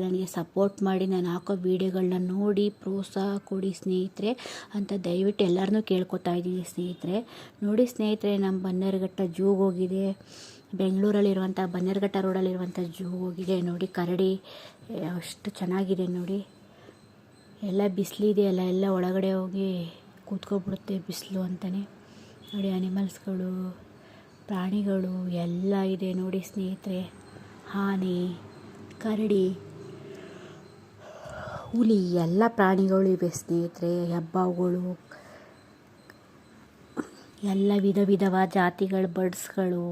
ನನಗೆ ಸಪೋರ್ಟ್ ಮಾಡಿ ನಾನು ಹಾಕೋ ವೀಡಿಯೋಗಳನ್ನ ನೋಡಿ ಪ್ರೋತ್ಸಾಹ ಕೊಡಿ ಸ್ನೇಹಿತರೆ ಅಂತ ದಯವಿಟ್ಟು ಎಲ್ಲರನ್ನೂ ಕೇಳ್ಕೊತಾ ಇದ್ದೀನಿ ಸ್ನೇಹಿತರೆ. ನೋಡಿ ಸ್ನೇಹಿತರೆ, ನಮ್ಮ ಬನ್ನೇರುಘಟ್ಟ ಜೂಗೆ ಹೋಗಿದೆ. ಬೆಂಗಳೂರಲ್ಲಿರುವಂಥ ಬನ್ನೇರುಘಟ್ಟ ರೋಡಲ್ಲಿರುವಂಥ ಜೂಗೆ ಹೋಗಿದೆ. ನೋಡಿ ಕರಡಿ ಅಷ್ಟು ಚೆನ್ನಾಗಿದೆ ನೋಡಿ. ಎಲ್ಲ ಬಿಸಿಲಿದೆ ಅಲ್ಲ, ಎಲ್ಲ ಒಳಗಡೆ ಹೋಗಿ ಕೂತ್ಕೊಬಿಡುತ್ತೆ ಬಿಸಿಲು ಅಂತಲೇ. ನೋಡಿ ಅನಿಮಲ್ಸ್ಗಳು, ಪ್ರಾಣಿಗಳು ಎಲ್ಲ ಇದೆ ನೋಡಿ ಸ್ನೇಹಿತರೆ. ಆನೆ, ಕರಡಿ, ಹುಲಿ ಎಲ್ಲ ಪ್ರಾಣಿಗಳು ಇವೆ ಸ್ನೇಹಿತರೆ. ಹೆಬ್ಬಾವುಗಳು, ಎಲ್ಲ ವಿಧ ವಿಧವಾದ ಜಾತಿಗಳ ಬರ್ಡ್ಸ್ಗಳು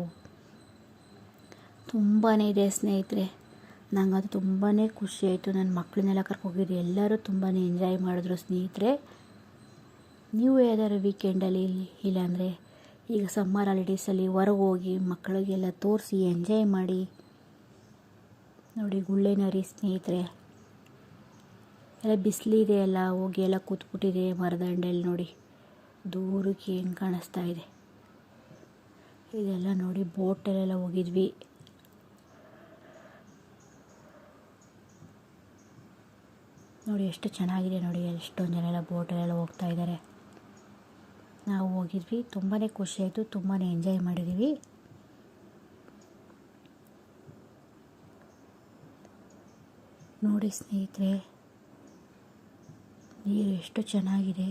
ತುಂಬಾ ಇದೆ ಸ್ನೇಹಿತರೆ. ನನಗದು ತುಂಬಾ ಖುಷಿಯಾಯಿತು. ನನ್ನ ಮಕ್ಕಳನ್ನೆಲ್ಲ ಕರ್ಕೋಗಿದ್ದು ಎಲ್ಲರೂ ತುಂಬಾ ಎಂಜಾಯ್ ಮಾಡಿದ್ರು ಸ್ನೇಹಿತರೆ. ನೀವು ಯಾವ್ದಾದ್ರು ವೀಕೆಂಡಲ್ಲಿ ಇಲ್ಲಾಂದರೆ ಈಗ ಸಮ್ಮರ್ ಹಾಲಿಡೇಸಲ್ಲಿ ಹೊರಗೆ ಹೋಗಿ ಮಕ್ಕಳಿಗೆಲ್ಲ ತೋರಿಸಿ ಎಂಜಾಯ್ ಮಾಡಿ. ನೋಡಿ ಗುಳ್ಳೆನರಿ ಸ್ನೇಹಿತರೆ, ಎಲ್ಲ ಬಿಸಿಲಿದೆ ಎಲ್ಲ, ಹೋಗಿ ಎಲ್ಲ ಕೂತ್ಬಿಟ್ಟಿದೆ ಮರದಂಡೆಯಲ್ಲಿ. ನೋಡಿ ದೂರಕ್ಕೆ ಹೆಂಗೆ ಕಾಣಿಸ್ತಾ ಇದೆ. ಇದೆಲ್ಲ ನೋಡಿ ಬೋಟಲ್ಲೆಲ್ಲ ಹೋಗಿದ್ವಿ. ನೋಡಿ ಎಷ್ಟು ಚೆನ್ನಾಗಿದೆ ನೋಡಿ. ಎಷ್ಟೊಂದು ಜನ ಎಲ್ಲ ಬೋಟಲ್ಲೆಲ್ಲ ಹೋಗ್ತಾ ಇದ್ದಾರೆ. ನಾವು ಹೋಗಿದ್ವಿ, ತುಂಬಾ ಖುಷಿಯಾಯಿತು, ತುಂಬಾ ಎಂಜಾಯ್ ಮಾಡಿದ್ದೀವಿ. ನೋಡಿ ಸ್ನೇಹಿತರೆ, ನೀರು ಎಷ್ಟು ಚೆನ್ನಾಗಿದೆ.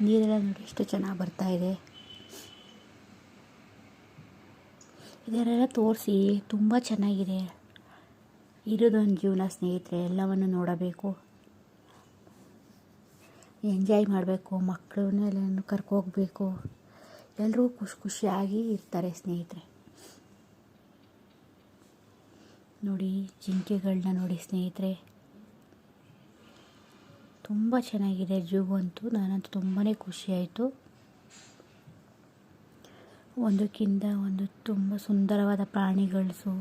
ನೀರೆಲ್ಲ ನೋಡಿ ಎಷ್ಟು ಚೆನ್ನಾಗಿ ಬರ್ತಾ ಇದೆ. ಇದನ್ನೆಲ್ಲ ತೋರಿಸಿ ತುಂಬ ಚೆನ್ನಾಗಿದೆ. ಇರೋದೊಂದು ಜೀವನ ಸ್ನೇಹಿತರೆ, ಎಲ್ಲವನ್ನು ನೋಡಬೇಕು, ಎಂಜಾಯ್ ಮಾಡಬೇಕು, ಮಕ್ಕಳನ್ನೆಲ್ಲ ಕರ್ಕೋಗ್ಬೇಕು. ಎಲ್ಲರೂ ಖುಷಿಯಾಗಿ ಇರ್ತಾರೆ ಸ್ನೇಹಿತರೆ. ನೋಡಿ ಜಿಂಕೆಗಳನ್ನ ನೋಡಿ ಸ್ನೇಹಿತರೆ, ತುಂಬ ಚೆನ್ನಾಗಿದೆ ಜೂ ಅಂತೂ. ನಾನಂತೂ ತುಂಬಾ ಖುಷಿಯಾಯಿತು. ಒಂದಕ್ಕಿಂತ ಒಂದು ತುಂಬ ಸುಂದರವಾದ ಪ್ರಾಣಿಗಳು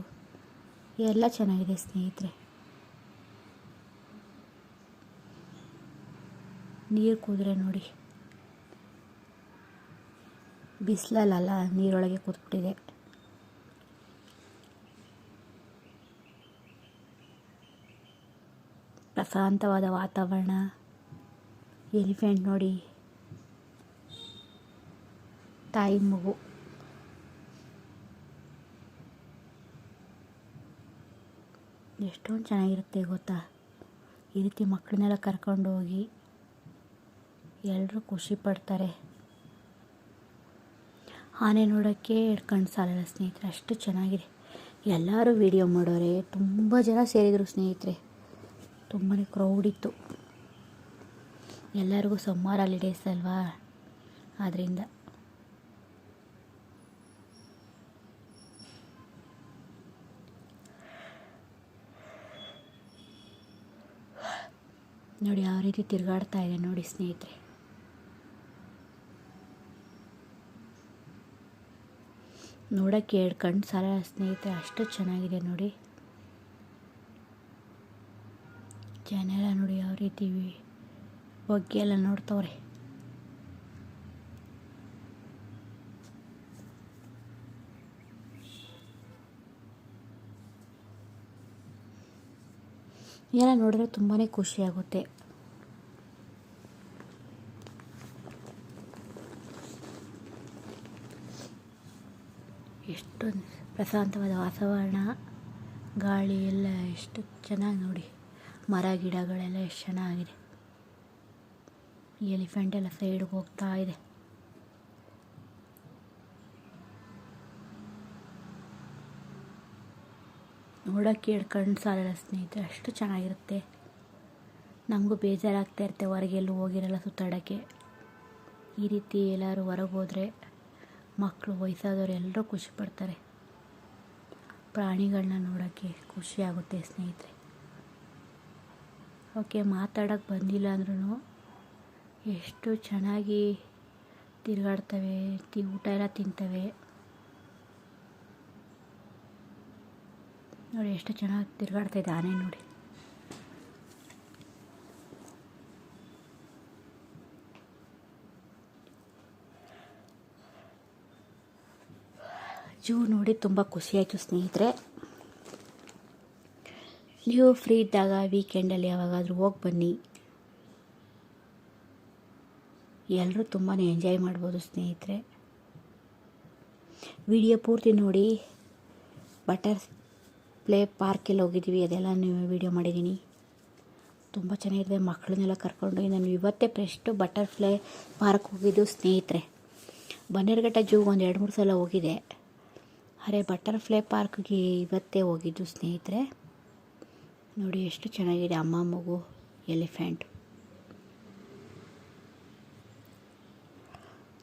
ಎಲ್ಲ ಚೆನ್ನಾಗಿದೆ ಸ್ನೇಹಿತರೆ. ನೀರು ಕೂದ್ರೆ ನೋಡಿ, ಬಿಸಿಲಲ್ಲ ನೀರೊಳಗೆ ಕೂತ್ಬಿಟ್ಟಿದೆ. ಪ್ರಶಾಂತವಾದ ವಾತಾವರಣ. ಎಲಿಫೆಂಟ್ ನೋಡಿ, ತಾಯಿ ಮಗು. ಎಷ್ಟೊಂದು ಚೆನ್ನಾಗಿರುತ್ತೆ ಗೊತ್ತಾ. ಈ ರೀತಿ ಮಕ್ಕಳನ್ನೆಲ್ಲ ಕರ್ಕೊಂಡು ಹೋಗಿ ಎಲ್ಲರೂ ಖುಷಿ ಪಡ್ತಾರೆ. ಆನೆ ನೋಡೋಕ್ಕೆ ಕಣ್ಣು ಸಾಲಲ್ಲ ಸ್ನೇಹಿತರೆ, ಅಷ್ಟು ಚೆನ್ನಾಗಿದೆ. ಎಲ್ಲರೂ ವಿಡಿಯೋ ಮಾಡೋರೆ, ತುಂಬ ಜನ ಸೇರಿದರು ಸ್ನೇಹಿತರೆ. ತುಂಬಾ ಕ್ರೌಡ್ ಇತ್ತು. ಎಲ್ಲರಿಗೂ ಸಮ್ಮರ್ ಹಾಲಿಡೇಸ್ ಅಲ್ವಾ, ಆದ್ದರಿಂದ ನೋಡಿ ಯಾವ ರೀತಿ ತಿರುಗಾಡ್ತಾ ಇದೆ ನೋಡಿ ಸ್ನೇಹಿತರೆ. ನೋಡೋಕ್ಕೆ ಎರಡು ಕಣ್ಣು ಸಾಲಲ್ಲ ಸ್ನೇಹಿತರೆ, ಅಷ್ಟು ಚೆನ್ನಾಗಿದೆ ನೋಡಿ. ಜನ ನೋಡಿ ಯಾವ ರೀತಿ ಬಗ್ಗೆ ಎಲ್ಲ ನೋಡ್ತವ್ರೆ. ಎಲ್ಲ ನೋಡಿದ್ರೆ ತುಂಬಾ ಖುಷಿಯಾಗುತ್ತೆ. ಎಷ್ಟೊಂದು ಪ್ರಶಾಂತವಾದ ವಾತಾವರಣ, ಗಾಳಿ ಎಲ್ಲ ಎಷ್ಟು ಚೆನ್ನಾಗಿ ನೋಡಿ. ಮರ ಗಿಡಗಳೆಲ್ಲ ಎಷ್ಟು ಚೆನ್ನಾಗಿದೆ. ಎಲಿಫೆಂಟ್ ಎಲ್ಲ ಸೈಡ್ಗೆ ಹೋಗ್ತಾ ಇದೆ. ನೋಡೋಕ್ಕೆ ಕಣ್ಣು ಸಾಲಲ್ಲ ಸ್ನೇಹಿತರೆ, ಅಷ್ಟು ಚೆನ್ನಾಗಿರುತ್ತೆ. ನಮಗೂ ಬೇಜಾರಾಗ್ತಾ ಇರುತ್ತೆ, ಹೊರಗೆಲ್ಲೂ ಹೋಗಿರಲ್ಲ ಸುತ್ತಾಡೋಕ್ಕೆ. ಈ ರೀತಿ ಎಲ್ಲರೂ ಹೊರಗೆ ಹೋದರೆ ಮಕ್ಕಳು, ವಯಸ್ಸಾದವರು ಎಲ್ಲರೂ ಖುಷಿ ಪಡ್ತಾರೆ. ಪ್ರಾಣಿಗಳನ್ನ ನೋಡೋಕ್ಕೆ ಖುಷಿಯಾಗುತ್ತೆ ಸ್ನೇಹಿತರೆ. ಓಕೆ, ಮಾತಾಡೋಕ್ಕೆ ಬಂದಿಲ್ಲ ಅಂದ್ರೂ ಎಷ್ಟು ಚೆನ್ನಾಗಿ ತಿರುಗಾಡ್ತವೆ, ಊಟ ಎಲ್ಲ ತಿಂತವೆ. ನೋಡಿ ಎಷ್ಟು ಚೆನ್ನಾಗಿ ತಿರುಗಾಡ್ತಾಯಿದೆ ಆನೆ ನೋಡಿ. ಜೂ ನೋಡಿ ತುಂಬ ಖುಷಿಯಾಯಿತು ಸ್ನೇಹಿತರೆ. ನೀವು ಫ್ರೀ ಇದ್ದಾಗ ವೀಕೆಂಡಲ್ಲಿ ಯಾವಾಗಾದರೂ ಹೋಗಿ ಬನ್ನಿ, ಎಲ್ಲರೂ ತುಂಬಾ ಎಂಜಾಯ್ ಮಾಡ್ಬೋದು ಸ್ನೇಹಿತರೆ. ವಿಡಿಯೋ ಪೂರ್ತಿ ನೋಡಿ. ಬಟರ್ಫ್ಲೈ ಪಾರ್ಕೆಲ್ಲಿ ಹೋಗಿದ್ದೀವಿ, ಅದೆಲ್ಲ ನೀವು ವಿಡಿಯೋ ಮಾಡಿದ್ದೀನಿ. ತುಂಬ ಚೆನ್ನಾಗಿದೆ. ಮಕ್ಕಳನ್ನೆಲ್ಲ ಕರ್ಕೊಂಡು ನಾನು ಇವತ್ತೇ ಫಸ್ಟು ಬಟರ್ಫ್ಲೈ ಪಾರ್ಕ್ ಹೋಗಿದ್ದು ಸ್ನೇಹಿತರೆ. ಬನ್ನೇರುಘಟ್ಟ ಜೂಗೆ ಒಂದು 2-3 ಸಲ ಹೋಗಿದೆ, ಅರೆ ಬಟರ್ಫ್ಲೈ ಪಾರ್ಕ್ಗೆ ಇವತ್ತೇ ಹೋಗಿದ್ದು ಸ್ನೇಹಿತರೆ. ನೋಡಿ ಎಷ್ಟು ಚೆನ್ನಾಗಿದೆ, ಅಮ್ಮ ಮಗು ಎಲಿಫೆಂಟ್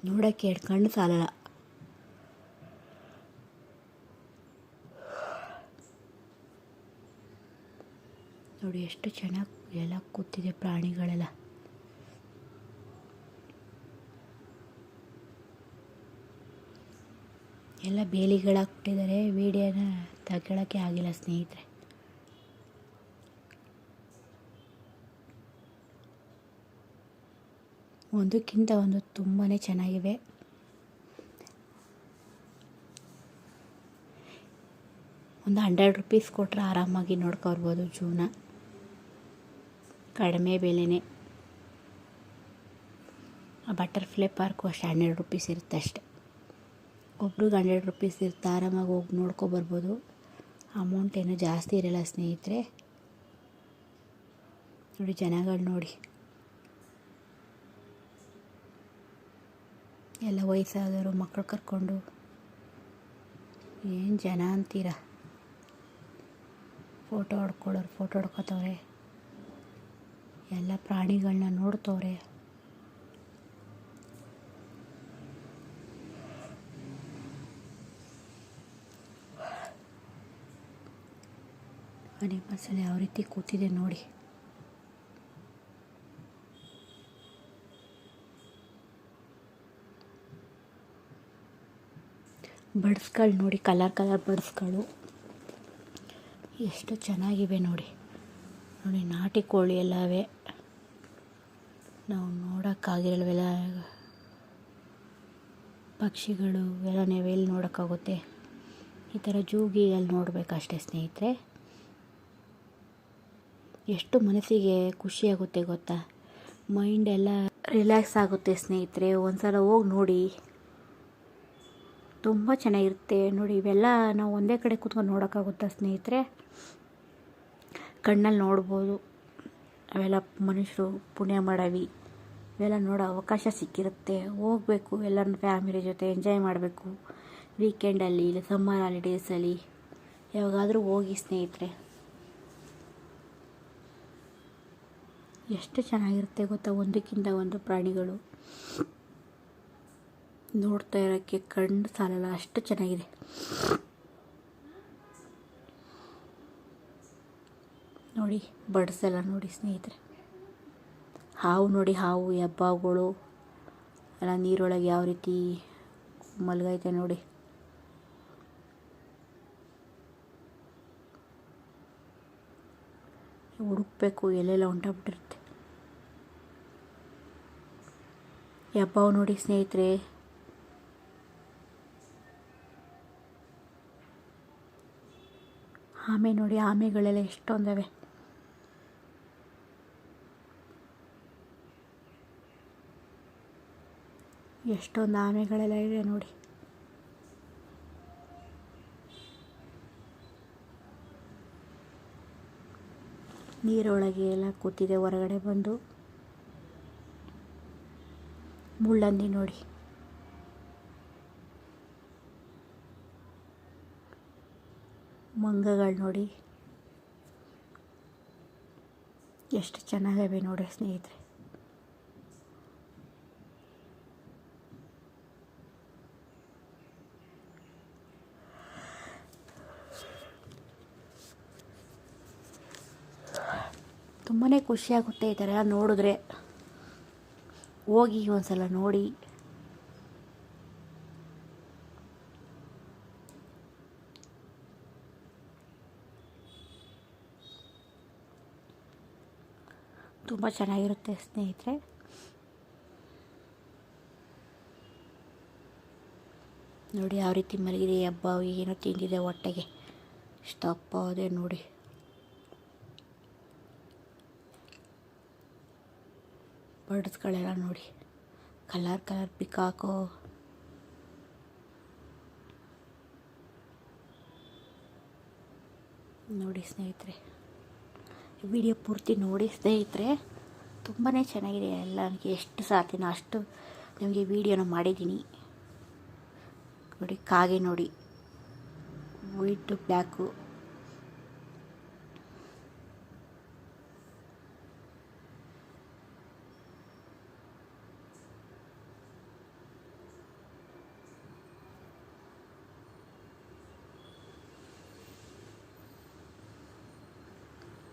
ನೋಡೋಕ್ಕೆ 2 ಕಣ್ಣು ಸಾಲಲ್ಲ. ನೋಡಿ ಎಷ್ಟು ಚೆನ್ನಾಗಿ ಎಲ್ಲ ಕೂತಿದೆ ಪ್ರಾಣಿಗಳೆಲ್ಲ. ಎಲ್ಲ ಬೇಲಿಗಳಾಕ್ಬಿಟ್ಟಿದ್ದಾರೆ, ವಿಡಿಯೋನ ತಗೊಳ್ಳೋಕ್ಕೆ ಆಗಿಲ್ಲ ಸ್ನೇಹಿತರೆ. ಒಂದಕ್ಕಿಂತ ಒಂದು ತುಂಬಾ ಚೆನ್ನಾಗಿವೆ. ಒಂದು 100 ರೂಪೀಸ್ ಕೊಟ್ಟರೆ ಆರಾಮಾಗಿ ನೋಡ್ಕೊಳ್ಬೋದು ಜೂನ. ಕಡಿಮೆ ಬೆಲೆನೇ. ಆ ಬಟರ್ಫ್ಲೈ ಪಾರ್ಕು ಅಷ್ಟೇ 100 ರೂಪೀಸ್ ಇರುತ್ತೆ ಅಷ್ಟೆ. ಒಬ್ರಿಗೆ 100 ರೂಪೀಸ್ ಇರುತ್ತೆ, ಆರಾಮಾಗಿ ಹೋಗಿ ನೋಡ್ಕೊಬರ್ಬೋದು. ಅಮೌಂಟ್ ಏನೂ ಜಾಸ್ತಿ ಇರಲ್ಲ ಸ್ನೇಹಿತರೆ. ನೋಡಿ ಜನಗಳು ನೋಡಿ, ಎಲ್ಲ ವಯಸ್ಸಾದವರು ಮಕ್ಕಳು ಕರ್ಕೊಂಡು ಏನು ಜನ ಅಂತೀರ. ಫೋಟೋ ಹೊಡ್ಕೊಳ್ಳೋರು ಫೋಟೋ ಹೊಡ್ಕೊತವ್ರೆ, ಎಲ್ಲ ಪ್ರಾಣಿಗಳನ್ನ ನೋಡ್ತವ್ರೆ. ಅನಿಮಲ್ಸಲ್ಲಿ ಯಾವ ರೀತಿ ಕೂತಿದೆ ನೋಡಿ. ಬರ್ಡ್ಸ್ಗಳು ನೋಡಿ, ಕಲರ್ ಬರ್ಡ್ಸ್ಗಳು ಎಷ್ಟು ಚೆನ್ನಾಗಿವೆ ನೋಡಿ. ನೋಡಿ ನಾಟಿ ಕೋಳಿ ಎಲ್ಲವೇ ನಾವು ನೋಡೋಕ್ಕಾಗಿರಲ್ವೆಲ್ಲ. ಪಕ್ಷಿಗಳು ಎಲ್ಲ ನಾವೆಲ್ಲಿ ನೋಡೋಕ್ಕಾಗುತ್ತೆ. ಈ ಥರ ಜೂಗಿಯಲ್ಲಿ ನೋಡಬೇಕಷ್ಟೇ ಸ್ನೇಹಿತರೆ. ಎಷ್ಟು ಮನಸ್ಸಿಗೆ ಖುಷಿಯಾಗುತ್ತೆ ಗೊತ್ತಾ, ಮೈಂಡೆಲ್ಲ ರಿಲ್ಯಾಕ್ಸ್ ಆಗುತ್ತೆ ಸ್ನೇಹಿತರೆ. ಒಂದು ಸಲ ಹೋಗಿ ನೋಡಿ, ತುಂಬ ಚೆನ್ನಾಗಿರುತ್ತೆ ನೋಡಿ. ಇವೆಲ್ಲ ನಾವು ಒಂದೇ ಕಡೆ ಕೂತ್ಕೊಂಡು ನೋಡೋಕ್ಕಾಗುತ್ತಾ ಸ್ನೇಹಿತರೆ? ಕಣ್ಣಲ್ಲಿ ನೋಡ್ಬೋದು. ಅವೆಲ್ಲ ಮನುಷ್ಯರು ಪುಣ್ಯ ಮಾಡವಿ, ಇವೆಲ್ಲ ನೋಡೋ ಅವಕಾಶ ಸಿಕ್ಕಿರುತ್ತೆ. ಹೋಗಬೇಕು, ಎಲ್ಲರನ್ನ ಫ್ಯಾಮಿಲಿ ಜೊತೆ ಎಂಜಾಯ್ ಮಾಡಬೇಕು. ವೀಕೆಂಡಲ್ಲಿ ಇಲ್ಲ ಸಮ್ಮರ್ ಹಾಲಿಡೇಸಲ್ಲಿ ಯಾವಾಗಾದರೂ ಹೋಗಿ ಸ್ನೇಹಿತರೆ. ಎಷ್ಟು ಚೆನ್ನಾಗಿರುತ್ತೆ ಗೊತ್ತಾ, ಒಂದಕ್ಕಿಂತ ಒಂದು ಪ್ರಾಣಿಗಳು ನೋಡ್ತಾ ಇರೋಕ್ಕೆ ಕಣ್ಣು ಸಾಲಲ್ಲ, ಅಷ್ಟು ಚೆನ್ನಾಗಿದೆ. ನೋಡಿ ಬರ್ಡ್ಸ್ ಎಲ್ಲ ನೋಡಿ ಸ್ನೇಹಿತರೆ. ಹಾವು ನೋಡಿ, ಹಾವು ಹೆಬ್ಬಾವುಗಳು ಎಲ್ಲ ನೀರೊಳಗೆ ಯಾವ ರೀತಿ ಮಲಗೈತೆ ನೋಡಿ. ಹುಡುಕ್ಬೇಕು, ಎಲ್ಲೆಲ್ಲ ಹೊಂಟೋಗ್ಬಿಟ್ಟಿರುತ್ತೆ. ಹೆಬ್ಬಾವು ನೋಡಿ ಸ್ನೇಹಿತರೆ. ಆಮೆ ನೋಡಿ, ಆಮೆಗಳೆಲ್ಲ ಎಷ್ಟೊಂದವೆ. ಎಷ್ಟೊಂದು ಆಮೆಗಳೆಲ್ಲ ಇದೆ ನೋಡಿ. ನೀರೊಳಗೆ ಎಲ್ಲ ಕೂತಿದೆ ಹೊರಗಡೆ ಬಂದು. ಮುಳ್ಳಂದಿ ನೋಡಿ, ಮಂಗಗಳು ನೋಡಿ ಎಷ್ಟು ಚೆನ್ನಾಗಿವೆ ನೋಡಿ ಸ್ನೇಹಿತರೆ. ತುಂಬಾ ಖುಷಿಯಾಗುತ್ತೆ ಈ ಥರ ನೋಡಿದ್ರೆ. ಹೋಗಿ ಒಂದ್ಸಲ ನೋಡಿ. ತುಂಬ ಚೆನ್ನಾಗಿರುತ್ತೆ ಸ್ನೇಹಿತರೆ. ನೋಡಿ ಯಾವ ರೀತಿ ಮಲಗಿದೆ. ಹಬ್ಬ ಏನೋ ತಿಂದಿದೆ ಹೊಟ್ಟೆಗೆ, ಇಷ್ಟು ದಪ್ಪ ಅದೇ ನೋಡಿ. ಬರ್ಡ್ಸ್ಗಳೆಲ್ಲ ನೋಡಿ, ಕಲರ್ ಕಲರ್ ಪಿಕಾಕೋ. ನೋಡಿ ಸ್ನೇಹಿತರೆ, ವಿಡಿಯೋ ಪೂರ್ತಿ ನೋಡಿ ಸ್ನೇಹಿತರೆ, ತುಂಬಾ ಚೆನ್ನಾಗಿದೆ. ಎಲ್ಲ ನನಗೆ ಎಷ್ಟು ಸಾಧ್ಯನೋ ಅಷ್ಟು ನಿಮಗೆ ವಿಡಿಯೋನ ಮಾಡಿದ್ದೀನಿ. ನೋಡಿ ಕಾಗೆ ನೋಡಿ, ವೈಟು ಬ್ಲ್ಯಾಕು.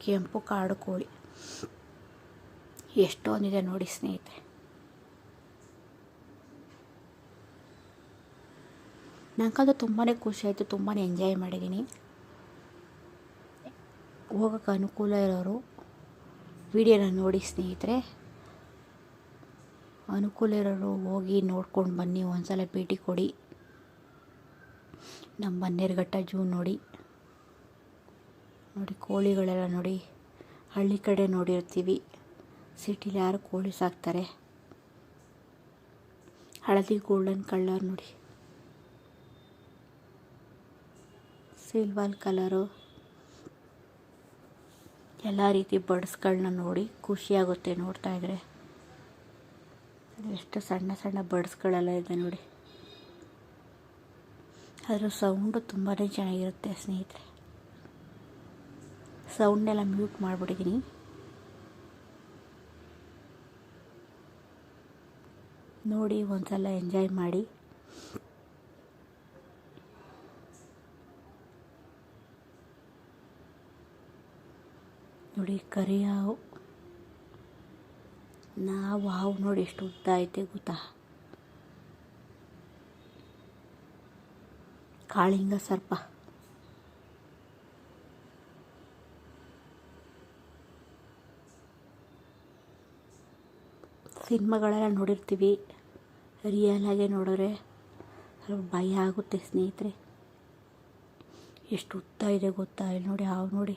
ಕೆಂಪು ಕಾಡು ಕೋಳಿ ಎಷ್ಟೊಂದಿದೆ ನೋಡಿ ಸ್ನೇಹಿತರೆ. ನನಗಂತೂ ತುಂಬಾ ಖುಷಿ ಆಯಿತು, ತುಂಬಾ ಎಂಜಾಯ್ ಮಾಡಿದ್ದೀನಿ. ಹೋಗೋಕ್ಕೆ ಅನುಕೂಲ ಇರೋರು ವಿಡಿಯೋನ ನೋಡಿ ಸ್ನೇಹಿತರೆ, ಅನುಕೂಲ ಇರೋರು ಹೋಗಿ ನೋಡ್ಕೊಂಡು ಬನ್ನಿ, ಒಂದ್ಸಲ ಭೇಟಿ ಕೊಡಿ. ನಮ್ಮ ಬನ್ನೇರುಘಟ್ಟ ಜೂ ನೋಡಿ. ನೋಡಿ ಕೋಳಿಗಳೆಲ್ಲ ನೋಡಿ, ಹಳ್ಳಿ ಕಡೆ ನೋಡಿರ್ತೀವಿ, ಸಿಟಿಲಿ ಯಾರು ಕೋಳಿ ಸಾಕ್ತಾರೆ. ಹಳದಿ ಗೋಲ್ಡನ್ ಕಲರ್ ನೋಡಿ, ಸಿಲ್ವರ್ ಕಲರು, ಎಲ್ಲ ರೀತಿ ಬರ್ಡ್ಸ್ಗಳನ್ನ ನೋಡಿ ಖುಷಿಯಾಗುತ್ತೆ ನೋಡ್ತಾ ಇದ್ದರೆ. ಎಷ್ಟು ಸಣ್ಣ ಸಣ್ಣ ಬರ್ಡ್ಸ್ಗಳೆಲ್ಲ ಇದೆ ನೋಡಿ. ಅದರ ಸೌಂಡು ತುಂಬಾ ಚೆನ್ನಾಗಿರುತ್ತೆ ಸ್ನೇಹಿತರೆ. ಸೌಂಡ್ನೆಲ್ಲ ಮ್ಯೂಟ್ ಮಾಡಿಬಿಟ್ಟಿದ್ದೀನಿ. ನೋಡಿ ಒಂದ್ಸಲ ಎಂಜಾಯ್ ಮಾಡಿ. ನೋಡಿ ಕರಿ ಹಾವು, ನಾವು ಹಾವು ನೋಡಿ ಎಷ್ಟು ಉದ್ದ ಐತೆ ಗೊತ್ತಾ. ಕಾಳಿಂಗ ಸರ್ಪ, ಸಿನಿಮಾಗಳೆಲ್ಲ ನೋಡಿರ್ತೀವಿ, ರಿಯಲ್ ಆಗಿ ನೋಡಿದ್ರೆ ಸ್ವಲ್ಪ ಭಯ ಆಗುತ್ತೆ ಸ್ನೇಹಿತರೆ. ಎಷ್ಟು ಉದ್ದ ಇದೆ ಗೊತ್ತಾ. ಇಲ್ಲಿ ನೋಡಿ ಹಾವು ನೋಡಿ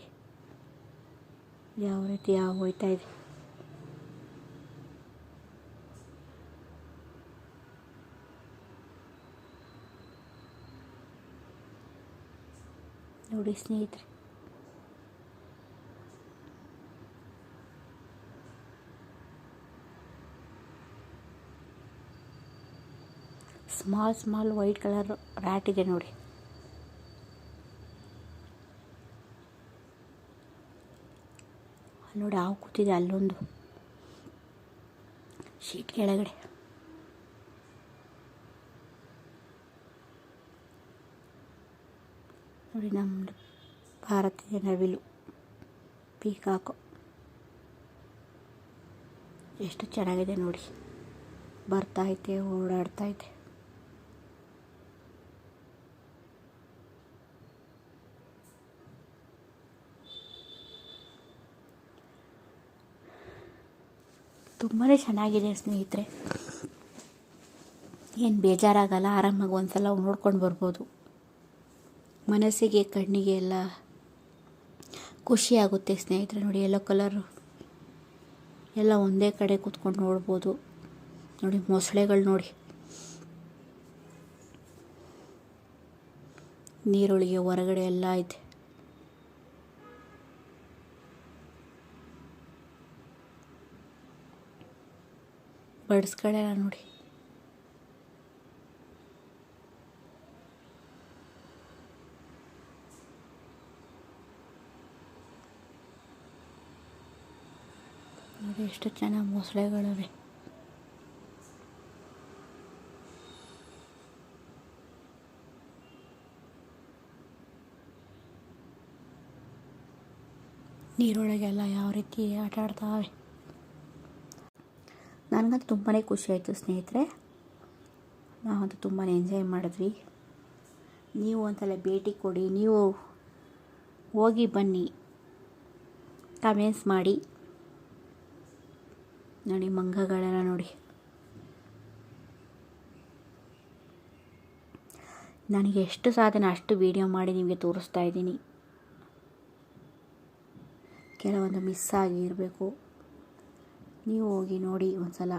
ಯಾವ ರೀತಿ ಹಾವು ಹೋಯ್ತಾ ಇದೆ. ನೋಡಿ ಸ್ನೇಹಿತರೆ, ಸ್ಮಾಲ್ ವೈಟ್ ಕಲರ್ ರ್ಯಾಟ್ ಇದೆ ನೋಡಿ. ನೋಡಿ ಹಾವು ಕೂತಿದೆ ಅಲ್ಲೊಂದು ಶೀಟ್ ಕೆಳಗಡೆ. ನೋಡಿ ನಮ್ಮ ಭಾರತೀಯ ನವಿಲು ಪೀಕಾಕು ಎಷ್ಟು ಚೆನ್ನಾಗಿದೆ ನೋಡಿ. ಬರ್ತಾಯಿದೆ, ಓಡಾಡ್ತೈತೆ. ತುಂಬಾ ಚೆನ್ನಾಗಿದೆ ಸ್ನೇಹಿತರೆ. ಏನು ಬೇಜಾರಾಗಲ್ಲ, ಆರಾಮಾಗಿ ಒಂದ್ಸಲ ನೋಡ್ಕೊಂಡು ಬರ್ಬೋದು. ಮನಸ್ಸಿಗೆ ಕಣ್ಣಿಗೆ ಎಲ್ಲ ಖುಷಿಯಾಗುತ್ತೆ ಸ್ನೇಹಿತರೆ. ನೋಡಿ ಯೆಲ್ಲೋ ಕಲರು ಎಲ್ಲ ಒಂದೇ ಕಡೆ ಕೂತ್ಕೊಂಡು ನೋಡ್ಬೋದು. ನೋಡಿ ಮೊಸಳೆಗಳು ನೋಡಿ, ನೀರೊಳಗೆ ಹೊರಗಡೆ ಎಲ್ಲ ಐತೆ. ಬರ್ಡ್ಸ್ಗಳೆಲ್ಲ ನೋಡಿ. ನೋಡಿ ಎಷ್ಟು ಚೆನ್ನಾಗಿ ಮೊಸಳೆಗಳಿವೆ. ನೀರೊಳಗೆಲ್ಲ ಯಾವ ರೀತಿ ಆಟ ಆಡ್ತಾವೆ. ನನಗಂತೂ ತುಂಬಾ ಖುಷಿ ಆಯಿತು ಸ್ನೇಹಿತರೆ. ನಾವಂತೂ ತುಂಬಾ ಎಂಜಾಯ್ ಮಾಡಿದ್ವಿ. ನೀವು ಒಂದ್ಸಲ ಭೇಟಿ ಕೊಡಿ, ನೀವು ಹೋಗಿ ಬನ್ನಿ, ಕಮೆಂಟ್ಸ್ ಮಾಡಿ. ನೋಡಿ ಮಂಗಗಳೆಲ್ಲ ನೋಡಿ. ನನಗೆ ಎಷ್ಟು ಸಾಧ್ಯನೋ ಅಷ್ಟು ವೀಡಿಯೋ ಮಾಡಿ ನಿಮಗೆ ತೋರಿಸ್ತಾ ಇದ್ದೀನಿ. ಕೆಲವೊಂದು ಮಿಸ್ ಆಗಿರಬೇಕು, ನೀವು ಹೋಗಿ ನೋಡಿ ಒಂದ್ಸಲ.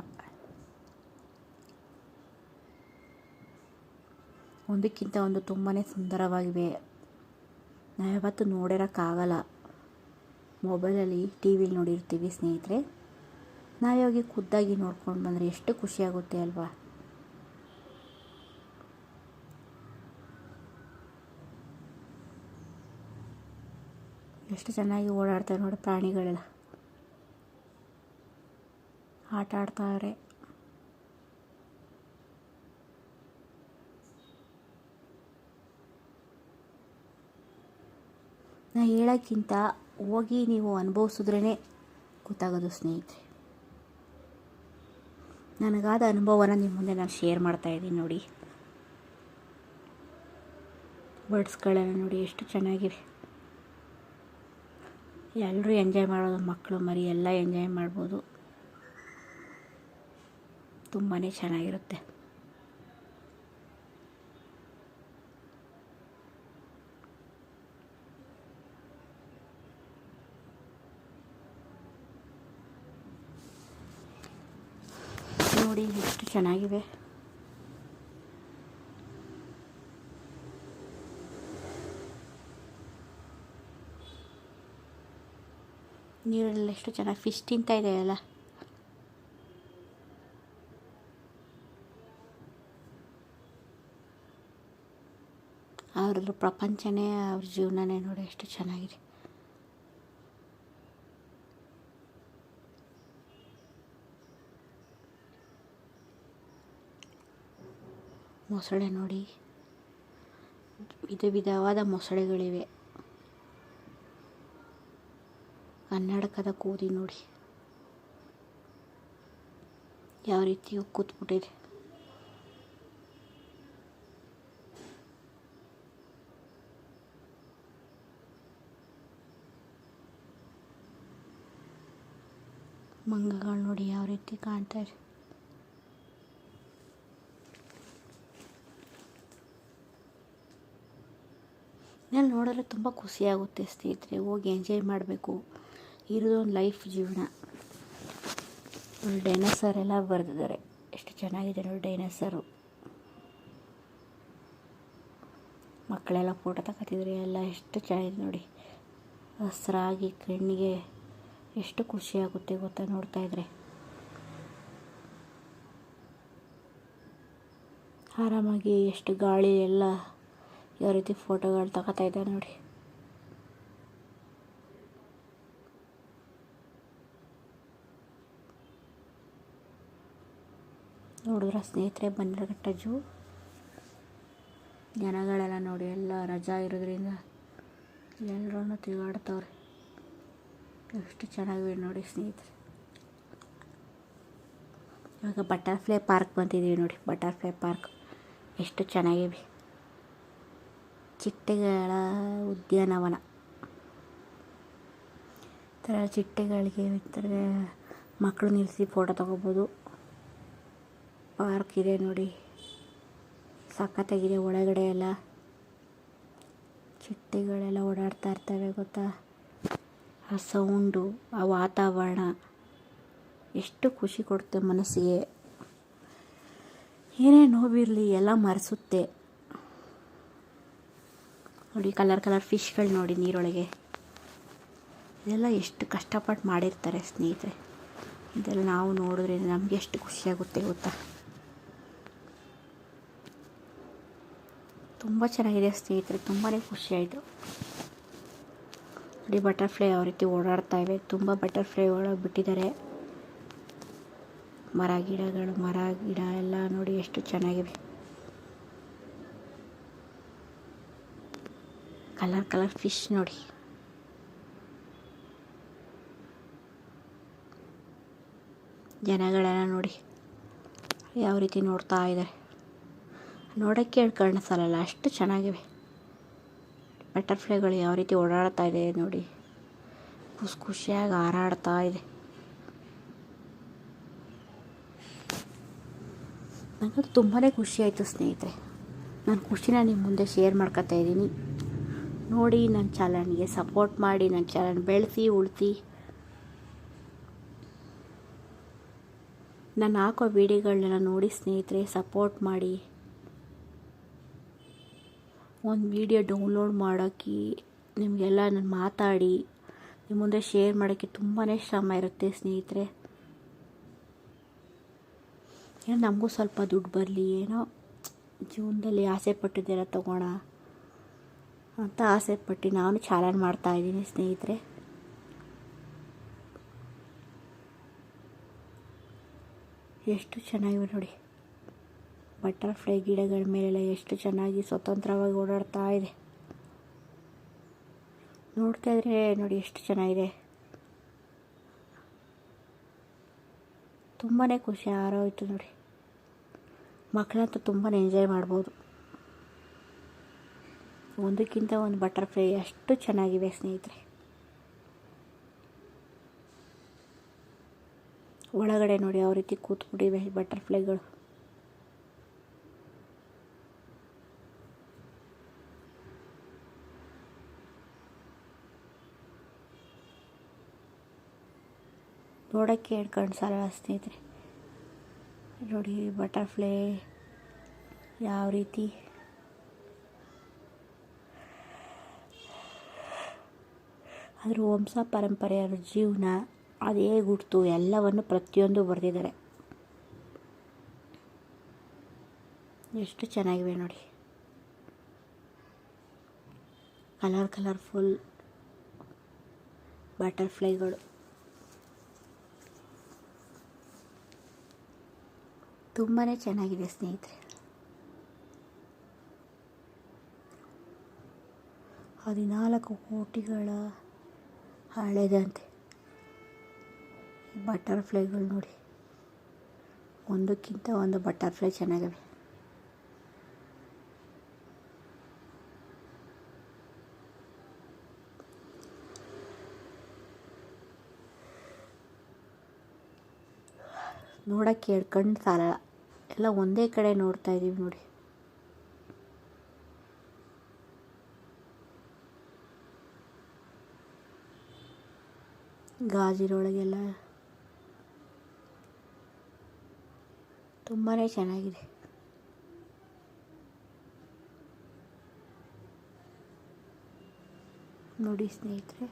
ಒಂದಕ್ಕಿಂತ ಒಂದು ತುಂಬಾ ಸುಂದರವಾಗಿವೆ. ನಾವು ಯಾವತ್ತೂ ನೋಡಿರೋಕ್ಕಾಗಲ್ಲ. ಮೊಬೈಲಲ್ಲಿ ಟಿ ವಿಲಿ ನೋಡಿರ್ತೀವಿ ಸ್ನೇಹಿತರೆ. ನಾವೇ ಖುದ್ದಾಗಿ ನೋಡ್ಕೊಂಡು ಬಂದರೆ ಎಷ್ಟು ಖುಷಿಯಾಗುತ್ತೆ ಅಲ್ವಾ. ಎಷ್ಟು ಚೆನ್ನಾಗಿ ಓಡಾಡ್ತಾರೆ ನೋಡಿ ಪ್ರಾಣಿಗಳೆಲ್ಲ, ಆಟ ಆಡ್ತಾರೆ. ನಾ ಹೇಳೋಕ್ಕಿಂತ ಹೋಗಿ ನೀವು ಅನುಭವಿಸಿದ್ರೇ ಗೊತ್ತಾಗೋದು ಸ್ನೇಹಿತರೆ. ನನಗಾದ ಅನುಭವನ ನಿಮ್ಮ ಮುಂದೆ ನಾನು ಶೇರ್ ಮಾಡ್ತಾಯಿದ್ದೀನಿ ನೋಡಿ. ಬರ್ಡ್ಸ್ಗಳೆಲ್ಲ ನೋಡಿ ಎಷ್ಟು ಚೆನ್ನಾಗಿವೆ. ಎಲ್ಲರೂ ಎಂಜಾಯ್ ಮಾಡೋದು, ಮಕ್ಕಳು ಮರಿ ಎಲ್ಲ ಎಂಜಾಯ್ ಮಾಡ್ಬೋದು. ತುಂಬಾ ಚೆನ್ನಾಗಿರುತ್ತೆ. ನೋಡಿ ಎಷ್ಟು ಚೆನ್ನಾಗಿವೆ. ನೀರೆಲ್ಲ ಎಷ್ಟು ಚೆನ್ನಾಗಿ ಫಿಶ್ ತಿಂತಾ ಇದೆಯಲ್ಲ. ಅವ್ರ ಪ್ರಪಂಚನೇ, ಅವ್ರ ಜೀವನನೇ ನೋಡಿ ಎಷ್ಟು ಚೆನ್ನಾಗಿದೆ. ಮೊಸಳೆ ನೋಡಿ, ವಿಧವಾದ ಮೊಸಳೆಗಳಿವೆ. ಕನ್ನಡಕದ ಕೂದಿ ನೋಡಿ ಯಾವ ರೀತಿ ಕೂತ್ಬಿಟ್ಟಿದೆ. ಮಂಗಗಳು ನೋಡಿ ಯಾವ ರೀತಿ ಕಾಣ್ತಾ ಇದೆ. ಇದನ್ನು ನೋಡಲು ತುಂಬ ಖುಷಿಯಾಗುತ್ತೆ ಸ್ನೇಹಿತರೆ. ಹೋಗಿ ಎಂಜಾಯ್ ಮಾಡಬೇಕು. ಇರೋದೊಂದು ಲೈಫ್ ಜೀವನ. ಡೈನೋಸರ್ ಎಲ್ಲ ಬರೆದಿದ್ದಾರೆ, ಎಷ್ಟು ಚೆನ್ನಾಗಿದೆ ನೋಡಿ ಡೈನೋಸರು. ಮಕ್ಕಳೆಲ್ಲ ಫೋಟೋ ತಗೋತಿದ್ರೆ ಎಲ್ಲ ಎಷ್ಟು ಚೆನ್ನಾಗಿದೆ ನೋಡಿ. ಹಸಿರಾಗಿ ಕಣ್ಣಿಗೆ ಎಷ್ಟು ಖುಷಿಯಾಗುತ್ತೆ ಗೊತ್ತಾ ನೋಡ್ತಾ ಇದ್ರೆ. ಆರಾಮಾಗಿ ಎಷ್ಟು ಗಾಳಿ ಎಲ್ಲ ಯಾವ ರೀತಿ ಫೋಟೋಗಳು ತಗೋತಾ ಇದ್ದಾರೆ ನೋಡಿ. ನೋಡಿದ್ರ ಸ್ನೇಹಿತರೆ ಬನ್ನೇರುಘಟ್ಟ ಜೂ. ಜನಗಳೆಲ್ಲ ನೋಡಿ ಎಲ್ಲ ರಜಾ ಇರೋದ್ರಿಂದ ಎಲ್ಲರೂ ತಿರುಗಾಡ್ತವ್ರೆ. ಎಷ್ಟು ಚೆನ್ನಾಗಿವೆ ನೋಡಿ ಸ್ನೇಹಿತರೆ. ಇವಾಗ ಬಟರ್ಫ್ಲೈ ಪಾರ್ಕ್ ಬಂದಿದ್ದೀವಿ ನೋಡಿ. ಬಟರ್ಫ್ಲೈ ಪಾರ್ಕ್ ಎಷ್ಟು ಚೆನ್ನಾಗಿವೆ. ಚಿಟ್ಟೆಗಳ ಉದ್ಯಾನವನ. ಈ ಥರ ಚಿಟ್ಟೆಗಳಿಗೆ ಮಕ್ಕಳು ನಿಲ್ಲಿಸಿ ಫೋಟೋ ತಗೋಬೋದು. ಪಾರ್ಕ್ ಇದೆ ನೋಡಿ, ಸಖತ್ತಾಗಿದೆ. ಒಳಗಡೆ ಎಲ್ಲ ಚಿಟ್ಟೆಗಳೆಲ್ಲ ಓಡಾಡ್ತಾ ಇರ್ತವೆ ಗೊತ್ತಾ. ಆ ಸೌಂಡು, ಆ ವಾತಾವರಣ ಎಷ್ಟು ಖುಷಿ ಕೊಡುತ್ತೆ ಮನಸ್ಸಿಗೆ. ಏನೇ ನೋವಿರಲಿ ಎಲ್ಲ ಮರೆಸುತ್ತೆ ನೋಡಿ. ಕಲರ್ ಕಲರ್ ಫಿಶ್ಗಳು ನೋಡಿ ನೀರೊಳಗೆ. ಇದೆಲ್ಲ ಎಷ್ಟು ಕಷ್ಟಪಟ್ಟು ಮಾಡಿರ್ತಾರೆ ಸ್ನೇಹಿತರೆ. ಇದೆಲ್ಲ ನಾವು ನೋಡಿದ್ರೆ ನಮಗೆ ಎಷ್ಟು ಖುಷಿಯಾಗುತ್ತೆ ಗೊತ್ತಾ. ತುಂಬ ಚೆನ್ನಾಗಿದೆ ಸ್ನೇಹಿತರೆ, ತುಂಬಾ ಖುಷಿಯಾಯಿತು ನೋಡಿ. ಬಟರ್ಫ್ಲೈ ಯಾವ ರೀತಿ ಓಡಾಡ್ತಾ ಇವೆ. ತುಂಬ ಬಟರ್ಫ್ಲೈಗಳು ಬಿಟ್ಟಿದ್ದಾರೆ. ಮರ ಗಿಡ ಎಲ್ಲ ನೋಡಿ ಎಷ್ಟು ಚೆನ್ನಾಗಿವೆ. ಕಲರ್ ಕಲರ್ ಫಿಶ್ ನೋಡಿ. ಜನಗಳೆಲ್ಲ ನೋಡಿ ಯಾವ ರೀತಿ ನೋಡ್ತಾ ಇದ್ದಾರೆ. ನೋಡೋಕ್ಕೆ ಕಾಣಿಸಲ್ಲ, ಅಷ್ಟು ಚೆನ್ನಾಗಿವೆ. ಬಟರ್ಫ್ಲೈಗಳು ಯಾವ ರೀತಿ ಓಡಾಡ್ತಾ ಇದೆ ನೋಡಿ. ಖುಷಿಯಾಗಿ ಹಾರಾಡ್ತಾ ಇದೆ. ನನಗೆ ತುಂಬಾ ಖುಷಿಯಾಯಿತು ಸ್ನೇಹಿತರೆ. ನನ್ನ ಖುಷಿನ ನಿಮ್ಮ ಮುಂದೆ ಶೇರ್ ಮಾಡ್ಕೊತಾ ಇದ್ದೀನಿ. ನೋಡಿ, ನನ್ನ ಚಾನಲ್ಗೆ ಸಪೋರ್ಟ್ ಮಾಡಿ, ನನ್ನ ಚಾನಲ್ ಬೆಳೆಸಿ ಉಳಿಸಿ. ನಾನು ಹಾಕೋ ವಿಡಿಯೋಗಳನ್ನೆಲ್ಲ ನೋಡಿ ಸ್ನೇಹಿತರೆ ಸಪೋರ್ಟ್ ಮಾಡಿ. ಒಂದು ವಿಡಿಯೋ ಡೌನ್ಲೋಡ್ ಮಾಡೋಕ್ಕೆ ನಿಮಗೆಲ್ಲ ನಾನು ಮಾತಾಡಿ ನಿಮ್ಮ ಮುಂದೆ ಶೇರ್ ಮಾಡೋಕ್ಕೆ ತುಂಬಾ ಶ್ರಮ ಇರುತ್ತೆ ಸ್ನೇಹಿತರೆ. ಏನೋ ನಮಗೂ ಸ್ವಲ್ಪ ದುಡ್ಡು ಬರಲಿ, ಏನೋ ಜೀವನದಲ್ಲಿ ಆಸೆ ಪಟ್ಟಿದ್ದೆಲ್ಲ ತಗೋಣ ಅಂತ ಆಸೆ ಪಟ್ಟು ನಾನು ಚಾಲೆಂಜ್ ಮಾಡ್ತಾಯಿದ್ದೀನಿ ಸ್ನೇಹಿತರೆ. ಎಷ್ಟು ಚೆನ್ನಾಗಿವೆ ನೋಡಿ, ಬಟರ್ಫ್ಲೈ ಗಿಡಗಳ ಮೇಲೆಲ್ಲ ಎಷ್ಟು ಚೆನ್ನಾಗಿ ಸ್ವತಂತ್ರವಾಗಿ ಓಡಾಡ್ತಾ ಇದೆ. ನೋಡ್ತಾ ಇದ್ರೆ ನೋಡಿ ಎಷ್ಟು ಚೆನ್ನಾಗಿದೆ. ತುಂಬಾ ಖುಷಿ ಆರೋಯ್ತು ನೋಡಿ. ಮಕ್ಕಳಂತೂ ತುಂಬಾ ಎಂಜಾಯ್ ಮಾಡ್ಬೋದು. ಒಂದಕ್ಕಿಂತ ಒಂದು ಬಟರ್ಫ್ಲೈ ಅಷ್ಟು ಚೆನ್ನಾಗಿವೆ ಸ್ನೇಹಿತರೆ. ಒಳಗಡೆ ನೋಡಿ ಯಾವ ರೀತಿ ಕೂತ್ಬಿಟ್ಟಿವೆ ಬಟರ್ಫ್ಲೈಗಳು. ನೋಡೋಕ್ಕೆ ಹೇಳ್ಕೊಂಡು ಸಾಲ ಸ್ನೇಹಿತರೆ. ನೋಡಿ ಬಟರ್ಫ್ಲೈ ಯಾವ ರೀತಿ ಅದ್ರ ವಂಶ ಪರಂಪರೆ, ಅದ್ರ ಜೀವನ ಅದು ಹೇಗೆ ಹುಟ್ಟಿತು ಎಲ್ಲವನ್ನು ಪ್ರತಿಯೊಂದು ಬರೆದಿದ್ದಾರೆ. ಎಷ್ಟು ಚೆನ್ನಾಗಿವೆ ನೋಡಿ, ಕಲರ್ಫುಲ್ ಬಟರ್ಫ್ಲೈಗಳು. ತುಂಬಾ ಚೆನ್ನಾಗಿದೆ ಸ್ನೇಹಿತರೆ. 14 ಕೋಟಿಗಳ ಹಳೆದಂತೆ ಬಟರ್ಫ್ಲೈಗಳು ನೋಡಿ. ಒಂದಕ್ಕಿಂತ ಒಂದು ಬಟರ್ಫ್ಲೈ ಚೆನ್ನಾಗಿವೆ. ನೋಡೋಕ್ಕೆ ಹೇಳ್ಕೊಂಡು ಸಾಲ, ಎಲ್ಲ ಒಂದೇ ಕಡೆ ನೋಡ್ತಾ ಇದ್ದೀವಿ ನೋಡಿ. ಗಾಜಿನೊಳಗೆಲ್ಲ ತುಂಬಾ ಚೆನ್ನಾಗಿದೆ. ನೋಡಿ ಸ್ನೇಹಿತರೆ,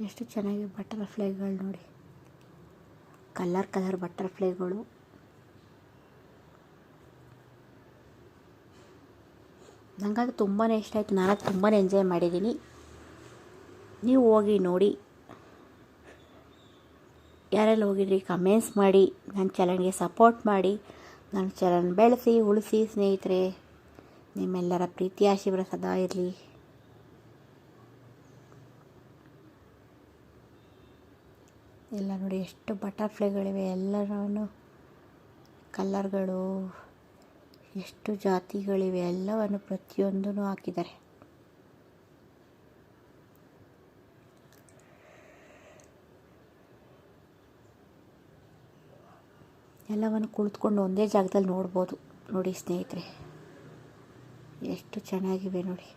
ಎಷ್ಟು ಚೆನ್ನಾಗಿ ಬಟರ್ಫ್ಲೈಗಳು ನೋಡಿ. ಕಲರ್ ಬಟರ್ಫ್ಲೈಗಳು. ನನಗದು ತುಂಬಾ ಇಷ್ಟ ಆಯಿತು. ನಾನು ತುಂಬಾ ಎಂಜಾಯ್ ಮಾಡಿದ್ದೀನಿ. ನೀವು ಹೋಗಿ ನೋಡಿ. ಯಾರೆಲ್ಲ ಹೋಗಿದ್ರಿ ಕಮೆಂಟ್ಸ್ ಮಾಡಿ, ನನ್ನ ಚಾನಲ್ಗೆ ಸಪೋರ್ಟ್ ಮಾಡಿ, ನನ್ನ ಚಾನಲ್ ಬೆಳೆಸಿ ಉಳಿಸಿ ಸ್ನೇಹಿತರೆ. ನಿಮ್ಮೆಲ್ಲರ ಪ್ರೀತಿ ಆಶೀರ್ವಾದ ಸದಾ ಇರಲಿ. ಎಲ್ಲ ನೋಡಿ ಎಷ್ಟು ಬಟರ್ಫ್ಲೈಗಳಿವೆ. ಎಲ್ಲರೂ ಕಲರ್ಗಳು, ಎಷ್ಟು ಜಾತಿಗಳಿವೆ ಎಲ್ಲವನ್ನು ಪ್ರತಿಯೊಂದೂ ಹಾಕಿದ್ದಾರೆ. ಎಲ್ಲವನ್ನು ಕುಳಿತುಕೊಂಡು ಒಂದೇ ಜಾಗದಲ್ಲಿ ನೋಡ್ಬೋದು. ನೋಡಿ ಸ್ನೇಹಿತರೆ, ಎಷ್ಟು ಚೆನ್ನಾಗಿವೆ ನೋಡಿ.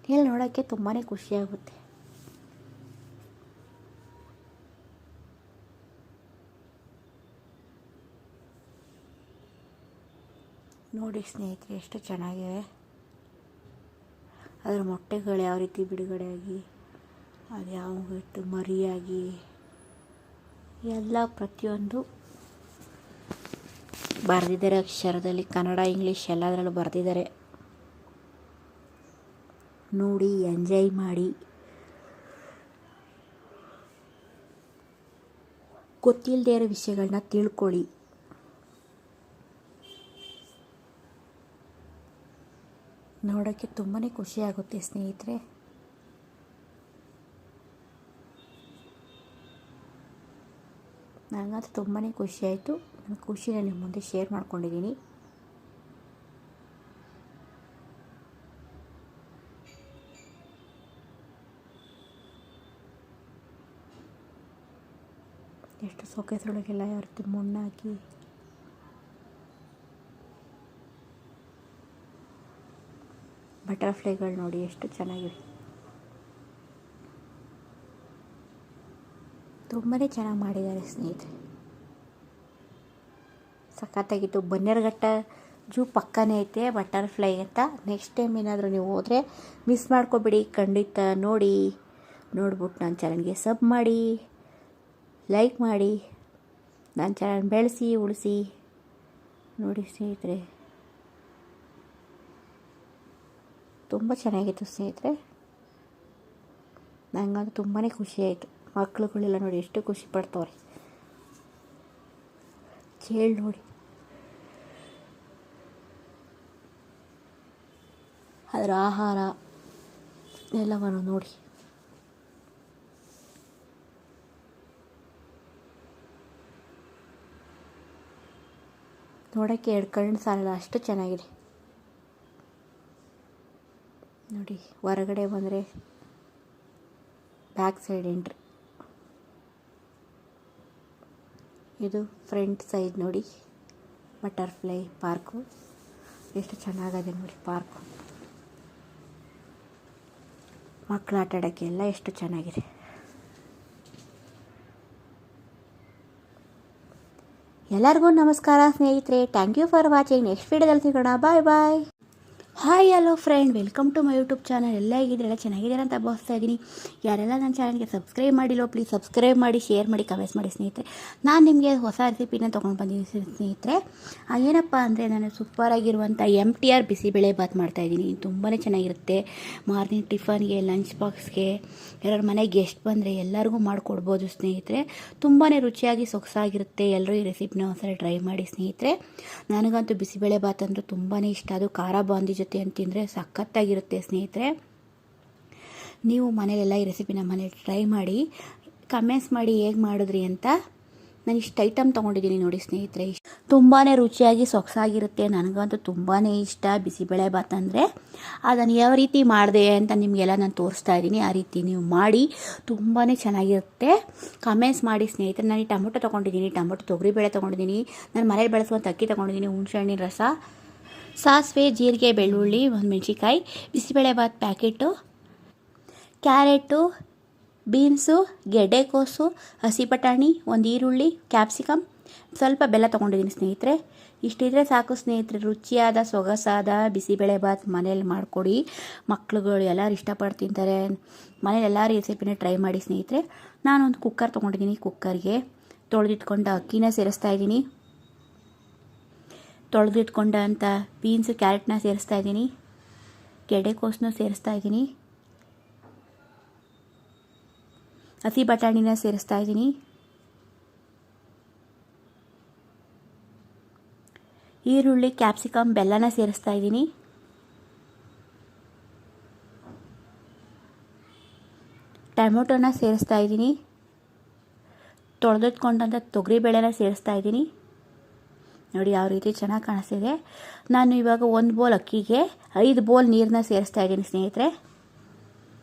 ಇಲ್ಲಿ ನೋಡೋಕ್ಕೆ ತುಂಬಾ ಖುಷಿಯಾಗುತ್ತೆ. ನೋಡಿ ಸ್ನೇಹಿತರೆ, ಎಷ್ಟು ಚೆನ್ನಾಗಿವೆ. ಅದರ ಮೊಟ್ಟೆಗಳು ಯಾವ ರೀತಿ ಬಿಡುಗಡೆಯಾಗಿ ಅದು ಯಾವ ಮರಿಯಾಗಿ ಎಲ್ಲ ಪ್ರತಿಯೊಂದು ಬರೆದಿದ್ದಾರೆ ಅಕ್ಷರದಲ್ಲಿ. ಕನ್ನಡ ಇಂಗ್ಲೀಷ್ ಎಲ್ಲದರಲ್ಲೂ ಬರೆದಿದ್ದಾರೆ. ನೋಡಿ ಎಂಜಾಯ್ ಮಾಡಿ. ಗೊತ್ತಿಲ್ಲದೇ ಇರೋ ವಿಷಯಗಳನ್ನ ತಿಳ್ಕೊಳ್ಳಿ. ನೋಡೋಕ್ಕೆ ತುಂಬಾ ಖುಷಿಯಾಗುತ್ತೆ ಸ್ನೇಹಿತರೆ. ನನಗಂತೂ ತುಂಬಾ ಖುಷಿಯಾಯಿತು. ನನ್ನ ಖುಷಿನ ನಿಮ್ಮ ಮುಂದೆ ಶೇರ್ ಮಾಡ್ಕೊಂಡಿದ್ದೀನಿ. ಎಷ್ಟು ಸೊಕೆಸೊಳಗೆಲ್ಲ ಯಾವ ರೀತಿ ಮಣ್ಣು ಹಾಕಿ ಬಟರ್ಫ್ಲೈಗಳು ನೋಡಿ ಎಷ್ಟು ಚೆನ್ನಾಗಿವೆ. ತುಂಬಾ ಚೆನ್ನಾಗಿ ಮಾಡಿದ್ದಾರೆ ಸ್ನೇಹಿತರೆ, ಸಖತ್ತಾಗಿತ್ತು. ಬನ್ನೇರುಘಟ್ಟ ಜೂ ಪಕ್ಕನೇ ಐತೆ ಬಟರ್ಫ್ಲೈ ಅಂತ. ನೆಕ್ಸ್ಟ್ ಟೈಮ್ ಏನಾದರೂ ನೀವು ಹೋದರೆ ಮಿಸ್ ಮಾಡ್ಕೊಬೇಡಿ, ಖಂಡಿತ ನೋಡಿ. ನೋಡ್ಬಿಟ್ಟು ನನ್ನ ಚಾನಲ್ಗೆ ಸಬ್ ಮಾಡಿ, ಲೈಕ್ ಮಾಡಿ, ನನ್ನ ಚಾನಲ್ ಬೆಳೆಸಿ ಉಳಿಸಿ. ನೋಡಿ ಸ್ನೇಹಿತರೆ, ತುಂಬ ಚೆನ್ನಾಗಿತ್ತು ಸ್ನೇಹಿತರೆ. ನನಗಂತೂ ತುಂಬಾ ಖುಷಿ ಆಯಿತು. ಮಕ್ಕಳುಗಳೆಲ್ಲ ನೋಡಿ ಎಷ್ಟು ಖುಷಿ ಪಡ್ತವ್ರೆ. ಚೇಳು ನೋಡಿ, ಅದರ ಆಹಾರ ಎಲ್ಲವನ್ನು ನೋಡಿ. ನೋಡೋಕ್ಕೆ ಎರಡು ಕಣ್ಣು ಸಾಲಲ್ಲ, ಅಷ್ಟು ಚೆನ್ನಾಗಿದೆ. ನೋಡಿ ಹೊರಗಡೆ ಬಂದರೆ ಬ್ಯಾಕ್ ಸೈಡ್ ಎಂಟ್ರಿ, ಇದು ಫ್ರಂಟ್ ಸೈಡ್ ನೋಡಿ. ಬಟರ್ಫ್ಲೈ ಪಾರ್ಕು ಎಷ್ಟು ಚೆನ್ನಾಗಿದೆ ನೋಡಿ. ಪಾರ್ಕು ಮಕ್ಕಳು ಆಟ ಆಡೋಕ್ಕೆ ಎಲ್ಲ ಎಷ್ಟು ಚೆನ್ನಾಗಿದೆ. ಎಲ್ಲರಿಗೂ ನಮಸ್ಕಾರ ಸ್ನೇಹಿತರೆ, thank you for watching. Next ವೀಡಿಯೋದಲ್ಲಿ ಸಿಗೋಣ. Bye bye. Hi hello friend, welcome to my YouTube channel. ಎಲ್ಲ ಹೇಗಿದ್ದೀರಾ? ಚೆನ್ನಾಗಿದ್ದೀರಾ ಅಂತ ಭಾವಿಸ್ತಾ ಇದ್ದೀನಿ. ಯಾರೆಲ್ಲ ನನ್ನ ಚಾನಲ್ಗೆ ಸಬ್ಸ್ಕ್ರೈಬ್ ಮಾಡಿಲ್ಲೋ ಪ್ಲೀಸ್ ಸಬ್ಸ್ಕ್ರೈಬ್ ಮಾಡಿ, ಶೇರ್ ಮಾಡಿ, ಕಮೆಂಟ್ಸ್ ಮಾಡಿ ಸ್ನೇಹಿತರೆ. ನಾನು ನಿಮಗೆ ಹೊಸ ರೆಸಿಪಿನ ತೊಗೊಂಡು ಬಂದಿದ್ದೀನಿ ಸ್ನೇಹಿತರೆ. ಏನಪ್ಪ ಅಂದರೆ, ನಾನು ಸೂಪರಾಗಿರುವಂಥ MTR ಬಿಸಿಬೇಳೆ ಬಾತ್ ಮಾಡ್ತಾಯಿದ್ದೀನಿ. ತುಂಬಾ ಚೆನ್ನಾಗಿರುತ್ತೆ. ಮಾರ್ನಿಂಗ್ ಟಿಫನ್ಗೆ, ಲಂಚ್ ಬಾಕ್ಸ್ಗೆ, ಯಾರು ಮನೆಗೆ ಗೆಸ್ಟ್ ಬಂದರೆ ಎಲ್ಲರಿಗೂ ಮಾಡಿಕೊಡ್ಬೋದು ಸ್ನೇಹಿತರೆ. ತುಂಬಾ ರುಚಿಯಾಗಿ ಸೊಗಸಾಗಿರುತ್ತೆ. ಎಲ್ಲರೂ ಈ ರೆಸಿಪಿನ ಒಂದ್ಸಲ ಟ್ರೈ ಮಾಡಿ ಸ್ನೇಹಿತರೆ. ನನಗಂತೂ ಬಿಸಿಬೇಳೆ ಬಾತ್ ಅಂದರೆ ತುಂಬಾ ಇಷ್ಟ. ಅದು ಖಾರ ಬಾಂದಿ ಜೊತೆ ಅಂತ ತಿಂದರೆ ಸಖತ್ತಾಗಿರುತ್ತೆ ಸ್ನೇಹಿತರೆ. ನೀವು ಮನೇಲೆಲ್ಲ ಈ ರೆಸಿಪಿನ ಮನೇಲಿ ಟ್ರೈ ಮಾಡಿ, ಕಮೆಂಟ್ಸ್ ಮಾಡಿ ಹೇಗೆ ಮಾಡಿದ್ರಿ ಅಂತ. ನಾನು ಇಷ್ಟು ಐಟಮ್ ತೊಗೊಂಡಿದ್ದೀನಿ ನೋಡಿ ಸ್ನೇಹಿತರೆ. ತುಂಬಾ ರುಚಿಯಾಗಿ ಸೊಗಸಾಗಿರುತ್ತೆ. ನನಗಂತೂ ತುಂಬಾ ಇಷ್ಟ ಬಿಸಿಬೇಳೆ ಬಾತ್ ಅಂದರೆ. ಅದನ್ನು ಯಾವ ರೀತಿ ಮಾಡಿದೆ ಅಂತ ನಿಮಗೆಲ್ಲ ನಾನು ತೋರಿಸ್ತಾ ಇದ್ದೀನಿ. ಆ ರೀತಿ ನೀವು ಮಾಡಿ, ತುಂಬಾ ಚೆನ್ನಾಗಿರುತ್ತೆ. ಕಮೆಂಟ್ಸ್ ಮಾಡಿ ಸ್ನೇಹಿತರೆ. ನಾನು ಈ ಟೊಮೊಟೊ ತೊಗೊಂಡಿದ್ದೀನಿ, ಟೊಮೊಟೊ ತೊಗರಿಬೇಳೆ ತೊಗೊಂಡಿದ್ದೀನಿ, ನಾನು ಮನೇಲಿ ಬೆಳೆಸುವಂಥ ಅಕ್ಕಿ ತೊಗೊಂಡಿದ್ದೀನಿ, ಹುಣಸೆಹಣ್ಣಿನ ರಸ, ಸಾಸಿವೆ, ಜೀರಿಗೆ, ಬೆಳ್ಳುಳ್ಳಿ, ಒಂದು ಮೆಣಸಿನ್ಕಾಯಿ, bisibele bath packet, carrot, beans, ಗೆಡ್ಡೆಕೋಸು, ಹಸಿ ಬಟಾಣಿ, ಒಂದು ಈರುಳ್ಳಿ, ಕ್ಯಾಪ್ಸಿಕಮ್, ಸ್ವಲ್ಪ ಬೆಲ್ಲ ತೊಗೊಂಡಿದ್ದೀನಿ ಸ್ನೇಹಿತರೆ. ಇಷ್ಟಿದ್ರೆ ಸಾಕು ಸ್ನೇಹಿತರೆ. ರುಚಿಯಾದ ಸೊಗಸಾದ ಬಿಸಿಬೇಳೆ ಬಾತ್ ಮನೇಲಿ ಮಾಡಿಕೊಡಿ. ಮಕ್ಳುಗಳು ಎಲ್ಲರೂ ಇಷ್ಟಪಟ್ಟು ತಿಂತಾರೆ. ಮನೇಲಿ ಎಲ್ಲರೂ ರೆಸಿಪಿನ ಟ್ರೈ ಮಾಡಿ ಸ್ನೇಹಿತರೆ. ನಾನೊಂದು ಕುಕ್ಕರ್ ತೊಗೊಂಡಿದ್ದೀನಿ. ಕುಕ್ಕರ್ಗೆ ತೊಳೆದಿಟ್ಕೊಂಡು ಅಕ್ಕಿನ ಸೇರಿಸ್ತಾ ಇದ್ದೀನಿ. ತೊಳೆದಿಟ್ಕೊಂಡಂಥ ಬೀನ್ಸು, ಕ್ಯಾರೆಟ್ನ ಸೇರಿಸ್ತಾ ಇದ್ದೀನಿ. ಗೆಡ್ಡೆಕೋಸನ್ನು ಸೇರಿಸ್ತಾ ಇದ್ದೀನಿ. ಹಸಿ ಬಟಾಣಿನ ಸೇರಿಸ್ತಾ ಇದ್ದೀನಿ. ಈರುಳ್ಳಿ, ಕ್ಯಾಪ್ಸಿಕಮ್, ಬೆಲ್ಲನ ಸೇರಿಸ್ತಾ ಇದ್ದೀನಿ. ಟೊಮೊಟೊನ ಸೇರಿಸ್ತಾ ಇದ್ದೀನಿ. ತೊಳೆದಿಟ್ಕೊಂಡಂಥ ತೊಗರಿಬೇಳೆನ ಸೇರಿಸ್ತಾ ಇದ್ದೀನಿ. ನೋಡಿ ಯಾವ ರೀತಿ ಚೆನ್ನಾಗಿ ಕಾಣಿಸ್ತಿದೆ. ನಾನು ಇವಾಗ 1 ಬೋಲ್ ಅಕ್ಕಿಗೆ 5 ಬೋಲ್ ನೀರನ್ನ ಸೇರಿಸ್ತಾ ಇದ್ದೀನಿ ಸ್ನೇಹಿತರೆ.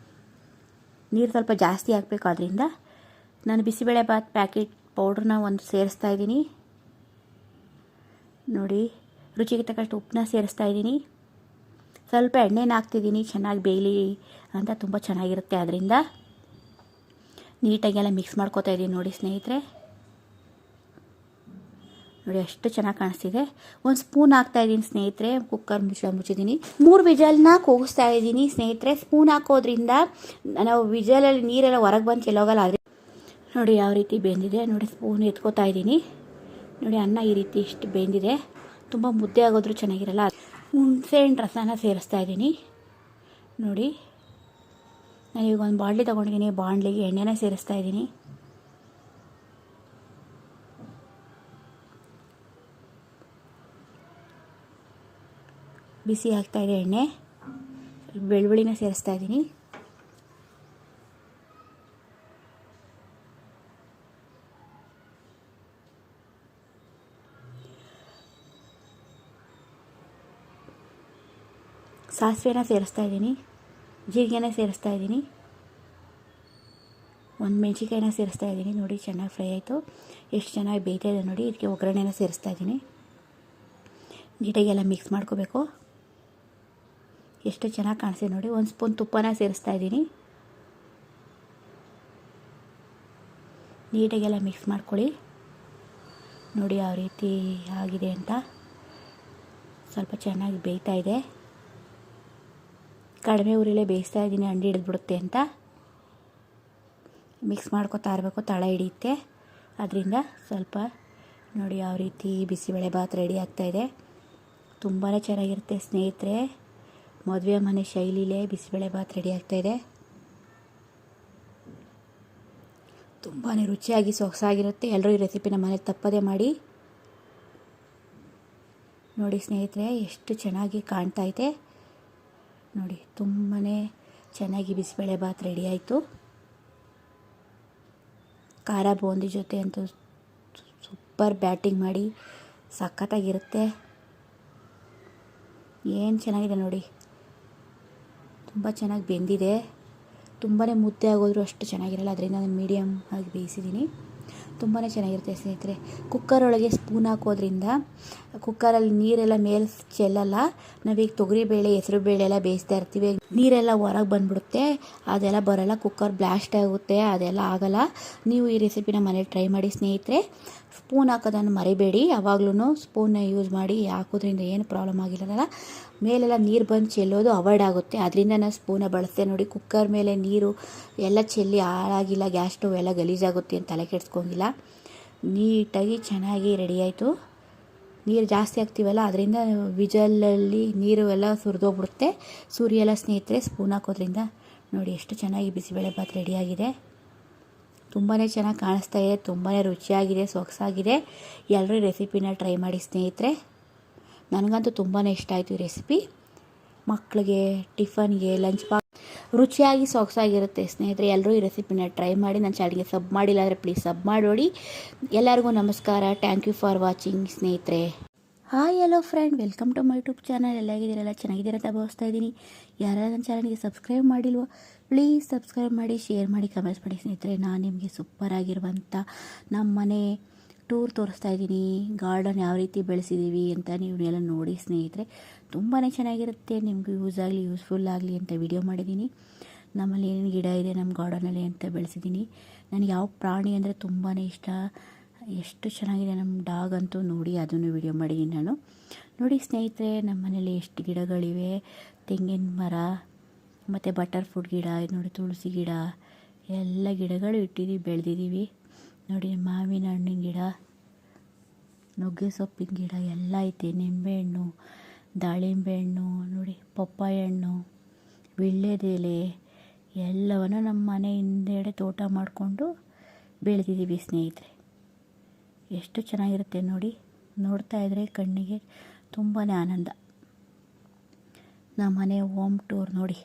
ನೀರು ಸ್ವಲ್ಪ ಜಾಸ್ತಿ ಹಾಕಬೇಕು. ಅದರಿಂದ ನಾನು ಬಿಸಿಬೇಳೆ ಬಾತ್ ಪ್ಯಾಕೆಟ್ ಪೌಡ್ರನ್ನ ಒಂದು ಸೇರಿಸ್ತಾ ಇದ್ದೀನಿ. ನೋಡಿ ರುಚಿಗೆ ತಕ್ಕಷ್ಟು ಉಪ್ಪನ್ನ ಸೇರಿಸ್ತಾ ಇದ್ದೀನಿ. ಸ್ವಲ್ಪ ಎಣ್ಣೆನ ಹಾಕ್ತಿದ್ದೀನಿ, ಚೆನ್ನಾಗಿ ಬೇಯಲಿ ಅಂತ. ತುಂಬ ಚೆನ್ನಾಗಿರುತ್ತೆ. ಅದರಿಂದ ನೀಟಾಗೆಲ್ಲ ಮಿಕ್ಸ್ ಮಾಡ್ಕೋತಾ ಇದ್ದೀನಿ ನೋಡಿ ಸ್ನೇಹಿತರೆ. ನೋಡಿ ಎಷ್ಟು ಚೆನ್ನಾಗಿ ಕಾಣಿಸ್ತಿದೆ. ಒಂದು ಸ್ಪೂನ್ ಹಾಕ್ತಾಯಿದ್ದೀನಿ ಸ್ನೇಹಿತರೆ. ಕುಕ್ಕರ್ ಮುಚ್ಚಿದ್ದೀನಿ. 3 ವಿಜಲ್ನ ಕೂಗಿಸ್ತಾ ಇದ್ದೀನಿ ಸ್ನೇಹಿತರೆ. ಸ್ಪೂನ್ ಹಾಕೋದ್ರಿಂದ ನಾವು ವಿಜಲಲ್ಲಿ ನೀರೆಲ್ಲ ಹೊರಗೆ ಬಂದು ಚೆಲ್ಲೋಗಲ್ಲ. ಆದರೆ ನೋಡಿ ಯಾವ ರೀತಿ ಬೆಂದಿದೆ ನೋಡಿ. ಸ್ಪೂನ್ ಎತ್ಕೋತಾ ಇದ್ದೀನಿ ನೋಡಿ. ಅನ್ನ ಈ ರೀತಿ ಇಷ್ಟು ಬೆಂದಿದೆ. ತುಂಬ ಮುದ್ದೆ ಆಗೋದ್ರೂ ಚೆನ್ನಾಗಿರಲ್ಲ. ಹುಣಸೆಹಣ್ಣು ರಸನ ಸೇರಿಸ್ತಾ ಇದ್ದೀನಿ ನೋಡಿ. ನಾನೀಗ ಒಂದು ಬಾಣಲಿ ತೊಗೊಂಡಿದ್ದೀನಿ. ಬಾಣಲಿಗೆ ಎಣ್ಣೆನ ಸೇರಿಸ್ತಾ ಇದ್ದೀನಿ. ಬಿಸಿ ಆಗ್ತಾಯಿದೆ ಎಣ್ಣೆ. ಬೆಳ್ಳುಳ್ಳಿನ ಸೇರಿಸ್ತಾ ಇದ್ದೀನಿ. ಸಾಸಿವೆನ ಸೇರಿಸ್ತಾ ಇದ್ದೀನಿ. ಜೀರಿಗೆನ ಸೇರಿಸ್ತಾ ಇದ್ದೀನಿ. ಒಂದು ಮೆಣಸಿಕಾಯಿನ ಸೇರಿಸ್ತಾ ಇದ್ದೀನಿ ನೋಡಿ. ಚೆನ್ನಾಗಿ ಫ್ರೈ ಆಯಿತು. ಎಷ್ಟು ಚೆನ್ನಾಗಿ ಬೇಯ್ತಾ ಇದೆ ನೋಡಿ. ಇದಕ್ಕೆ ಒಗ್ಗರಣೆನ ಸೇರಿಸ್ತಾ ಇದ್ದೀನಿ. ನೀಟಾಗೆಲ್ಲ ಮಿಕ್ಸ್ ಮಾಡ್ಕೋಬೇಕು. ಎಷ್ಟು ಚೆನ್ನಾಗಿ ಕಾಣಿಸ್ತಿದೆ ನೋಡಿ. ಒಂದು ಸ್ಪೂನ್ ತುಪ್ಪನ ಸೇರಿಸ್ತಾ ಇದ್ದೀನಿ. ನೀಟಾಗೆಲ್ಲ ಮಿಕ್ಸ್ ಮಾಡ್ಕೊಳ್ಳಿ. ನೋಡಿ ಯಾವ ರೀತಿ ಆಗಿದೆ ಅಂತ. ಸ್ವಲ್ಪ ಚೆನ್ನಾಗಿ ಬೇಯ್ತಾ ಇದೆ. ಕಡಿಮೆ ಉರಿಲೇ ಬೇಯಿಸ್ತಾ ಇದ್ದೀನಿ, ಅಂಡಿ ಹಿಡಿದ್ಬಿಡುತ್ತೆ ಅಂತ. ಮಿಕ್ಸ್ ಮಾಡ್ಕೊತಾ ಇರಬೇಕು, ತಳ ಹಿಡಿಯುತ್ತೆ. ಅದರಿಂದ ಸ್ವಲ್ಪ ನೋಡಿ ಯಾವ ರೀತಿ ಬಿಸಿಬೇಳೆ ಭಾತ್ ರೆಡಿ ಆಗ್ತಾಯಿದೆ. ತುಂಬಾ ಚೆನ್ನಾಗಿರುತ್ತೆ ಸ್ನೇಹಿತರೆ. ಮದುವೆ ಮನೆ ಶೈಲಿಲೇ ಬಿಸಿಬೇಳೆ ಭಾತ್ ರೆಡಿ ಆಗ್ತಾಯಿದೆ. ತುಂಬಾ ರುಚಿಯಾಗಿ ಸೊಗಸಾಗಿರುತ್ತೆ. ಎಲ್ಲರೂ ಈ ರೆಸಿಪಿನ ಮನೇಲಿ ತಪ್ಪದೇ ಮಾಡಿ. ನೋಡಿ ಸ್ನೇಹಿತರೆ, ಎಷ್ಟು ಚೆನ್ನಾಗಿ ಕಾಣ್ತಾ ಇದೆ ನೋಡಿ. ತುಂಬಾ ಚೆನ್ನಾಗಿ ಬಿಸಿಬೇಳೆ ಭಾತ್ ರೆಡಿ ಆಯಿತು. ಖಾರ ಬೂಂದಿ ಜೊತೆ ಅಂತೂ ಸೂಪರ್ ಬ್ಯಾಟಿಂಗ್ ಮಾಡಿ ಸಖತ್ತಾಗಿರುತ್ತೆ. ಏನು ಚೆನ್ನಾಗಿದೆ ನೋಡಿ. ತುಂಬ ಚೆನ್ನಾಗಿ ಬೆಂದಿದೆ. ತುಂಬಾ ಮುದ್ದೆ ಆಗೋದ್ರು ಅಷ್ಟು ಚೆನ್ನಾಗಿರಲ್ಲ. ಅದರಿಂದ ನಾನು ಮೀಡಿಯಮ್ ಆಗಿ ಬೇಯಿಸಿದ್ದೀನಿ. ತುಂಬಾ ಚೆನ್ನಾಗಿರುತ್ತೆ ಸ್ನೇಹಿತರೆ. ಕುಕ್ಕರ್ ಒಳಗೆ ಸ್ಪೂನ್ ಹಾಕೋದ್ರಿಂದ ಕುಕ್ಕರಲ್ಲಿ ನೀರೆಲ್ಲ ಮೇಲೆ ಚೆಲ್ಲಲ್ಲ. ನಾವೀಗ ತೊಗರಿಬೇಳೆ, ಹೆಸರುಬೇಳೆ ಎಲ್ಲ ಬೇಯಿಸ್ತಾ ಇರ್ತೀವಿ, ನೀರೆಲ್ಲ ಹೊರಗೆ ಬಂದುಬಿಡುತ್ತೆ. ಅದೆಲ್ಲ ಬರೋಲ್ಲ, ಕುಕ್ಕರ್ ಬ್ಲಾಸ್ಟ್ ಆಗುತ್ತೆ, ಅದೆಲ್ಲ ಆಗೋಲ್ಲ. ನೀವು ಈ ರೆಸಿಪಿನ ಮನೇಲಿ ಟ್ರೈ ಮಾಡಿ ಸ್ನೇಹಿತರೆ. ಸ್ಪೂನ್ ಹಾಕೋದನ್ನು ಮರಿಬೇಡಿ. ಯಾವಾಗ್ಲೂ ಸ್ಪೂನ್ನ ಯೂಸ್ ಮಾಡಿ. ಹಾಕೋದ್ರಿಂದ ಏನು ಪ್ರಾಬ್ಲಮ್ ಆಗಿರೋಲ್ಲ. ಮೇಲೆಲ್ಲ ನೀರು ಬಂದು ಚೆಲ್ಲೋದು ಅವಾಯ್ಡ್ ಆಗುತ್ತೆ. ಅದರಿಂದ ನಾನು ಸ್ಪೂನ ಬಳಸ್ತೆ ನೋಡಿ. ಕುಕ್ಕರ್ ಮೇಲೆ ನೀರು ಎಲ್ಲ ಚೆಲ್ಲಿ ಹಾಳಾಗಿಲ್ಲ, ಗ್ಯಾಸ್ ಸ್ಟವ್ ಎಲ್ಲ ಗಲೀಜಾಗುತ್ತೆ ಅಂತ ತಲೆ ಕೆಡಿಸ್ಕೊಂಗಿಲ್ಲ. ನೀಟಾಗಿ ಚೆನ್ನಾಗಿ ರೆಡಿ ಆಯಿತು. ನೀರು ಜಾಸ್ತಿ ಹಾಕ್ತೀವಲ್ಲ, ಅದರಿಂದ ವಿಜಲಲ್ಲಿ ನೀರು ಎಲ್ಲ ಸುರಿದೋಗ್ಬಿಡುತ್ತೆ. ಸುರಿಯೆಲ್ಲ ಸ್ನೇಹಿತರೆ ಸ್ಪೂನ್ ಹಾಕೋದ್ರಿಂದ. ನೋಡಿ ಎಷ್ಟು ಚೆನ್ನಾಗಿ ಬಿಸಿಬೇಳೆ ಭಾತ್ ರೆಡಿಯಾಗಿದೆ. ತುಂಬಾ ಚೆನ್ನಾಗಿ ಕಾಣಿಸ್ತಾ ಇದೆ. ತುಂಬಾ ರುಚಿಯಾಗಿದೆ, ಸೊಗಸಾಗಿದೆ. ಎಲ್ಲರೂ ರೆಸಿಪಿನ ಟ್ರೈ ಮಾಡಿ ಸ್ನೇಹಿತರೆ. ನನಗಂತೂ ತುಂಬಾ ಇಷ್ಟ ಆಯಿತು ಈ ರೆಸಿಪಿ. ಮಕ್ಕಳಿಗೆ, ಟಿಫನ್ಗೆ, ಲಂಚ್ ಬಾಕ್ಸ್ ರುಚಿಯಾಗಿ ಸೊಗಸಾಗಿರುತ್ತೆ ಸ್ನೇಹಿತರೆ. ಎಲ್ಲರೂ ಈ ರೆಸಿಪಿನ ಟ್ರೈ ಮಾಡಿ. ನನ್ನ ಚಾನಲ್ಗೆ ಸಬ್ ಮಾಡಿಲ್ಲ ಅಂದರೆ ಪ್ಲೀಸ್ ಸಬ್ ಮಾಡಿ. ಎಲ್ಲರಿಗೂ ನಮಸ್ಕಾರ. ಥ್ಯಾಂಕ್ ಯು ಫಾರ್ ವಾಚಿಂಗ್ ಸ್ನೇಹಿತರೆ. Hi hello friend, welcome to my YouTube channel. ಎಲ್ಲ ಚೆನ್ನಾಗಿದ್ದೀರ ಅಂತ ಭಾವಿಸ್ತಾ ಇದ್ದೀನಿ. ಯಾರು ನನ್ನ ಚಾನಲ್ಗೆ ಸಬ್ಸ್ಕ್ರೈಬ್ ಮಾಡಿಲ್ವೋ ಪ್ಲೀಸ್ ಸಬ್ಸ್ಕ್ರೈಬ್ ಮಾಡಿ, ಶೇರ್ ಮಾಡಿ, ಕಮೆಂಟ್ಸ್ ಮಾಡಿ ಸ್ನೇಹಿತರೆ. ನಾನು ನಿಮಗೆ ಸೂಪರಾಗಿರುವಂಥ ನಮ್ಮ ಮನೆ ಟೂರ್ ತೋರಿಸ್ತಾ ಇದ್ದೀನಿ. ಗಾರ್ಡನ್ ಯಾವ ರೀತಿ ಬೆಳೆಸಿದ್ದೀವಿ ಅಂತ ನೀವೆಲ್ಲ ನೋಡಿ ಸ್ನೇಹಿತರೆ. ತುಂಬಾ ಚೆನ್ನಾಗಿರುತ್ತೆ. ನಿಮಗೂ ಯೂಸ್ಫುಲ್ ಆಗಲಿ ಅಂತ ವಿಡಿಯೋ ಮಾಡಿದ್ದೀನಿ. ನಮ್ಮಲ್ಲಿ ಏನೇನು ಗಿಡ ಇದೆ ನಮ್ಮ ಗಾರ್ಡನಲ್ಲಿ ಅಂತ ಬೆಳೆಸಿದ್ದೀನಿ. ನನಗೆ ಯಾವ ಪ್ರಾಣಿ ಅಂದರೆ ತುಂಬಾ ಇಷ್ಟ. ಎಷ್ಟು ಚೆನ್ನಾಗಿದೆ ನಮ್ಮ ಡಾಗ್ ಅಂತೂ ನೋಡಿ, ಅದನ್ನು ವಿಡಿಯೋ ಮಾಡಿದ್ದೀನಿ ನಾನು. ನೋಡಿ ಸ್ನೇಹಿತರೆ, ನಮ್ಮ ಮನೇಲಿ ಎಷ್ಟು ಗಿಡಗಳಿವೆ. ತೆಂಗಿನ ಮರ ಮತ್ತು ಬಟರ್ ಫ್ರೂಟ್ ಗಿಡ, ಇದು ನೋಡಿ ತುಳಸಿ ಗಿಡ, ಎಲ್ಲ ಗಿಡಗಳು ಇಟ್ಟಿದ್ದೀವಿ, ಬೆಳೆದಿದ್ದೀವಿ. ನೋಡಿ ಮಾವಿನ ಹಣ್ಣಿನ ಗಿಡ, ನುಗ್ಗೆ ಸೊಪ್ಪಿನ ಗಿಡ ಎಲ್ಲ ಐತೆ. ನಿಂಬೆಹಣ್ಣು, ದಾಳಿಂಬೆ ಹಣ್ಣು, ನೋಡಿ ಪಪ್ಪಾಯ ಹಣ್ಣು, ವೀಳ್ಯದೆಲೆ ಎಲ್ಲವನ್ನು ನಮ್ಮ ಮನೆ ಹಿಂದೆಡೆ ತೋಟ ಮಾಡಿಕೊಂಡು ಬೆಳೆದಿದ್ದೀವಿ ಸ್ನೇಹಿತರೆ. ಎಷ್ಟು ಚೆನ್ನಾಗಿರುತ್ತೆ ನೋಡಿ. ನೋಡ್ತಾ ಇದ್ದರೆ ಕಣ್ಣಿಗೆ ತುಂಬಾ ಆನಂದ. ನಮ್ಮ ಮನೆ ಹೋಮ್ ಟೂರ್ ನೋಡಿ.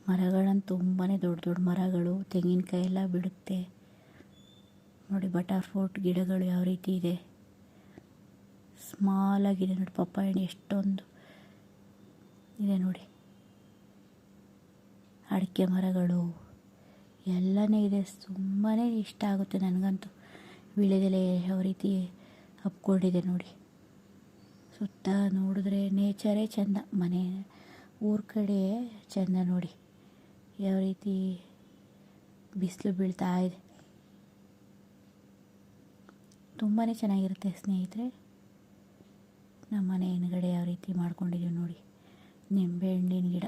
ಮರಗಳನ್ನು ತುಂಬಾ ದೊಡ್ಡ ದೊಡ್ಡ ಮರಗಳು, ತೆಂಗಿನಕಾಯಿ ಎಲ್ಲ ಬಿಡುತ್ತೆ ನೋಡಿ. ಬಟರ್ ಫ್ರೂಟ್ ಗಿಡಗಳು ಯಾವ ರೀತಿ ಇದೆ, ಸ್ಮಾಲಾಗಿದೆ ನೋಡಿ. ಪಪ್ಪಾಯ ಹಣ್ಣು ಎಷ್ಟೊಂದು ಇದೆ ನೋಡಿ. ಅಡಿಕೆ ಮರಗಳು ಎಲ್ಲನೇ ಇದೆ. ತುಂಬಾ ಇಷ್ಟ ಆಗುತ್ತೆ ನನಗಂತೂ. ವೀಳ್ಯದೆಲೆ ಯಾವ ರೀತಿ ಹಬ್ಕೊಂಡಿದೆ ನೋಡಿ. ಸುತ್ತ ನೋಡಿದ್ರೆ ನೇಚರೇ ಚೆಂದ. ಮನೆ ಊರ ಕಡೆ ಚೆಂದ ನೋಡಿ. ಯಾವ ರೀತಿ ಬಿಸಿಲು ಬೀಳ್ತಾ ಇದೆ. ತುಂಬಾ ಚೆನ್ನಾಗಿರುತ್ತೆ ಸ್ನೇಹಿತರೆ. ನಮ್ಮ ಮನೆ ಹಿಂದ್ಗಡೆ ಯಾವ ರೀತಿ ಮಾಡ್ಕೊಂಡಿದ್ದೀವಿ ನೋಡಿ. ನಿಂಬೆ ಹಣ್ಣಿನ ಗಿಡ,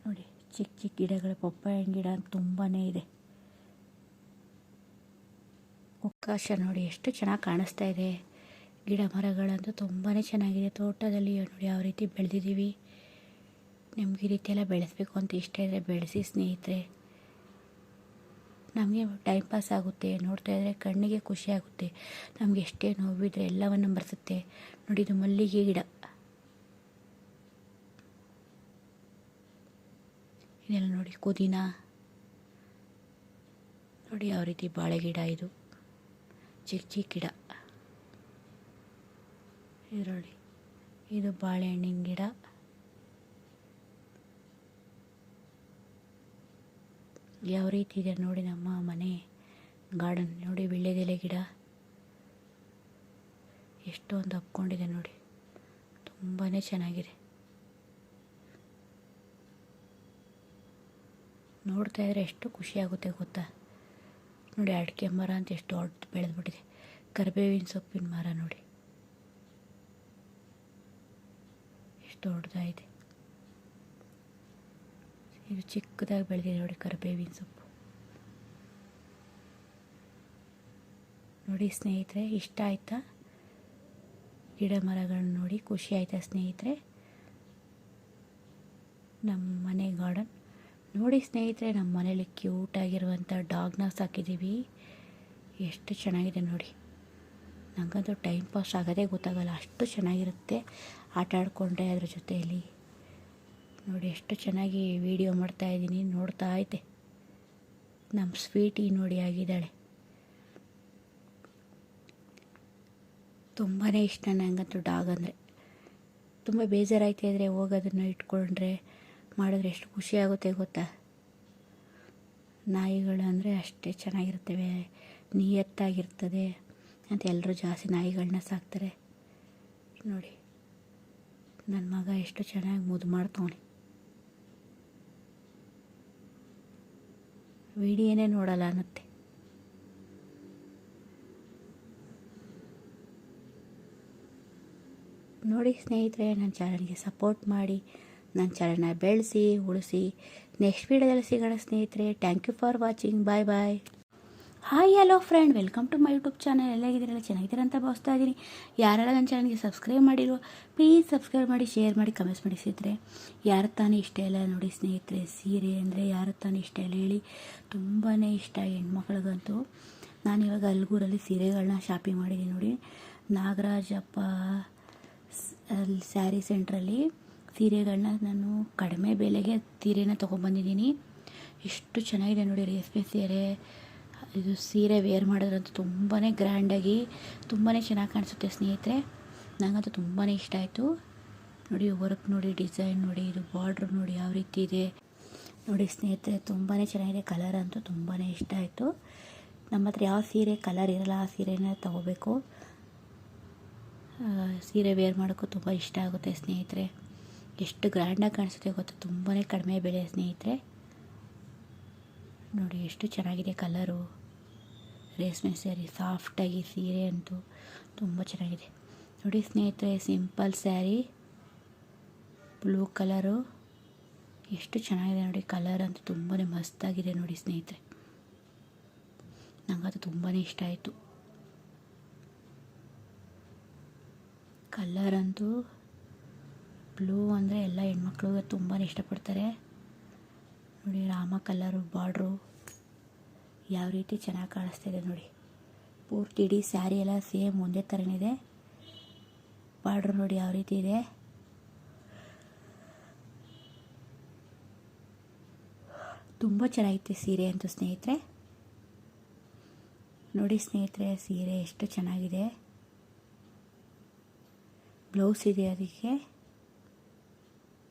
ನೋಡಿ ಚಿಕ್ಕ ಚಿಕ್ಕ ಗಿಡಗಳು. ಪಪ್ಪಾಯ ಹಣ್ಣು ಗಿಡ ತುಂಬಾ ಇದೆ. ಆಕಾಶ ನೋಡಿ ಎಷ್ಟು ಚೆನ್ನಾಗಿ ಕಾಣಿಸ್ತಾ ಇದೆ. ಗಿಡ ಮರಗಳಂತೂ ತುಂಬಾ ಚೆನ್ನಾಗಿದೆ. ತೋಟದಲ್ಲಿ ನೋಡಿ ಯಾವ ರೀತಿ ಬೆಳೆದಿದ್ದೀವಿ. ನಿಮ್ಗೆ ಈ ರೀತಿ ಎಲ್ಲ ಬೆಳೆಸಬೇಕು ಅಂತ ಇಷ್ಟ ಇದ್ದರೆ ಬೆಳೆಸಿ ಸ್ನೇಹಿತರೆ. ನಮಗೆ ಟೈಮ್ ಪಾಸ್ ಆಗುತ್ತೆ. ನೋಡ್ತಾ ಇದ್ದರೆ ಕಣ್ಣಿಗೆ ಖುಷಿ ಆಗುತ್ತೆ. ನಮಗೆ ಎಷ್ಟೇ ನೋವಿದ್ರೆ ಎಲ್ಲವನ್ನು ಮರೆಸುತ್ತೆ ನೋಡಿ. ಇದು ಮಲ್ಲಿಗೆ ಗಿಡ, ಇದೆಲ್ಲ ನೋಡಿ. ಪುದೀನ ನೋಡಿ ಯಾವ ರೀತಿ. ಬಾಳೆ ಗಿಡ, ಇದು ಚಿಕ್ಕ ಚಿಕ್ಕ ಗಿಡ. ಇದು ನೋಡಿ ಇದು ಬಾಳೆಹಣ್ಣಿನ ಗಿಡ. ಯಾವ ರೀತಿ ಇದೆ ನೋಡಿ ನಮ್ಮ ಮನೆ ಗಾರ್ಡನ್. ನೋಡಿ ವೀಳ್ಯದೆಲೆ ಗಿಡ ಎಷ್ಟೊಂದು ಹಬ್ಕೊಂಡಿದೆ ನೋಡಿ, ತುಂಬಾ ಚೆನ್ನಾಗಿದೆ. ನೋಡ್ತಾ ಇದ್ರೆ ಎಷ್ಟು ಖುಷಿಯಾಗುತ್ತೆ ಗೊತ್ತಾ. ನೋಡಿ ಅಡಿಕೆ ಮರ ಅಂತ ಎಷ್ಟು ದೊಡ್ಡ ಬೆಳೆದ್ಬಿಟ್ಟಿದೆ. ಕರಿಬೇವಿನ ಸೊಪ್ಪಿನ ಮರ ನೋಡಿ ಎಷ್ಟು ದೊಡ್ಡದಾಗಿದೆ. ಇದು ಚಿಕ್ಕದಾಗಿ ಬೆಳೆದಿದೆ ನೋಡಿ ಕರಿಬೇವಿನ ಸೊಪ್ಪು. ನೋಡಿ ಸ್ನೇಹಿತರೆ, ಇಷ್ಟ ಆಯಿತಾ ಗಿಡ ಮರಗಳನ್ನ ನೋಡಿ? ಖುಷಿ ಆಯಿತಾ ಸ್ನೇಹಿತರೆ ನಮ್ಮ ಮನೆ ಗಾರ್ಡನ್? ನೋಡಿ ಸ್ನೇಹಿತರೆ, ನಮ್ಮ ಮನೇಲಿ ಕ್ಯೂಟಾಗಿರುವಂಥ ಡಾಗ್ನ ಸಾಕಿದ್ದೀವಿ. ಎಷ್ಟು ಚೆನ್ನಾಗಿದೆ ನೋಡಿ. ನನಗಂತೂ ಟೈಮ್ ಪಾಸ್ ಆಗೋದೇ ಗೊತ್ತಾಗಲ್ಲ, ಅಷ್ಟು ಚೆನ್ನಾಗಿರುತ್ತೆ ಆಟ ಆಡಿಕೊಂಡ್ರೆ ಅದ್ರ ಜೊತೆಯಲ್ಲಿ. ನೋಡಿ ಎಷ್ಟು ಚೆನ್ನಾಗಿ ವಿಡಿಯೋ ಮಾಡ್ತಾಯಿದ್ದೀನಿ, ನೋಡ್ತಾ ಐತೆ. ನಮ್ಮ ಸ್ವೀಟಿ ನೋಡಿ ಆಗಿದ್ದಾಳೆ. ತುಂಬಾ ಇಷ್ಟ ನನಗಂತೂ ಡಾಗ್ ಅಂದರೆ. ತುಂಬ ಬೇಜಾರಾಯ್ತಾ ಇದ್ದರೆ ಹೋಗೋದನ್ನು ಇಟ್ಕೊಂಡ್ರೆ ಮಾಡಿದ್ರೆ ಎಷ್ಟು ಖುಷಿಯಾಗುತ್ತೆ ಗೊತ್ತಾ. ನಾಯಿಗಳು ಅಂದರೆ ಅಷ್ಟೇ ಚೆನ್ನಾಗಿರ್ತವೆ, ನಿಯತ್ತಾಗಿರ್ತದೆ ಅಂತ ಎಲ್ಲರೂ ಜಾಸ್ತಿ ನಾಯಿಗಳನ್ನ ಸಾಕ್ತಾರೆ. ನೋಡಿ ನನ್ನ ಮಗ ಎಷ್ಟು ಚೆನ್ನಾಗಿ ಮುದ್ದು ಮಾಡ್ತವನೆ. ವಿಡಿಯೋನೇ ನೋಡಲ್ಲ ಅನ್ನತ್ತೆ. ನೋಡಿ ಸ್ನೇಹಿತರೆ, ನನ್ನ ಚಾನಲ್ಗೆ ಸಪೋರ್ಟ್ ಮಾಡಿ, ನನ್ನ ಚಾನಲ್ನ ಬೆಳೆಸಿ ಉಳಿಸಿ. ನೆಕ್ಸ್ಟ್ ವೀಡಿಯೋದಲ್ಲಿ ಸಿಗೋಣ ಸ್ನೇಹಿತರೆ. Thank you for watching. Bye bye. Hi hello friend, welcome to my YouTube channel. ಎಲ್ಲ ಹೇಗಿದ್ದೀರಲ್ಲ, ಚೆನ್ನಾಗಿದ್ದೀರ ಅಂತ ಭಾವಿಸ್ತಾ ಇದ್ದೀನಿ. ಯಾರೆಲ್ಲ ನನ್ನ ಚಾನಲ್ಗೆ ಸಬ್ಸ್ಕ್ರೈಬ್ ಮಾಡಿರೋ ಪ್ಲೀಸ್ ಸಬ್ಸ್ಕ್ರೈಬ್ ಮಾಡಿ, ಶೇರ್ ಮಾಡಿ, ಕಮೆಂಟ್ಸ್ ಮಾಡಿ ಸ್ನೇಹಿತರೆ. ಯಾರು ತಾನೇ ಇಷ್ಟ ಇಲ್ಲ ನೋಡಿ ಸ್ನೇಹಿತರೆ, ಸೀರೆ ಅಂದರೆ ಯಾರು ತಾನೇ ಇಷ್ಟ ಇಲ್ಲ ಹೇಳಿ. ತುಂಬಾ ಇಷ್ಟ ಹೆಣ್ಮಕ್ಳಿಗಂತೂ. ನಾನಿವಾಗ ಅಲ್ಗೂರಲ್ಲಿ ಸೀರೆಗಳನ್ನ ಶಾಪಿಂಗ್ ಮಾಡಿದ್ದೀನಿ ನೋಡಿ. ನಾಗರಾಜಪ್ಪ ಸ್ಯಾರಿ ಸೆಂಟ್ರಲ್ಲಿ ಸೀರೆಗಳನ್ನ ನಾನು ಕಡಿಮೆ ಬೆಲೆಗೆ ಸೀರೆನ ತೊಗೊಬಂದಿದ್ದೀನಿ. ಎಷ್ಟು ಚೆನ್ನಾಗಿದೆ ನೋಡಿ ರೇಷ್ಮೆ ಸೀರೆ. ಇದು ಸೀರೆ ವೇರ್ ಮಾಡೋದ್ರಂತೂ ತುಂಬಾ ಗ್ರ್ಯಾಂಡಾಗಿ ತುಂಬಾ ಚೆನ್ನಾಗಿ ಕಾಣಿಸುತ್ತೆ ಸ್ನೇಹಿತರೆ. ನನಗಂತೂ ತುಂಬಾ ಇಷ್ಟ ಆಯಿತು ನೋಡಿ. ವರ್ಕ್ ನೋಡಿ, ಡಿಸೈನ್ ನೋಡಿ, ಇದು ಬಾರ್ಡ್ರ್ ನೋಡಿ ಯಾವ ರೀತಿ ಇದೆ ನೋಡಿ ಸ್ನೇಹಿತರೆ. ತುಂಬಾ ಚೆನ್ನಾಗಿದೆ. ಕಲರ್ ಅಂತೂ ತುಂಬಾ ಇಷ್ಟ ಆಯಿತು. ನಮ್ಮ ಹತ್ರ ಯಾವ ಸೀರೆ ಕಲರ್ ಇರಲ್ಲ ಆ ಸೀರೆನ ತೊಗೋಬೇಕು. ಸೀರೆ ವೇರ್ ಮಾಡೋಕ್ಕೂ ತುಂಬ ಇಷ್ಟ ಆಗುತ್ತೆ ಸ್ನೇಹಿತರೆ. ಎಷ್ಟು ಗ್ರ್ಯಾಂಡಾಗಿ ಕಾಣಿಸುತ್ತೆ ಗೊತ್ತಾ, ತುಂಬಾ ಕಡಿಮೆ ಬೆಲೆ ಸ್ನೇಹಿತರೆ. ನೋಡಿ ಎಷ್ಟು ಚೆನ್ನಾಗಿದೆ ಕಲರು. ರೇಷ್ಮೆ ಸ್ಯಾರಿ ಸಾಫ್ಟಾಗಿ ಸೀರೆ ಅಂತೂ ತುಂಬ ಚೆನ್ನಾಗಿದೆ ನೋಡಿ ಸ್ನೇಹಿತರೆ. ಸಿಂಪಲ್ ಸ್ಯಾರಿ, ಬ್ಲೂ ಕಲರು ಎಷ್ಟು ಚೆನ್ನಾಗಿದೆ ನೋಡಿ. ಕಲರ್ ಅಂತೂ ತುಂಬಾ ಮಸ್ತಾಗಿದೆ ನೋಡಿ ಸ್ನೇಹಿತರೆ. ನನಗದು ತುಂಬಾ ಇಷ್ಟ ಆಯಿತು. ಕಲರ್ ಅಂತೂ ಬ್ಲೂ ಅಂದರೆ ಎಲ್ಲ ಹೆಣ್ಮಕ್ಳು ತುಂಬಾ ಇಷ್ಟಪಡ್ತಾರೆ ನೋಡಿ. ರಾಮ ಕಲರು ಬಾರ್ಡ್ರು ಯಾವ ರೀತಿ ಚೆನ್ನಾಗಿ ಕಾಣಿಸ್ತಿದೆ ನೋಡಿ. ಪೂರ್ತಿ ಇಡೀ ಸ್ಯಾರಿ ಎಲ್ಲ ಸೇಮ್ ಒಂದೇ ಥರನಿದೆ. ಬಾರ್ಡ್ರು ನೋಡಿ ಯಾವ ರೀತಿ ಇದೆ. ತುಂಬ ಚೆನ್ನಾಗಿತ್ತು ಸೀರೆ ಅಂತೂ ಸ್ನೇಹಿತರೆ. ನೋಡಿ ಸ್ನೇಹಿತರೆ, ಸೀರೆ ಎಷ್ಟು ಚೆನ್ನಾಗಿದೆ. ಬ್ಲೌಸ್ ಇದೆ ಅದಕ್ಕೆ,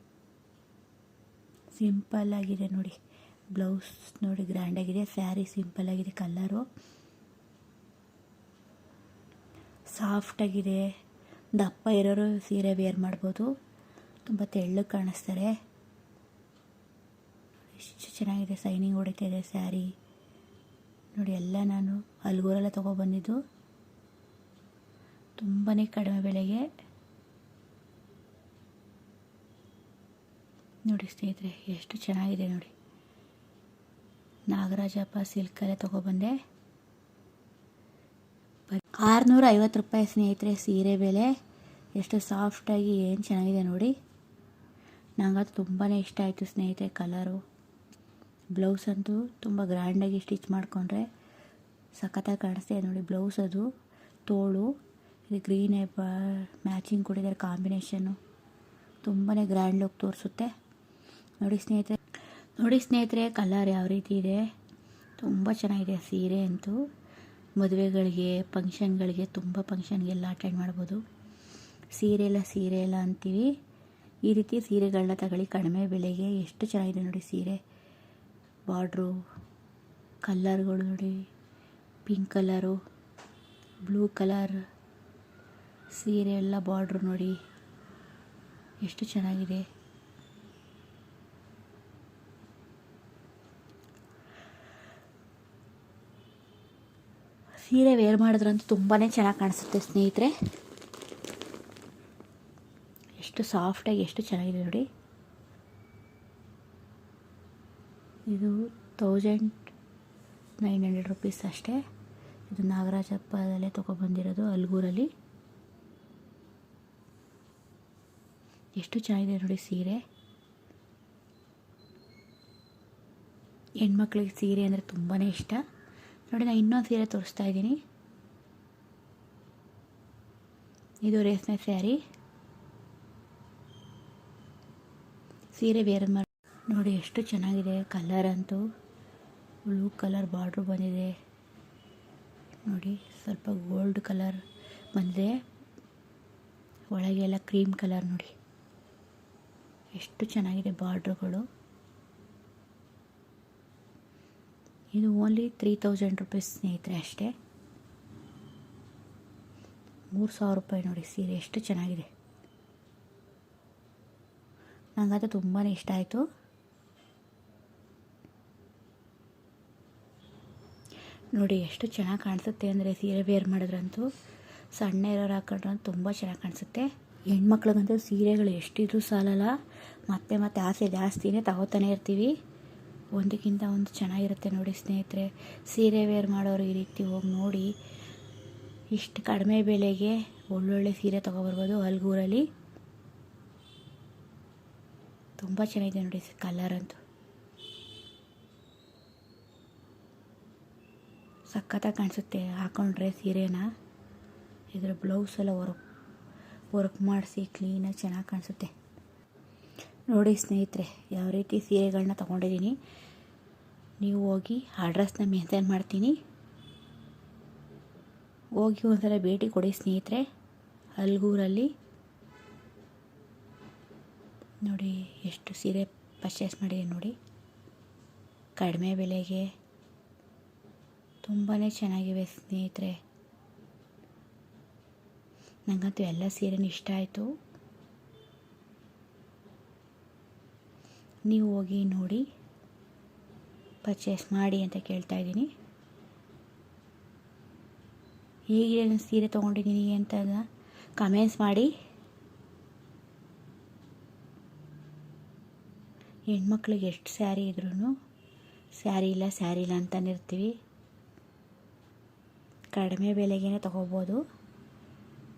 ಸಿಂಪಲ್ ಆಗಿದೆ ನೋಡಿ. ಬ್ಲೌಸ್ ನೋಡಿ ಗ್ರ್ಯಾಂಡಾಗಿದೆ, ಸ್ಯಾರಿ ಸಿಂಪಲ್ ಆಗಿದೆ. ಕಲ್ಲರು ಸಾಫ್ಟಾಗಿದೆ. ದಪ್ಪ ಇರೋರು ಸೀರೆ ವೇರ್ ಮಾಡ್ಬೋದು, ತುಂಬ ತೆಳ್ಳಗೆ ಕಾಣಿಸ್ತಾರೆ. ಎಷ್ಟು ಚೆನ್ನಾಗಿದೆ, ಸೈನಿಂಗ್ ಹೊಡಿತಾ ಇದೆ ಸ್ಯಾರಿ ನೋಡಿ. ಎಲ್ಲ ನಾನು ಅಲ್ಗೂರಲ್ಲೇ ತೊಗೊಬಂದಿದ್ದು, ತುಂಬಾ ಕಡಿಮೆ ಬೆಲೆಗೆ ನೋಡಿ ಸ್ನೇಹಿತರೆ. ಎಷ್ಟು ಚೆನ್ನಾಗಿದೆ ನೋಡಿ. ನಾಗರಾಜಪ್ಪ ಸಿಲ್ಕಲ್ಲೇ ತೊಗೊಬಂದೆ. 650 ರೂಪಾಯಿ ಸ್ನೇಹಿತರೆ ಸೀರೆ ಬೆಲೆ. ಎಷ್ಟು ಸಾಫ್ಟಾಗಿ ಏನು ಚೆನ್ನಾಗಿದೆ ನೋಡಿ. ನನಗದು ತುಂಬಾ ಇಷ್ಟ ಆಯಿತು ಸ್ನೇಹಿತರೆ ಕಲರು. ಬ್ಲೌಸ್ ಅಂತೂ ತುಂಬ ಗ್ರ್ಯಾಂಡಾಗಿ ಸ್ಟಿಚ್ ಮಾಡಿಕೊಂಡ್ರೆ ಸಖತ್ತಾಗಿ ಕಾಣಿಸ್ತಿದೆ ನೋಡಿ. ಬ್ಲೌಸ್ ಅದು ತೋಳು ಇದು ಗ್ರೀನ್ ಮ್ಯಾಚಿಂಗ್ ಕೊಟ್ಟಿದ್ದಾರೆ ಕಾಂಬಿನೇಷನ್ನು. ತುಂಬಾ ಗ್ರ್ಯಾಂಡ್ ಲುಕ್ ತೋರಿಸುತ್ತೆ ನೋಡಿ ಸ್ನೇಹಿತರೆ. ನೋಡಿ ಸ್ನೇಹಿತರೆ, ಕಲರ್ ಯಾವ ರೀತಿ ಇದೆ, ತುಂಬ ಚೆನ್ನಾಗಿದೆ ಸೀರೆ ಅಂತೂ. ಮದುವೆಗಳಿಗೆ, ಫಂಕ್ಷನ್ಗಳಿಗೆ, ತುಂಬ ಫಂಕ್ಷನ್ಗೆಲ್ಲ ಅಟೆಂಡ್ ಮಾಡ್ಬೋದು. ಸೀರೆ ಎಲ್ಲ ಅಂತೀವಿ. ಈ ರೀತಿ ಸೀರೆಗಳನ್ನ ತಗೊಳ್ಳಿ ಕಡಿಮೆ ಬೆಲೆಗೆ. ಎಷ್ಟು ಚೆನ್ನಾಗಿದೆ ನೋಡಿ ಸೀರೆ. ಬಾರ್ಡ್ರು ಕಲ್ಲರ್ಗಳು ನೋಡಿ, ಪಿಂಕ್ ಕಲರು, ಬ್ಲೂ ಕಲರ್ ಸೀರೆ ಎಲ್ಲ ಬಾರ್ಡ್ರು ನೋಡಿ ಎಷ್ಟು ಚೆನ್ನಾಗಿದೆ. ಸೀರೆ ವೇರ್ ಮಾಡಿದ್ರಂತೂ ತುಂಬಾ ಚೆನ್ನಾಗಿ ಕಾಣಿಸುತ್ತೆ ಸ್ನೇಹಿತರೆ. ಎಷ್ಟು ಸಾಫ್ಟಾಗಿ ಎಷ್ಟು ಚೆನ್ನಾಗಿದೆ ನೋಡಿ. ಇದು 1900 ರೂಪೀಸ್ ಅಷ್ಟೇ. ಇದು ನಾಗರಾಜಪ್ಪದಲ್ಲೇ ತೊಗೊಬಂದಿರೋದು ಅಲ್ಗೂರಲ್ಲಿ. ಎಷ್ಟು ಚೆನ್ನಾಗಿದೆ ನೋಡಿ ಸೀರೆ. ಹೆಣ್ಮಕ್ಳಿಗೆ ಸೀರೆ ಅಂದರೆ ತುಂಬಾ ಇಷ್ಟ ನೋಡಿ. ನಾನು ಇನ್ನೊಂದು ಸೀರೆ ತೋರಿಸ್ತಾ ಇದ್ದೀನಿ. ಇದು ರೇಷ್ಮೆ ಸ್ಯಾರಿ. ಸೀರೆ ವೇರ್ ಮಾಡಿ ನೋಡಿ ಎಷ್ಟು ಚೆನ್ನಾಗಿದೆ. ಕಲರ್ ಅಂತೂ ಬ್ಲೂ ಕಲರ್ ಬಾರ್ಡ್ರು ಬಂದಿದೆ ನೋಡಿ. ಸ್ವಲ್ಪ ಗೋಲ್ಡ್ ಕಲರ್ ಬಂದಿದೆ, ಒಳಗೆಲ್ಲ ಕ್ರೀಮ್ ಕಲರ್ ನೋಡಿ ಎಷ್ಟು ಚೆನ್ನಾಗಿದೆ ಬಾರ್ಡ್ರುಗಳು. ಇದು ಓನ್ಲಿ 3000 ರೂಪೀಸ್ ಸ್ನೇಹಿತರೆ ಅಷ್ಟೇ. 3000 ರೂಪಾಯಿ ನೋಡಿ ಸೀರೆ ಎಷ್ಟು ಚೆನ್ನಾಗಿದೆ. ನನಗಂತೂ ತುಂಬಾ ಇಷ್ಟ ಆಯಿತು. ನೋಡಿ ಎಷ್ಟು ಚೆನ್ನಾಗಿ ಕಾಣಿಸುತ್ತೆ ಅಂದರೆ ಸೀರೆ ವೇರ್ ಮಾಡಿದ್ರಂತೂ ಸಣ್ಣ ಇರೋರು ಹಾಕೊಂಡ್ರಂತೂ ತುಂಬ ಚೆನ್ನಾಗಿ ಕಾಣಿಸುತ್ತೆ. ಹೆಣ್ಮಕ್ಳಿಗಂತೂ ಸೀರೆಗಳು ಎಷ್ಟಿದ್ರೂ ಸಾಲಲ್ಲ. ಮತ್ತೆ ಮತ್ತೆ ಆಸೆ ಜಾಸ್ತಿನೇ ತಗೋತಾನೆ ಇರ್ತೀವಿ. ಒಂದಕ್ಕಿಂತ ಒಂದು ಚೆನ್ನಾಗಿರುತ್ತೆ ನೋಡಿ ಸ್ನೇಹಿತರೆ. ಸೀರೆ ವೇರ್ ಮಾಡೋರು ಈ ರೀತಿ ಹೋಗಿ ನೋಡಿ ಇಷ್ಟು ಕಡಿಮೆ ಬೆಲೆಗೆ ಒಳ್ಳೊಳ್ಳೆ ಸೀರೆ ತೊಗೊಬರ್ಬೋದು ಅಲ್ಗೂರಲ್ಲಿ. ತುಂಬ ಚೆನ್ನಾಗಿದೆ ನೋಡಿ ಕಲರ್ ಅಂತೂ ಸಖತ್ತಾಗಿ ಕಾಣಿಸುತ್ತೆ ಹಾಕೊಂಡ್ರೆ ಸೀರೆನ. ಇದರ ಬ್ಲೌಸ್ ಎಲ್ಲ ವರ್ಕ್ ಮಾಡಿಸಿ ಕ್ಲೀನಾಗಿ ಚೆನ್ನಾಗಿ ಕಾಣಿಸುತ್ತೆ ನೋಡಿ ಸ್ನೇಹಿತರೆ. ಯಾವ ರೀತಿ ಸೀರೆಗಳನ್ನ ತೊಗೊಂಡಿದ್ದೀನಿ ನೀವು ಹೋಗಿ ಅಡ್ರೆಸ್ನ ಮೆನ್ಷನ್ ಮಾಡ್ತೀನಿ. ಹೋಗಿ ಒಂದ್ಸಲ ಭೇಟಿ ಕೊಡಿ ಸ್ನೇಹಿತರೆ ಅಲ್ಗೂರಲ್ಲಿ. ನೋಡಿ ಎಷ್ಟು ಸೀರೆ ಪರ್ಚೇಸ್ ಮಾಡಿದ್ದೀನಿ ನೋಡಿ ಕಡಿಮೆ ಬೆಲೆಗೆ. ತುಂಬಾ ಚೆನ್ನಾಗಿವೆ ಸ್ನೇಹಿತರೆ. ನನಗಂತೂ ಎಲ್ಲ ಸೀರೆನೂ ಇಷ್ಟ ಆಯಿತು. ನೀವು ಹೋಗಿ ನೋಡಿ ಪರ್ಚೇಸ್ ಮಾಡಿ ಅಂತ ಕೇಳ್ತಾ ಇದ್ದೀನಿ. ಹೇಗೆ ಸೀರೆ ತೊಗೊಂಡಿದ್ದೀನಿ ಅಂತ ಕಮೆಂಟ್ಸ್ ಮಾಡಿ. ಹೆಣ್ಮಕ್ಳಿಗೆ ಎಷ್ಟು ಸ್ಯಾರಿ ಇದ್ರೂ ಸ್ಯಾರಿ ಇಲ್ಲ ಅಂತಲೇ ಇರ್ತೀವಿ. ಕಡಿಮೆ ಬೆಲೆಗೇ ತೊಗೋಬೋದು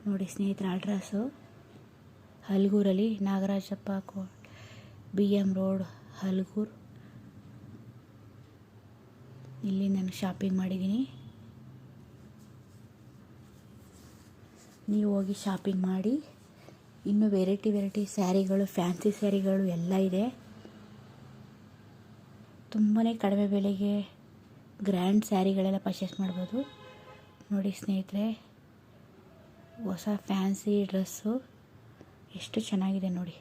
ನೋಡಿ ಸ್ನೇಹಿತರ. ಅಡ್ರೆಸ್ಸು ಅಲ್ಗೂರಲ್ಲಿ ನಾಗರಾಜಪ್ಪ BM ರೋಡ್ ಅಲ್ಗೂರು. ಇಲ್ಲಿ ನಾನು ಶಾಪಿಂಗ್ ಮಾಡಿದ್ದೀನಿ. ನೀವು ಹೋಗಿ ಶಾಪಿಂಗ್ ಮಾಡಿ. ಇನ್ನೂ ವೆರೈಟಿ ಸ್ಯಾರಿಗಳು, ಫ್ಯಾನ್ಸಿ ಸ್ಯಾರಿಗಳು ಎಲ್ಲ ಇದೆ. ತುಂಬಾ ಕಡಿಮೆ ಬೆಲೆಗೆ ಗ್ರ್ಯಾಂಡ್ ಸ್ಯಾರಿಗಳೆಲ್ಲ ಪರ್ಚೇಸ್ ಮಾಡ್ಬೋದು ನೋಡಿ ಸ್ನೇಹಿತರೆ. ಹೊಸ ಫ್ಯಾನ್ಸಿ ಡ್ರೆಸ್ಸು ಎಷ್ಟು ಚೆನ್ನಾಗಿದೆ ನೋಡಿ.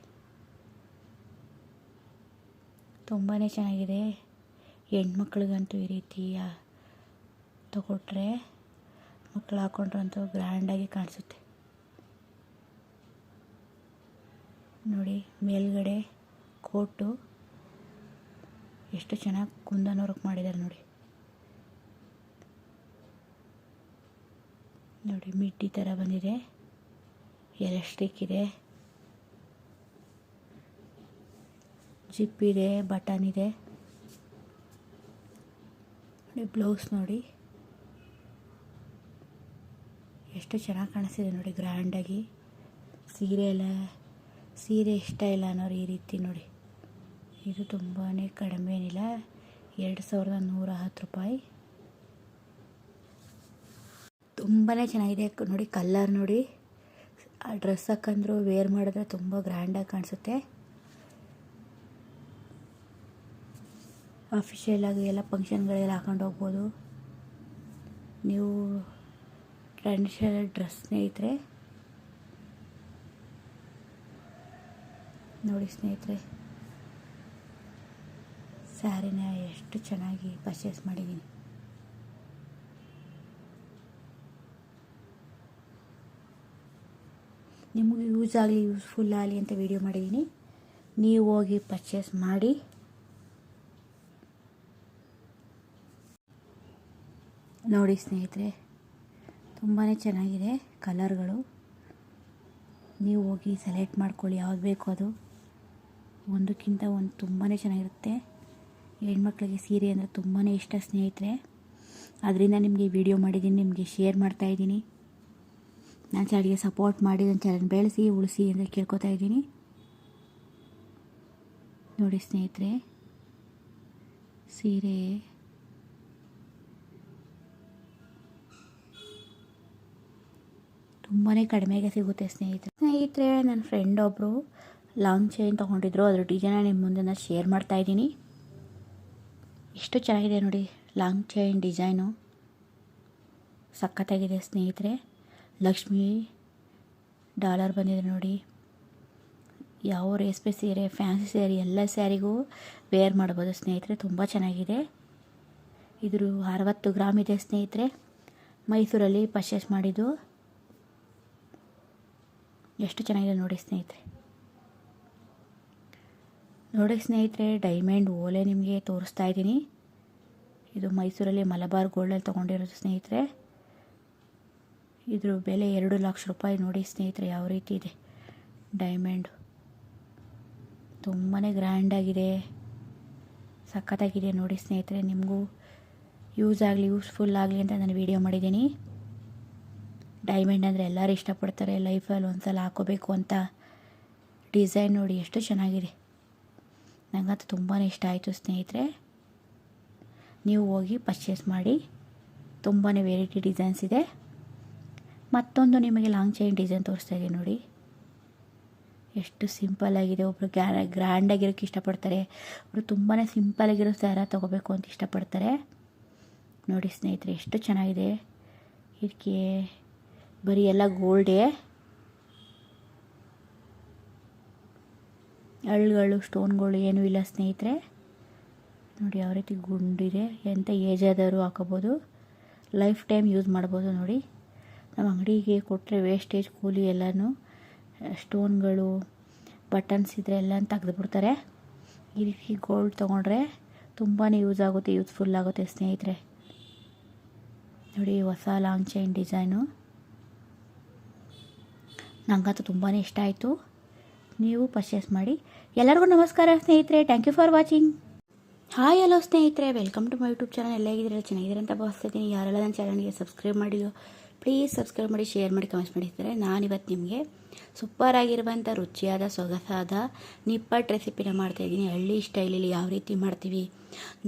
ತುಂಬಾ ಚೆನ್ನಾಗಿದೆ. ಹೆಣ್ಮಕ್ಳಿಗಂತೂ ಈ ರೀತಿ ತಗೊಟ್ರೆ ಮಕ್ಕಳು ಹಾಕೊಂಡ್ರಂತೂ ಗ್ರ್ಯಾಂಡಾಗಿ ಕಾಣಿಸುತ್ತೆ ನೋಡಿ. ಮೇಲ್ಗಡೆ ಕೋಟು ಎಷ್ಟು ಚೆನ್ನಾಗಿ ಕುಂದನ್ ವರ್ಕ್ ಮಾಡಿದ್ದಾರೆ ನೋಡಿ. ನೋಡಿ ಮಿಡ್ಡಿ ಥರ ಬಂದಿದೆ, ಎಲಾಸ್ಟಿಕ್ ಇದೆ, ಜಿಪ್ ಇದೆ, ಬಟನ್ ಇದೆ ನೋಡಿ. ಬ್ಲೌಸ್ ನೋಡಿ ಎಷ್ಟು ಚೆನ್ನಾಗಿ ಕಾಣಿಸ್ತಿದೆ ನೋಡಿ ಗ್ರ್ಯಾಂಡಾಗಿ. ಸೀರೆ ಇಷ್ಟ ಇಲ್ಲ ಅನ್ನೋರು ಈ ರೀತಿ ನೋಡಿ. ಇದು ತುಂಬಾ ಕಡಿಮೆ ಏನಿಲ್ಲ, 2110 ರೂಪಾಯಿ. ತುಂಬಾ ಚೆನ್ನಾಗಿದೆ ನೋಡಿ. ಕಲ್ಲರ್ ನೋಡಿ. ಆ ಡ್ರೆಸ್ ಹಾಕಂದ್ರು ವೇರ್ ಮಾಡಿದ್ರೆ ತುಂಬ ಗ್ರ್ಯಾಂಡಾಗಿ ಕಾಣಿಸುತ್ತೆ. ಅಫಿಷಿಯಲಾಗಿ ಎಲ್ಲ ಫಂಕ್ಷನ್ಗಳೆಲ್ಲ ಹಾಕೊಂಡು ಹೋಗ್ಬೋದು ನೀವು. ಟ್ರೆಡಿಷನಲ್ ಡ್ರೆಸ್ ಸ್ನೇಹಿತರೆ ನೋಡಿ ಸ್ನೇಹಿತರೆ, ಸ್ಯಾರಿನ ಎಷ್ಟು ಚೆನ್ನಾಗಿ ಪರ್ಚೇಸ್ ಮಾಡಿದ್ದೀನಿ. ನಿಮಗೆ ಯೂಸ್ ಆಗಲಿ, ಯೂಸ್ಫುಲ್ ಆಗಲಿ ಅಂತ ವಿಡಿಯೋ ಮಾಡಿದ್ದೀನಿ. ನೀವು ಹೋಗಿ ಪರ್ಚೇಸ್ ಮಾಡಿ. ನೋಡಿ ಸ್ನೇಹಿತರೆ, ತುಂಬಾ ಚೆನ್ನಾಗಿದೆ ಕಲರ್ಗಳು. ನೀವು ಹೋಗಿ ಸೆಲೆಕ್ಟ್ ಮಾಡ್ಕೊಳ್ಳಿ, ಯಾವ್ದು ಬೇಕೋ ಅದು. ಒಂದಕ್ಕಿಂತ ಒಂದು ತುಂಬಾ ಚೆನ್ನಾಗಿರುತ್ತೆ. ಹೆಣ್ಮಕ್ಳಿಗೆ ಸೀರೆ ಅಂದರೆ ತುಂಬಾ ಇಷ್ಟ ಸ್ನೇಹಿತರೆ. ಅದರಿಂದ ನಿಮಗೆ ವಿಡಿಯೋ ಮಾಡಿದ್ದೀನಿ, ನಿಮಗೆ ಶೇರ್ ಮಾಡ್ತಾಯಿದ್ದೀನಿ. ನನ್ನ ಚಾನಲ್ಗೆ ಸಪೋರ್ಟ್ ಮಾಡಿ, ನನ್ನ ಚಾನಲ್ ಬೆಳೆಸಿ ಉಳಿಸಿ ಅಂತ ಕೇಳ್ಕೊತಾ ಇದ್ದೀನಿ. ನೋಡಿ ಸ್ನೇಹಿತರೆ, ಸೀರೆ ತುಂಬಾ ಕಡಿಮೆಗೆ ಸಿಗುತ್ತೆ ಸ್ನೇಹಿತರೆ. ನನ್ನ ಫ್ರೆಂಡ್ ಒಬ್ಬರು ಲಾಂಗ್ ಚೈನ್ ತೊಗೊಂಡಿದ್ರು, ಅದ್ರ ಡಿಸೈನ ನಿಮ್ಮ ಮುಂದೆ ನಾನು ಶೇರ್ ಮಾಡ್ತಾಯಿದ್ದೀನಿ. ಎಷ್ಟು ಚೆನ್ನಾಗಿದೆ ನೋಡಿ, ಲಾಂಗ್ ಚೈನ್ ಡಿಸೈನು ಸಖತ್ತಾಗಿದೆ ಸ್ನೇಹಿತರೆ. ಲಕ್ಷ್ಮಿ ಡಾಲರ್ ಬಂದಿದೆ ನೋಡಿ. ಯಾವ ರೇಷ್ಮೆ ಸೀರೆ, ಫ್ಯಾನ್ಸಿ ಸ್ಯಾರಿ, ಎಲ್ಲ ಸ್ಯಾರಿಗೂ ವೇರ್ ಮಾಡ್ಬೋದು ಸ್ನೇಹಿತರೆ. ತುಂಬ ಚೆನ್ನಾಗಿದೆ. ಇದ್ರ 60 ಗ್ರಾಮ್ ಇದೆ ಸ್ನೇಹಿತರೆ. ಮೈಸೂರಲ್ಲಿ ಪರ್ಚೇಸ್ ಮಾಡಿದ್ದು. ಎಷ್ಟು ಚೆನ್ನಾಗಿದೆ ನೋಡಿ ಸ್ನೇಹಿತರೆ. ಡೈಮಂಡ್ ಓಲೆ ನಿಮಗೆ ತೋರಿಸ್ತಾ ಇದ್ದೀನಿ. ಇದು ಮೈಸೂರಲ್ಲಿ ಮಲಬಾರ್ ಗೋಲ್ಡಲ್ಲಿ ತೊಗೊಂಡಿರೋದು ಸ್ನೇಹಿತರೆ. ಇದ್ರ ಬೆಲೆ 2 ಲಕ್ಷ ರೂಪಾಯಿ. ನೋಡಿ ಸ್ನೇಹಿತರೆ ಯಾವ ರೀತಿ ಇದೆ ಡೈಮಂಡ್. ತುಂಬಾ ಗ್ರ್ಯಾಂಡಾಗಿದೆ, ಸಖತ್ತಾಗಿದೆ ನೋಡಿ ಸ್ನೇಹಿತರೆ. ನಿಮಗೂ ಯೂಸ್ ಆಗಲಿ, ಯೂಸ್ಫುಲ್ ಆಗಲಿ ಅಂತ ನಾನು ವಿಡಿಯೋ ಮಾಡಿದ್ದೀನಿ. ಡೈಮಂಡ್ ಅಂದರೆ ಎಲ್ಲರೂ ಇಷ್ಟಪಡ್ತಾರೆ, ಲೈಫಲ್ಲಿ ಒಂದ್ಸಲ ಹಾಕೋಬೇಕು ಅಂತ. ಡಿಸೈನ್ ನೋಡಿ ಎಷ್ಟು ಚೆನ್ನಾಗಿದೆ, ನನಗಂತೂ ತುಂಬಾ ಇಷ್ಟ ಆಯಿತು ಸ್ನೇಹಿತರೆ. ನೀವು ಹೋಗಿ ಪರ್ಚೇಸ್ ಮಾಡಿ. ತುಂಬಾ ವೆರೈಟಿ ಡಿಸೈನ್ಸ್ ಇದೆ. ಮತ್ತೊಂದು ನಿಮಗೆ ಲಾಂಗ್ ಚೈನ್ ಡಿಸೈನ್ ತೋರಿಸ್ತಾ ಇದ್ದೀನಿ ನೋಡಿ. ಎಷ್ಟು ಸಿಂಪಲ್ಲಾಗಿದೆ. ಒಬ್ಬರು ಗ್ರ್ಯಾಂಡಾಗಿರೋಕ್ಕೆ ಇಷ್ಟಪಡ್ತಾರೆ, ಒಬ್ಬರು ತುಂಬಾ ಸಿಂಪಲ್ಲಾಗಿರೋ ಸ್ಯಾರ ತೊಗೋಬೇಕು ಅಂತ ಇಷ್ಟಪಡ್ತಾರೆ. ನೋಡಿ ಸ್ನೇಹಿತರೆ ಎಷ್ಟು ಚೆನ್ನಾಗಿದೆ. ಇದಕ್ಕೆ ಬರೀ ಎಲ್ಲ ಗೋಲ್ಡೇ, ಹಳ್ಳಿಗಳು ಸ್ಟೋನ್ಗಳು ಏನೂ ಇಲ್ಲ ಸ್ನೇಹಿತರೆ. ನೋಡಿ ಯಾವ ರೀತಿ ಗುಂಡಿದೆ. ಎಂಥ ಏಜ್ ಆದವರು ಹಾಕೋಬೋದು, ಲೈಫ್ ಟೈಮ್ ಯೂಸ್ ಮಾಡ್ಬೋದು. ನೋಡಿ ನಮ್ಮ ಅಂಗಡಿಗೆ ಕೊಟ್ಟರೆ ವೇಸ್ಟೇಜ್ ಕೂಲಿ ಎಲ್ಲನೂ ಸ್ಟೋನ್ಗಳು ಬಟನ್ಸ್ ಇದ್ದರೆ ಎಲ್ಲ ತೆಗೆದುಬಿಡ್ತಾರೆ. ಈ ರೀತಿ ಗೋಲ್ಡ್ ತೊಗೊಂಡ್ರೆ ತುಂಬಾ ಯೂಸ್ ಆಗುತ್ತೆ, ಯೂಸ್ಫುಲ್ ಆಗುತ್ತೆ ಸ್ನೇಹಿತರೆ. ನೋಡಿ ಹೊಸ ಲಾಂಗ್ ಚೈನ್ ಡಿಸೈನು ನನಗಂತೂ ತುಂಬಾ ಇಷ್ಟ ಆಯಿತು. ನೀವು ಪರ್ಚೇಸ್ ಮಾಡಿ. ಎಲ್ಲರಿಗೂ ನಮಸ್ಕಾರ ಸ್ನೇಹಿತರೆ. Thank you for watching. Hi hello ಸ್ನೇಹಿತರೆ, welcome to my YouTube channel. ಎಲ್ಲ ಹೇಗಿದ್ದೀರಾ? ಚೆನ್ನಾಗಿದ್ದೀರಾ ಅಂತ ಭಾವಿಸ್ತಿದ್ದೀನಿ. ಯಾರೆಲ್ಲ ನನ್ನ ಚಾನಲ್ಗೆ ಸಬ್ಸ್ಕ್ರೈಬ್ ಮಾಡಿದ್ರು ಪ್ಲೀಸ್ ಸಬ್ಸ್ಕ್ರೈಬ್ ಮಾಡಿ, ಶೇರ್ ಮಾಡಿ, ಕಮೆಂಟ್ಸ್ ಮಾಡಿರ್ತಾರೆ. ನಾನಿವತ್ತು ನಿಮಗೆ ಸೂಪರಾಗಿರುವಂಥ ರುಚಿಯಾದ ಸೊಗಸಾದ ನಿಪ್ಪಟ್ಟು ರೆಸಿಪಿನ ಮಾಡ್ತಾಯಿದ್ದೀನಿ. ಹಳ್ಳಿ ಸ್ಟೈಲಲ್ಲಿ ಯಾವ ರೀತಿ ಮಾಡ್ತೀವಿ.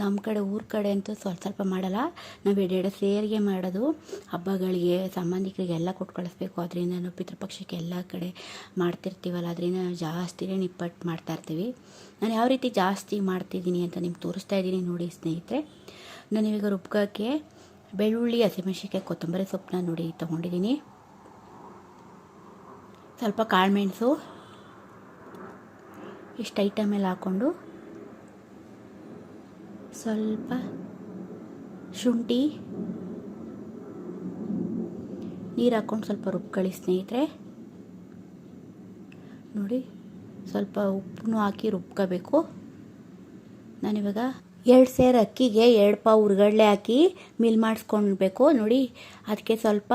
ನಮ್ಮ ಕಡೆ ಊರ ಕಡೆ ಅಂತೂ ಸ್ವಲ್ಪ ಮಾಡಲ್ಲ. ನಾವು ಎರಡೆರಡು ಸೇರಿಗೆ ಮಾಡೋದು. ಹಬ್ಬಗಳಿಗೆ ಸಂಬಂಧಿಕರಿಗೆ ಎಲ್ಲ ಕೊಟ್ಟು ಕಳಿಸ್ಬೇಕು. ಅದರಿಂದ ನಾವು ಪಿತೃಪಕ್ಷಕ್ಕೆ ಎಲ್ಲ ಕಡೆ ಮಾಡ್ತಿರ್ತೀವಲ್ಲ, ಅದರಿಂದ ಜಾಸ್ತಿನೇ ನಿಪ್ಪಟ್ಟು ಮಾಡ್ತಾಯಿರ್ತೀವಿ. ನಾನು ಯಾವ ರೀತಿ ಜಾಸ್ತಿ ಮಾಡ್ತಿದ್ದೀನಿ ಅಂತ ನಿಮ್ಗೆ ತೋರಿಸ್ತಾ ಇದ್ದೀನಿ ನೋಡಿ ಸ್ನೇಹಿತರೆ. ನಾನು ಇವಾಗ ರುಬ್ಕೋಕ್ಕೆ ಬೆಳ್ಳುಳ್ಳಿ, ಹಸಿಮೆಣಸಿನ್ಕಾಯಿ, ಕೊತ್ತಂಬರಿ ಸೊಪ್ಪನ್ನ ನೋಡಿ ತೊಗೊಂಡಿದ್ದೀನಿ. ಸ್ವಲ್ಪ ಕಾಳುಮೆಣಸು, ಇಷ್ಟು ಐಟಮ್ ಎಲ್ಲ ಹಾಕ್ಕೊಂಡು ಸ್ವಲ್ಪ ಶುಂಠಿ ನೀರು ಹಾಕ್ಕೊಂಡು ಸ್ವಲ್ಪ ರುಬ್ಕೊಳ್ಳಿ ಸ್ನೇಹಿತರೆ. ನೋಡಿ ಸ್ವಲ್ಪ ಉಪ್ಪನ್ನು ಹಾಕಿ ರುಬ್ಕೋಬೇಕು. ನಾನಿವಾಗ 2 ಸೇರು ಅಕ್ಕಿಗೆ 2 ಪಾವು ಹುರ್ಗಡ್ಲೆ ಹಾಕಿ ಮಿಲ್ ಮಾಡಿಸ್ಕೊಳ್ಬೇಕು. ನೋಡಿ ಅದಕ್ಕೆ ಸ್ವಲ್ಪ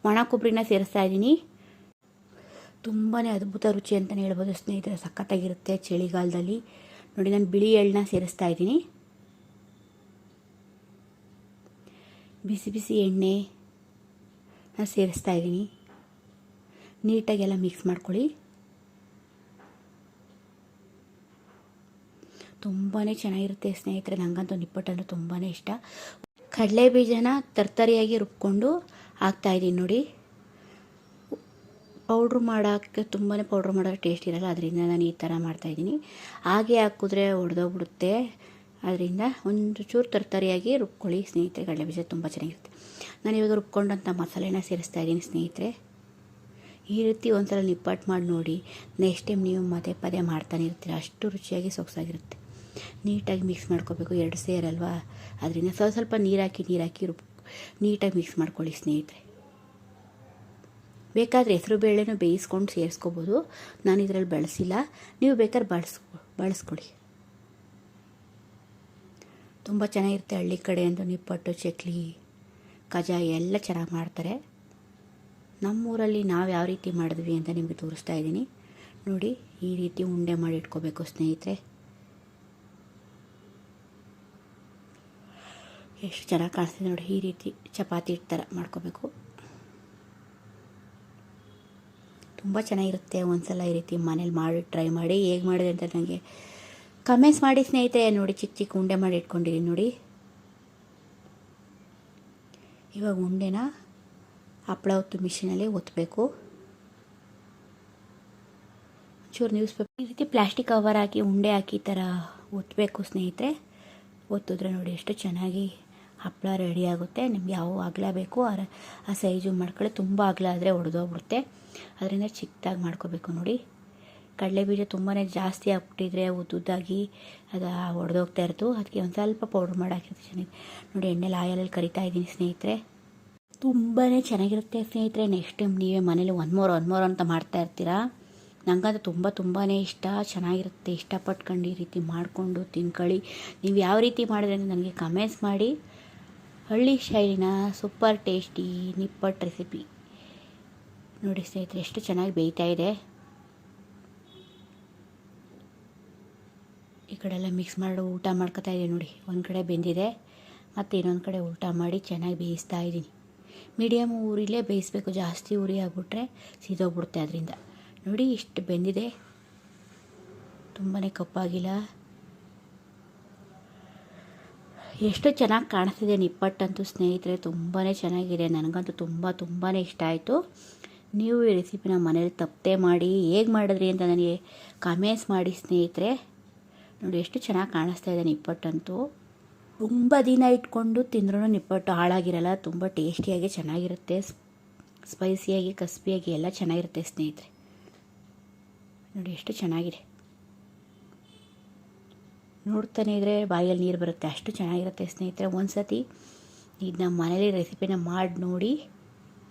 ಒಣ ಕೊಬ್ಬರಿನ ಸೇರಿಸ್ತಾ ಇದ್ದೀನಿ. ತುಂಬಾ ಅದ್ಭುತ ರುಚಿ ಅಂತಲೇ ಹೇಳ್ಬೋದು ಸ್ನೇಹಿತರೆ. ಸಖತ್ತಾಗಿರುತ್ತೆ ಚಳಿಗಾಲದಲ್ಲಿ. ನೋಡಿ ನಾನು ಬಿಳಿ ಎಳ್ಳನ್ನ ಸೇರಿಸ್ತಾ ಇದ್ದೀನಿ. ಬಿಸಿ ಬಿಸಿ ಎಣ್ಣೆ ನಾನು ಸೇರಿಸ್ತಾ ಇದ್ದೀನಿ. ನೀಟಾಗೆಲ್ಲ ಮಿಕ್ಸ್ ಮಾಡ್ಕೊಳ್ಳಿ. ತುಂಬಾ ಚೆನ್ನಾಗಿರುತ್ತೆ ಸ್ನೇಹಿತರೆ. ನನಗಂತೂ ನಿಪ್ಪಟ್ಟಂದ್ರೆ ತುಂಬಾ ಇಷ್ಟ. ಕಡಲೆ ಬೀಜನ ತರ್ತರಿಯಾಗಿ ರುಬ್ಕೊಂಡು ಹಾಕ್ತಾಯಿದ್ದೀನಿ ನೋಡಿ. ಪೌಡ್ರ್ ಮಾಡೋಕ್ಕೆ ತುಂಬಾ ಪೌಡ್ರ್ ಮಾಡೋಕ್ಕೆ ಟೇಸ್ಟ್ ಇರೋಲ್ಲ, ಅದರಿಂದ ನಾನು ಈ ಥರ ಮಾಡ್ತಾಯಿದ್ದೀನಿ. ಹಾಗೆ ಹಾಕಿದ್ರೆ ಒಡೆದೋಗ್ಬಿಡುತ್ತೆ. ಅದರಿಂದ ಒಂದು ಚೂರು ತರ್ತರಿಯಾಗಿ ರುಬ್ಕೊಳ್ಳಿ ಸ್ನೇಹಿತರೆ. ಕಡಲೆ ಬೀಜ ತುಂಬ ಚೆನ್ನಾಗಿರುತ್ತೆ. ನಾನು ಇವಾಗ ರುಬ್ಕೊಂಡಂಥ ಮಸಾಲೆನ ಸೇರಿಸ್ತಾ ಇದ್ದೀನಿ ಸ್ನೇಹಿತರೆ. ಈ ರೀತಿ ಒಂದ್ಸಲ ನಿಪ್ಪಟ್ಟು ಮಾಡಿ ನೋಡಿ. ನೆಕ್ಸ್ಟ್ ಟೈಮ್ ನೀವು ಪದೇ ಪದೇ ಮಾಡ್ತಾನೆ ಇರ್ತೀರ. ಅಷ್ಟು ರುಚಿಯಾಗಿ ಸೊಗಸಾಗಿರುತ್ತೆ. ನೀಟಾಗಿ ಮಿಕ್ಸ್ ಮಾಡ್ಕೋಬೇಕು, ಎರಡು ಸೇರಲ್ವಾ, ಅದರಿಂದ ಸ್ವಲ್ಪ ನೀರು ಹಾಕಿ ನೀಟಾಗಿ ಮಿಕ್ಸ್ ಮಾಡ್ಕೊಳ್ಳಿ ಸ್ನೇಹಿತರೆ. ಬೇಕಾದರೆ ಹೆಸರು ಬೇಳೆನೂ ಬೇಯಿಸ್ಕೊಂಡು ಸೇರಿಸ್ಕೋಬೋದು. ನಾನು ಇದರಲ್ಲಿ ಬಳಸಿಲ್ಲ, ನೀವು ಬೇಕಾದ್ರೆ ಬಳಸ್ಕೊಳ್ಳಿ. ತುಂಬ ಚೆನ್ನಾಗಿರುತ್ತೆ. ಹಳ್ಳಿ ಕಡೆ ಅಂತೂ ನಿಪ್ಪಟ್ಟು, ಚಕ್ಲಿ, ಕಜ್ಜಾಯ ಎಲ್ಲ ಚೆನ್ನಾಗಿ ಮಾಡ್ತಾರೆ. ನಮ್ಮೂರಲ್ಲಿ ನಾವು ಯಾವ ರೀತಿ ಮಾಡಿದ್ವಿ ಅಂತ ನಿಮಗೆ ತೋರಿಸ್ತಾ ಇದ್ದೀನಿ ನೋಡಿ. ಈ ರೀತಿ ಉಂಡೆ ಮಾಡಿ ಇಟ್ಕೋಬೇಕು ಸ್ನೇಹಿತರೆ. ಎಷ್ಟು ಚೆನ್ನಾಗಿ ಕಾಣಿಸ್ತಿದೆ ನೋಡಿ. ಈ ರೀತಿ ಚಪಾತಿ ಥರ ಮಾಡ್ಕೋಬೇಕು. ತುಂಬ ಚೆನ್ನಾಗಿರುತ್ತೆ. ಒಂದ್ಸಲ ಈ ರೀತಿ ಮನೇಲಿ ಮಾಡಿ ಟ್ರೈ ಮಾಡಿ. ಹೇಗೆ ಮಾಡಿದೆ ಅಂತ ನನಗೆ ಕಮೆಂಟ್ಸ್ ಮಾಡಿ ಸ್ನೇಹಿತರೆ. ನೋಡಿ, ಚಿಕ್ಕ ಚಿಕ್ಕ ಉಂಡೆ ಮಾಡಿ ಇಟ್ಕೊಂಡಿದ್ದೀನಿ ನೋಡಿ. ಇವಾಗ ಉಂಡೆನ ಹಪ್ಪಳ ಹೊತ್ತು ಮಿಷಿನಲ್ಲಿ ಒತ್ತಬೇಕು. ಚೂರು ನ್ಯೂಸ್ ಪೇಪರ್ ಈ ರೀತಿ ಪ್ಲಾಸ್ಟಿಕ್ ಕವರ್ ಹಾಕಿ ಉಂಡೆ ಹಾಕಿ ಈ ಥರ ಒತ್ತಬೇಕು ಸ್ನೇಹಿತರೆ. ಒತ್ತಿದ್ರೆ ನೋಡಿ ಎಷ್ಟು ಚೆನ್ನಾಗಿ ಹಪ್ಪಳ ರೆಡಿ ಆಗುತ್ತೆ. ನಿಮ್ಗೆ ಯಾವ ಅಗಲ ಬೇಕು ಆ ಸೈಜು ಮಾಡ್ಕೊಳ್ಳಿ. ತುಂಬ ಅಗಲ ಆದರೆ ಒಡೆದೋಗ್ಬಿಡುತ್ತೆ. ಅದರಿಂದ ಚಿಕ್ಕದಾಗಿ ಮಾಡ್ಕೋಬೇಕು ನೋಡಿ. ಕಡಲೆಬೀಜ ತುಂಬಾ ಜಾಸ್ತಿ ಹಾಕ್ಬಿಟ್ಟಿದ್ರೆ ಉದ್ದುದ್ದಾಗಿ ಅದು ಒಡೆದೋಗ್ತಾ ಇರ್ತು. ಅದಕ್ಕೆ ಒಂದು ಸ್ವಲ್ಪ ಪೌಡ್ರ್ ಮಾಡಿ ಹಾಕಿರ್ತೀವಿ ಚೆನ್ನಾಗಿ ನೋಡಿ. ಎಣ್ಣೆಲಿ ಆಯಲಲ್ಲಿ ಕರಿತಾ ಇದ್ದೀನಿ ಸ್ನೇಹಿತರೆ. ತುಂಬಾ ಚೆನ್ನಾಗಿರುತ್ತೆ ಸ್ನೇಹಿತರೆ. ನೆಕ್ಸ್ಟ್ ಟೈಮ್ ನೀವೇ ಮನೇಲಿ ಒನ್ ಮೋರ್ ಅಂತ ಮಾಡ್ತಾ ಇರ್ತೀರಾ. ನನಗಂತೂ ತುಂಬಾ ಇಷ್ಟ, ಚೆನ್ನಾಗಿರುತ್ತೆ. ಇಷ್ಟಪಟ್ಕೊಂಡು ಈ ರೀತಿ ಮಾಡಿಕೊಂಡು ತಿನ್ಕೊಳ್ಳಿ. ನೀವು ಯಾವ ರೀತಿ ಮಾಡಿದ್ರೆ ಅಂತ ನನಗೆ ಕಮೆಂಟ್ಸ್ ಮಾಡಿ. ಹಳ್ಳಿ ಶೈಲಿನ ಸೂಪರ್ ಟೇಸ್ಟಿ ನಿಪ್ಪಟ್ಟು ರೆಸಿಪಿ ನೋಡಿ ಸ್ನೇಹಿತರೆ. ಎಷ್ಟು ಚೆನ್ನಾಗಿ ಬೇಯ್ತಾ ಇದೆ. ಈ ಕಡೆ ಎಲ್ಲ ಮಿಕ್ಸ್ ಮಾಡಿ ಊಟ ಮಾಡ್ಕೊತಾ ಇದೆ ನೋಡಿ. ಒಂದು ಕಡೆ ಬೆಂದಿದೆ, ಮತ್ತು ಇನ್ನೊಂದು ಕಡೆ ಊಟ ಮಾಡಿ ಚೆನ್ನಾಗಿ ಬೇಯಿಸ್ತಾ ಇದ್ದೀನಿ. ಮೀಡಿಯಮ್ ಊರಿಲೇ ಬೇಯಿಸ್ಬೇಕು, ಜಾಸ್ತಿ ಉರಿ ಆಗಿಬಿಟ್ರೆ ಸೀದೋಗ್ಬಿಡುತ್ತೆ. ಅದರಿಂದ ನೋಡಿ ಇಷ್ಟು ಬೆಂದಿದೆ, ತುಂಬಾ ಕಪ್ಪಾಗಿಲ್ಲ. ಎಷ್ಟು ಚೆನ್ನಾಗಿ ಕಾಣಿಸ್ತಿದೆ ನಿಪ್ಪಟ್ಟಂತೂ ಸ್ನೇಹಿತರೆ. ತುಂಬಾ ಚೆನ್ನಾಗಿದೆ. ನನಗಂತೂ ತುಂಬಾ ಇಷ್ಟ ಆಯಿತು. ನೀವು ಈ ರೆಸಿಪಿನ ಮನೇಲಿ ತಪ್ಪದೆ ಮಾಡಿ. ಹೇಗೆ ಮಾಡಿದ್ರಿ ಅಂತ ನನಗೆ ಕಮೆಂಟ್ಸ್ ಮಾಡಿ ಸ್ನೇಹಿತರೆ. ನೋಡಿ ಎಷ್ಟು ಚೆನ್ನಾಗಿ ಕಾಣಿಸ್ತಾ ಇದೆ ನಿಪ್ಪಟ್ಟಂತೂ. ತುಂಬ ದಿನ ಇಟ್ಕೊಂಡು ತಿಂದ್ರೂ ನಿಪ್ಪಟ್ಟು ಹಾಳಾಗಿರಲ್ಲ. ತುಂಬ ಟೇಸ್ಟಿಯಾಗಿ ಚೆನ್ನಾಗಿರುತ್ತೆ. ಸ್ಪೈಸಿಯಾಗಿ ಕ್ರಿಸ್ಪಿಯಾಗಿ ಎಲ್ಲ ಚೆನ್ನಾಗಿರುತ್ತೆ ಸ್ನೇಹಿತರೆ. ನೋಡಿ ಎಷ್ಟು ಚೆನ್ನಾಗಿದೆ. ನೋಡ್ತಾನೆ ಇದ್ದರೆ ಬಾಯಲ್ಲಿ ನೀರು ಬರುತ್ತೆ, ಅಷ್ಟು ಚೆನ್ನಾಗಿರುತ್ತೆ ಸ್ನೇಹಿತರೆ. ಒಂದು ಸತಿ ಇದನ್ನ ಮನೇಲಿ ರೆಸಿಪಿನ ಮಾಡಿ ನೋಡಿ.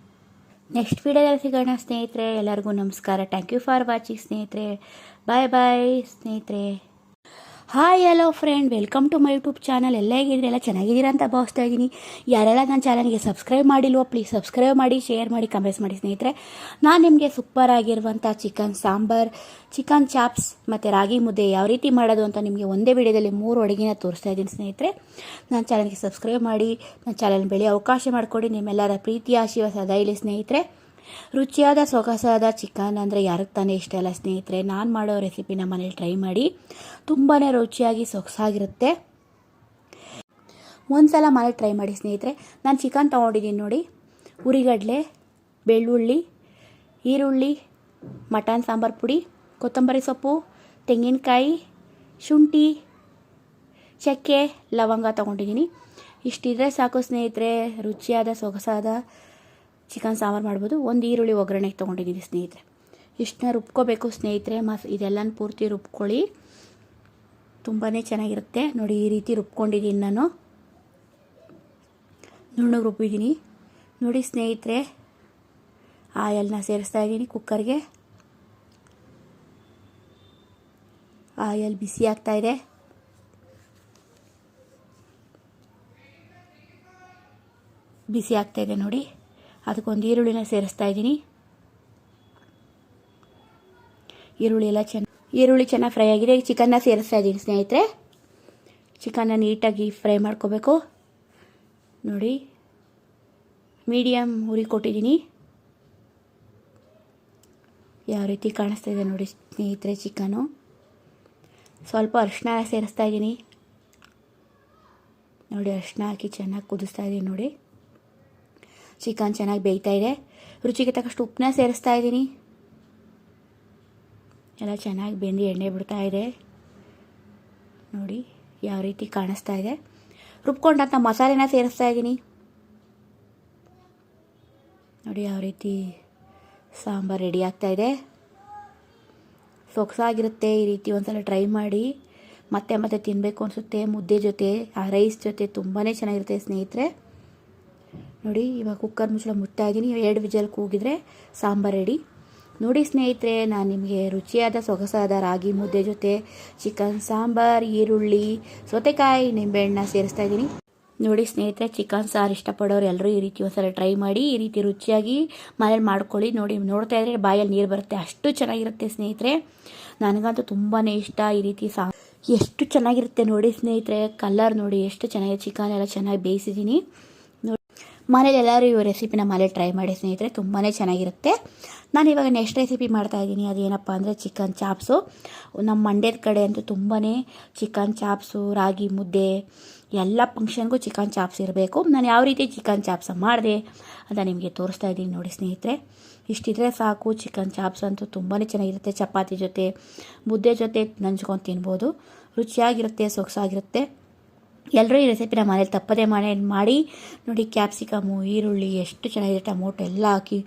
ನೆಕ್ಸ್ಟ್ ವಿಡಿಯೋದಲ್ಲಿ ಸಿಗೋಣ ಸ್ನೇಹಿತರೆ. ಎಲ್ಲರಿಗೂ ನಮಸ್ಕಾರ. ಥ್ಯಾಂಕ್ ಯು ಫಾರ್ ವಾಚಿಂಗ್ ಸ್ನೇಹಿತರೆ. ಬಾಯ್ ಸ್ನೇಹಿತರೆ. Hi hello friend, welcome to my YouTube channel. ಎಲ್ಲ ಹೇಗಿದ್ರೆ ಎಲ್ಲ ಚೆನ್ನಾಗಿದ್ದೀರಾ ಅಂತ ಭಾವಿಸ್ತಾ ಇದ್ದೀನಿ. ಯಾರೆಲ್ಲ ನನ್ನ ಚಾನಲ್ಗೆ ಸಬ್ಸ್ಕ್ರೈಬ್ ಮಾಡಿಲ್ವೋ ಪ್ಲೀಸ್ ಸಬ್ಸ್ಕ್ರೈಬ್ ಮಾಡಿ, ಶೇರ್ ಮಾಡಿ, ಕಮೆಂಟ್ಸ್ ಮಾಡಿ ಸ್ನೇಹಿತರೆ. ನಾನು ನಿಮಗೆ ಸೂಪರ್ ಆಗಿರುವಂಥ ಚಿಕನ್ ಸಾಂಬಾರ್, ಚಿಕನ್ ಚಾಪ್ಸ್ ಮತ್ತು ರಾಗಿ ಮುದ್ದೆ ಯಾವ ರೀತಿ ಮಾಡೋದು ಅಂತ ನಿಮಗೆ ಒಂದೇ ವಿಡಿಯೋದಲ್ಲಿ 3 ಅಡುಗೆನ ತೋರಿಸ್ತಾ ಇದ್ದೀನಿ ಸ್ನೇಹಿತರೆ. ನನ್ನ ಚಾನಲ್ಗೆ ಸಬ್ಸ್ಕ್ರೈಬ್ ಮಾಡಿ, ನನ್ನ ಚಾನಲ್ ಬೆಳೆಯೋ ಅವಕಾಶ ಮಾಡಿಕೊಡಿ. ನಿಮ್ಮೆಲ್ಲರ ಪ್ರೀತಿಯ ಆಶೀರ್ವಾದ ಇಲ್ಲಿ ಸ್ನೇಹಿತರೆ. ರುಚಿಯಾದ ಸೊಗಸಾದ ಚಿಕನ್ ಅಂದರೆ ಯಾರಿಗೆ ತಾನೇ ಇಷ್ಟ ಇಲ್ಲ ಸ್ನೇಹಿತರೆ. ನಾನು ಮಾಡೋ ರೆಸಿಪಿನ ಮನೇಲಿ ಟ್ರೈ ಮಾಡಿ. ತುಂಬಾ ರುಚಿಯಾಗಿ ಸೊಗಸಾಗಿರುತ್ತೆ. ಒಂದು ಸಲ ಮನೇಲಿ ಟ್ರೈ ಮಾಡಿ ಸ್ನೇಹಿತರೆ. ನಾನು ಚಿಕನ್ ತೊಗೊಂಡಿದ್ದೀನಿ ನೋಡಿ. ಉರಿಗಡಲೆ, ಬೆಳ್ಳುಳ್ಳಿ, ಈರುಳ್ಳಿ, ಮಟನ್ ಸಾಂಬಾರು ಪುಡಿ, ಕೊತ್ತಂಬರಿ ಸೊಪ್ಪು, ತೆಂಗಿನಕಾಯಿ, ಶುಂಠಿ, ಚಕ್ಕೆ, ಲವಂಗ ತೊಗೊಂಡಿದ್ದೀನಿ. ಇಷ್ಟಿದ್ರೆ ಸಾಕು ಸ್ನೇಹಿತರೆ. ರುಚಿಯಾದ ಸೊಗಸಾದ ಚಿಕನ್ ಸಾಂಬಾರು ಮಾಡ್ಬೋದು. ಒಂದು ಈರುಳ್ಳಿ ಒಗ್ಗರಣೆಗೆ ತೊಗೊಂಡಿದ್ದೀನಿ ಸ್ನೇಹಿತರೆ. ಇಷ್ಟನ್ನ ರುಬ್ಕೋಬೇಕು ಸ್ನೇಹಿತರೆ. ಇದೆಲ್ಲನ ಪೂರ್ತಿ ರುಬ್ಕೊಳ್ಳಿ. ತುಂಬಾ ಚೆನ್ನಾಗಿರುತ್ತೆ ನೋಡಿ. ಈ ರೀತಿ ರುಬ್ಕೊಂಡಿದ್ದೀನಿ ನಾನು. ನುಣ್ಣಗೆ ರುಬ್ಬಿದ್ದೀನಿ ನೋಡಿ ಸ್ನೇಹಿತರೆ. ಆಯಲ್ನ ಸೇರಿಸ್ತಾ ಇದ್ದೀನಿ ಕುಕ್ಕರ್ಗೆ. ಆಯಲ್ ಬಿಸಿ ಆಗ್ತಾ ಇದೆ. ನೋಡಿ. ಅದಕ್ಕೊಂದು ಈರುಳ್ಳಿನ ಸೇರಿಸ್ತಾ ಇದ್ದೀನಿ. ಈರುಳ್ಳಿ ಚೆನ್ನಾಗಿ ಫ್ರೈ ಆಗಿದೆ. ಚಿಕನ್ನ ಸೇರಿಸ್ತಾ ಇದ್ದೀನಿ ಸ್ನೇಹಿತರೆ. ಚಿಕನ್ನ ನೀಟಾಗಿ ಫ್ರೈ ಮಾಡ್ಕೋಬೇಕು ನೋಡಿ. ಮೀಡಿಯಮ್ ಉರಿ ಕೊಟ್ಟಿದ್ದೀನಿ. ಯಾವ ರೀತಿ ಕಾಣಿಸ್ತಾ ಇದೆ ನೋಡಿ ಸ್ನೇಹಿತರೆ ಚಿಕನು. ಸ್ವಲ್ಪ ಅರಿಶಿನ ಸೇರಿಸ್ತಾ ಇದ್ದೀನಿ ನೋಡಿ. ಅರಿಶಿನ ಹಾಕಿ ಚೆನ್ನಾಗಿ ಕುದಿಸ್ತಾ ಇದ್ದೀನಿ ನೋಡಿ. ಚಿಕನ್ ಚೆನ್ನಾಗಿ ಬೇಯ್ತಾ ಇದೆ. ರುಚಿಗೆ ತಕ್ಕಷ್ಟು ಉಪ್ಪನ್ನ ಸೇರಿಸ್ತಾ ಇದ್ದೀನಿ. ಎಲ್ಲ ಚೆನ್ನಾಗಿ ಬೆಂದು ಎಣ್ಣೆ ಬಿಡ್ತಾ ಇದೆ ನೋಡಿ. ಯಾವ ರೀತಿ ಕಾಣಿಸ್ತಾ ಇದೆ. ರುಬ್ಕೊಂಡಂಥ ಮಸಾಲೆನ ಸೇರಿಸ್ತಾ ಇದ್ದೀನಿ ನೋಡಿ. ಯಾವ ರೀತಿ ಸಾಂಬಾರು ರೆಡಿ ಆಗ್ತಾಯಿದೆ. ಸೊಗಸಾಗಿರುತ್ತೆ. ಈ ರೀತಿ ಒಂದ್ಸಲ ಟ್ರೈ ಮಾಡಿ. ಮತ್ತೆ ಮತ್ತೆ ತಿನ್ನಬೇಕು ಅನಿಸುತ್ತೆ. ಮುದ್ದೆ ಜೊತೆ, ಆ ರೈಸ್ ಜೊತೆ ತುಂಬಾ ಚೆನ್ನಾಗಿರುತ್ತೆ ಸ್ನೇಹಿತರೆ. ನೋಡಿ, ಇವಾಗ ಕುಕ್ಕರ್ ಮುಚ್ಚಳ ಮುಚ್ತಾ ಇದ್ದೀನಿ. 2 ವಿಜಲ್ ಕೂಗಿದ್ರೆ ಸಾಂಬಾರು ರೆಡಿ. ನೋಡಿ ಸ್ನೇಹಿತರೆ, ನಾನು ನಿಮಗೆ ರುಚಿಯಾದ ಸೊಗಸಾದ ರಾಗಿ ಮುದ್ದೆ ಜೊತೆ ಚಿಕನ್ ಸಾಂಬಾರು, ಈರುಳ್ಳಿ, ಸೌತೆಕಾಯಿ, ನಿಂಬೆಹಣ್ಣ ಸೇರಿಸ್ತಾ ಇದ್ದೀನಿ. ನೋಡಿ ಸ್ನೇಹಿತರೆ, ಚಿಕನ್ ಸಾರು ಇಷ್ಟಪಡೋರು ಎಲ್ಲರೂ ಈ ರೀತಿ ಒಂದ್ಸಲ ಟ್ರೈ ಮಾಡಿ. ಈ ರೀತಿ ರುಚಿಯಾಗಿ ಮನೇಲಿ ಮಾಡ್ಕೊಳ್ಳಿ. ನೋಡಿ, ನೋಡ್ತಾ ಇದ್ರೆ ಬಾಯಲ್ಲಿ ನೀರು ಬರುತ್ತೆ, ಅಷ್ಟು ಚೆನ್ನಾಗಿರುತ್ತೆ ಸ್ನೇಹಿತರೆ. ನನಗಂತೂ ತುಂಬಾ ಇಷ್ಟ ಈ ರೀತಿ ಎಷ್ಟು ಚೆನ್ನಾಗಿರುತ್ತೆ ನೋಡಿ ಸ್ನೇಹಿತರೆ. ಕಲರ್ ನೋಡಿ ಎಷ್ಟು ಚೆನ್ನಾಗಿದೆ. ಚಿಕನ್ ಎಲ್ಲ ಚೆನ್ನಾಗಿ ಬೇಯಿಸಿದ್ದೀನಿ. ನೋಡಿ, ಮನೇಲಿ ಎಲ್ಲರೂ ಈ ರೆಸಿಪಿನ ಮನೇಲಿ ಟ್ರೈ ಮಾಡಿ ಸ್ನೇಹಿತರೆ, ತುಂಬಾ ಚೆನ್ನಾಗಿರುತ್ತೆ. ನಾನು ಇವಾಗ ನೆಕ್ಸ್ಟ್ ರೆಸಿಪಿ ಮಾಡ್ತಾಯಿದ್ದೀನಿ. ಅದೇನಪ್ಪ ಅಂದರೆ ಚಿಕನ್ ಚಾಪ್ಸು. ನಮ್ಮ ಮಂಡ್ಯದ ಕಡೆ ಅಂತೂ ತುಂಬಾ ಚಿಕನ್ ಚಾಪ್ಸು, ರಾಗಿ ಮುದ್ದೆ, ಎಲ್ಲ ಫಂಕ್ಷನ್ಗೂ ಚಿಕನ್ ಚಾಪ್ಸ್ ಇರಬೇಕು. ನಾನು ಯಾವ ರೀತಿ ಚಿಕನ್ ಚಾಪ್ಸ್ ಮಾಡಿದೆ ಅಂತ ನಿಮಗೆ ತೋರಿಸ್ತಾ ಇದ್ದೀನಿ ನೋಡಿ ಸ್ನೇಹಿತರೆ. ಇಷ್ಟಿದ್ರೆ ಸಾಕು. ಚಿಕನ್ ಚಾಪ್ಸ್ ಅಂತೂ ತುಂಬಾ ಚೆನ್ನಾಗಿರುತ್ತೆ. ಚಪಾತಿ ಜೊತೆ, ಮುದ್ದೆ ಜೊತೆ ನಂಚ್ಕೊಂಡು ತಿನ್ಬೋದು. ರುಚಿಯಾಗಿರುತ್ತೆ, ಸೊಗಸಾಗಿರುತ್ತೆ. ಎಲ್ಲರೂ ಈ ರೆಸಿಪಿನ ಮನೇಲಿ ತಪ್ಪದೇ ಮಾಡಿ. ನೋಡಿ, ಕ್ಯಾಪ್ಸಿಕಮು, ಈರುಳ್ಳಿ ಎಷ್ಟು ಚೆನ್ನಾಗಿದೆ, ಟೊಮೊಟೊ ಎಲ್ಲ ಹಾಕಿ